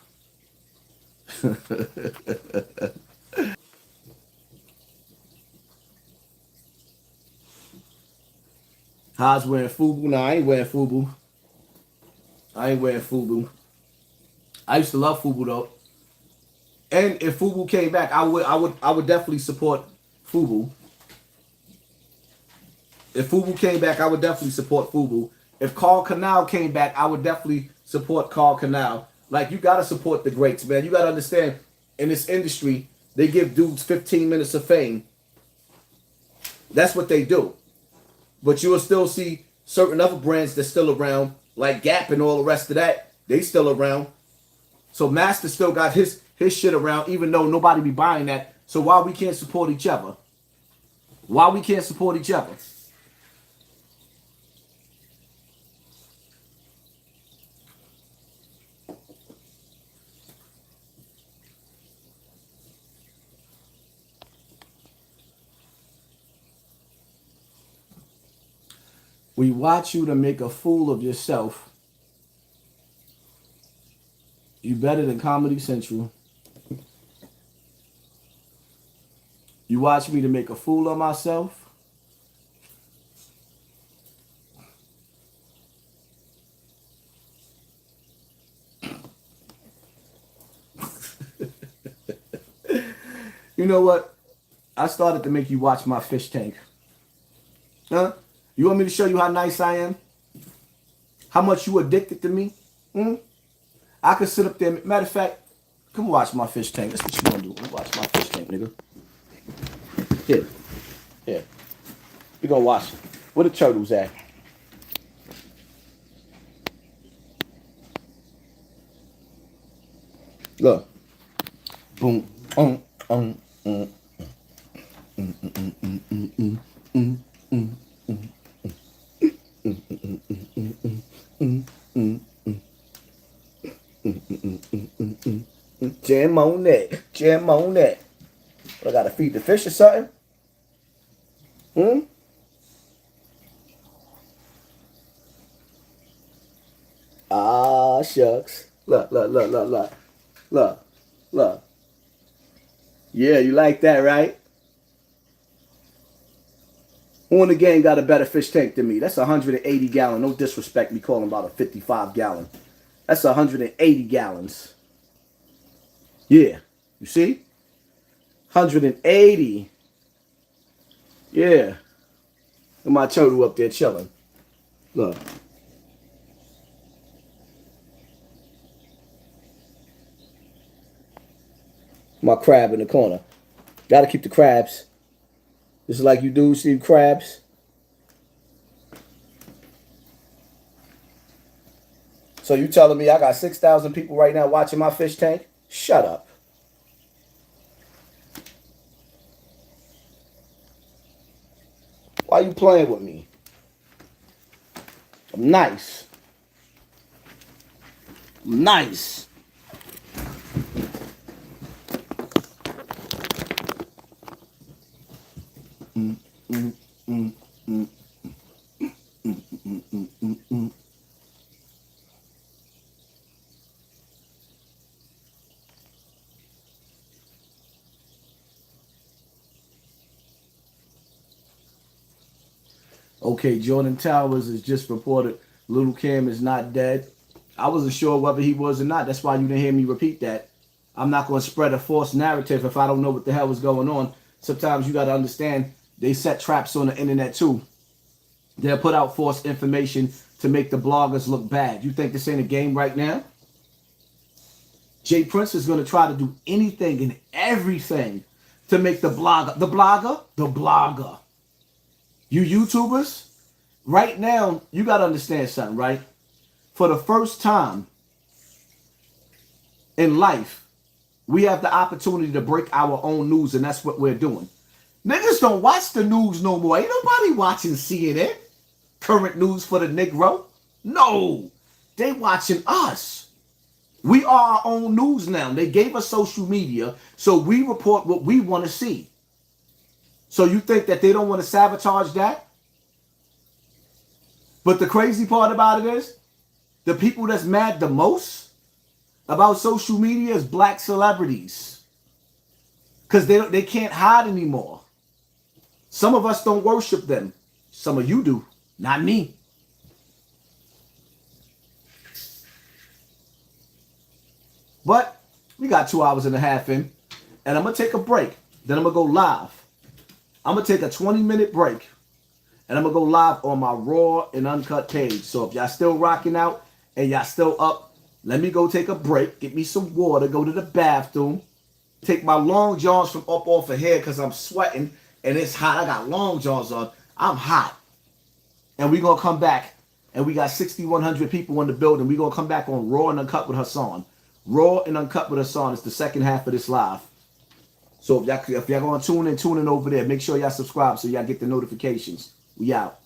S1: Haas wearing FUBU? Nah, I ain't wearing FUBU. I used to love FUBU though. And if FUBU came back, I would definitely support FUBU. If FUBU came back, I would definitely support FUBU. If Carl Canal came back, I would definitely support Carl Canal. Like, you gotta support the greats, man. You gotta understand, in this industry, they give dudes 15 minutes of fame. That's what they do. But you will still see certain other brands that's still around, like Gap and all the rest of that. They still around. So Master still got his shit around, even though nobody be buying that. So why we can't support each other? Why we can't support each other? We watch you to make a fool of yourself. You better than Comedy Central. You watch me to make a fool of myself. You know what? I started to make you watch my fish tank. Huh? You want me to show you how nice I am? How much you addicted to me? I could sit up there. Matter of fact, come watch my fish tank. That's what you gonna do. Come watch my fish tank, nigga. Here. We gonna watch. Where the turtles at? Look. Boom. Jam on that. Jam on that. I gotta feed the fish or something? Ah, shucks. Look, look, look, look, look. Look, look. Yeah, you like that, right? Who in the game got a better fish tank than me? That's 180 gallon. No disrespect me calling about a 55 gallon. That's 180 gallons. Yeah. You see? 180. Yeah. And my turtle up there chilling. Look. My crab in the corner. Gotta keep the crabs. Just like you do, see crabs. So you telling me I got 6,000 people right now watching my fish tank? Shut up. Why you playing with me? I'm nice. I'm nice. Okay, Jordan Towers has just reported Little Cam is not dead. I wasn't sure whether he was or not. That's why you didn't hear me repeat that. I'm not going to spread a false narrative if I don't know what the hell is going on. Sometimes you got to understand they set traps on the internet too. They'll put out false information to make the bloggers look bad. You think this ain't a game right now? Jay Prince is going to try to do anything and everything to make the blogger. You YouTubers, right now, you got to understand something, right? For the first time in life, we have the opportunity to break our own news, and that's what we're doing. Niggas don't watch the news no more. Ain't nobody watching CNN. Current news for the Negro. No, they watching us. We are our own news now. They gave us social media, so we report what we want to see. So you think that they don't want to sabotage that? But the crazy part about it is, the people that's mad the most about social media is black celebrities. Because they can't hide anymore. Some of us don't worship them. Some of you do. Not me. But we got 2 hours and a half in. And I'm going to take a break. Then I'm going to go live. I'm going to take a 20-minute break. And I'm going to go live on my raw and uncut page. So if y'all still rocking out and y'all still up, let me go take a break. Get me some water. Go to the bathroom. Take my long johns from up off of here because I'm sweating. And it's hot. I got long johns on. I'm hot. And we're going to come back. And we got 6,100 people in the building. We're going to come back on Raw and Uncut with Hassan. Raw and Uncut with Hassan is the second half of this live. So if y'all going to tune in over there, make sure y'all subscribe so y'all get the notifications. We out.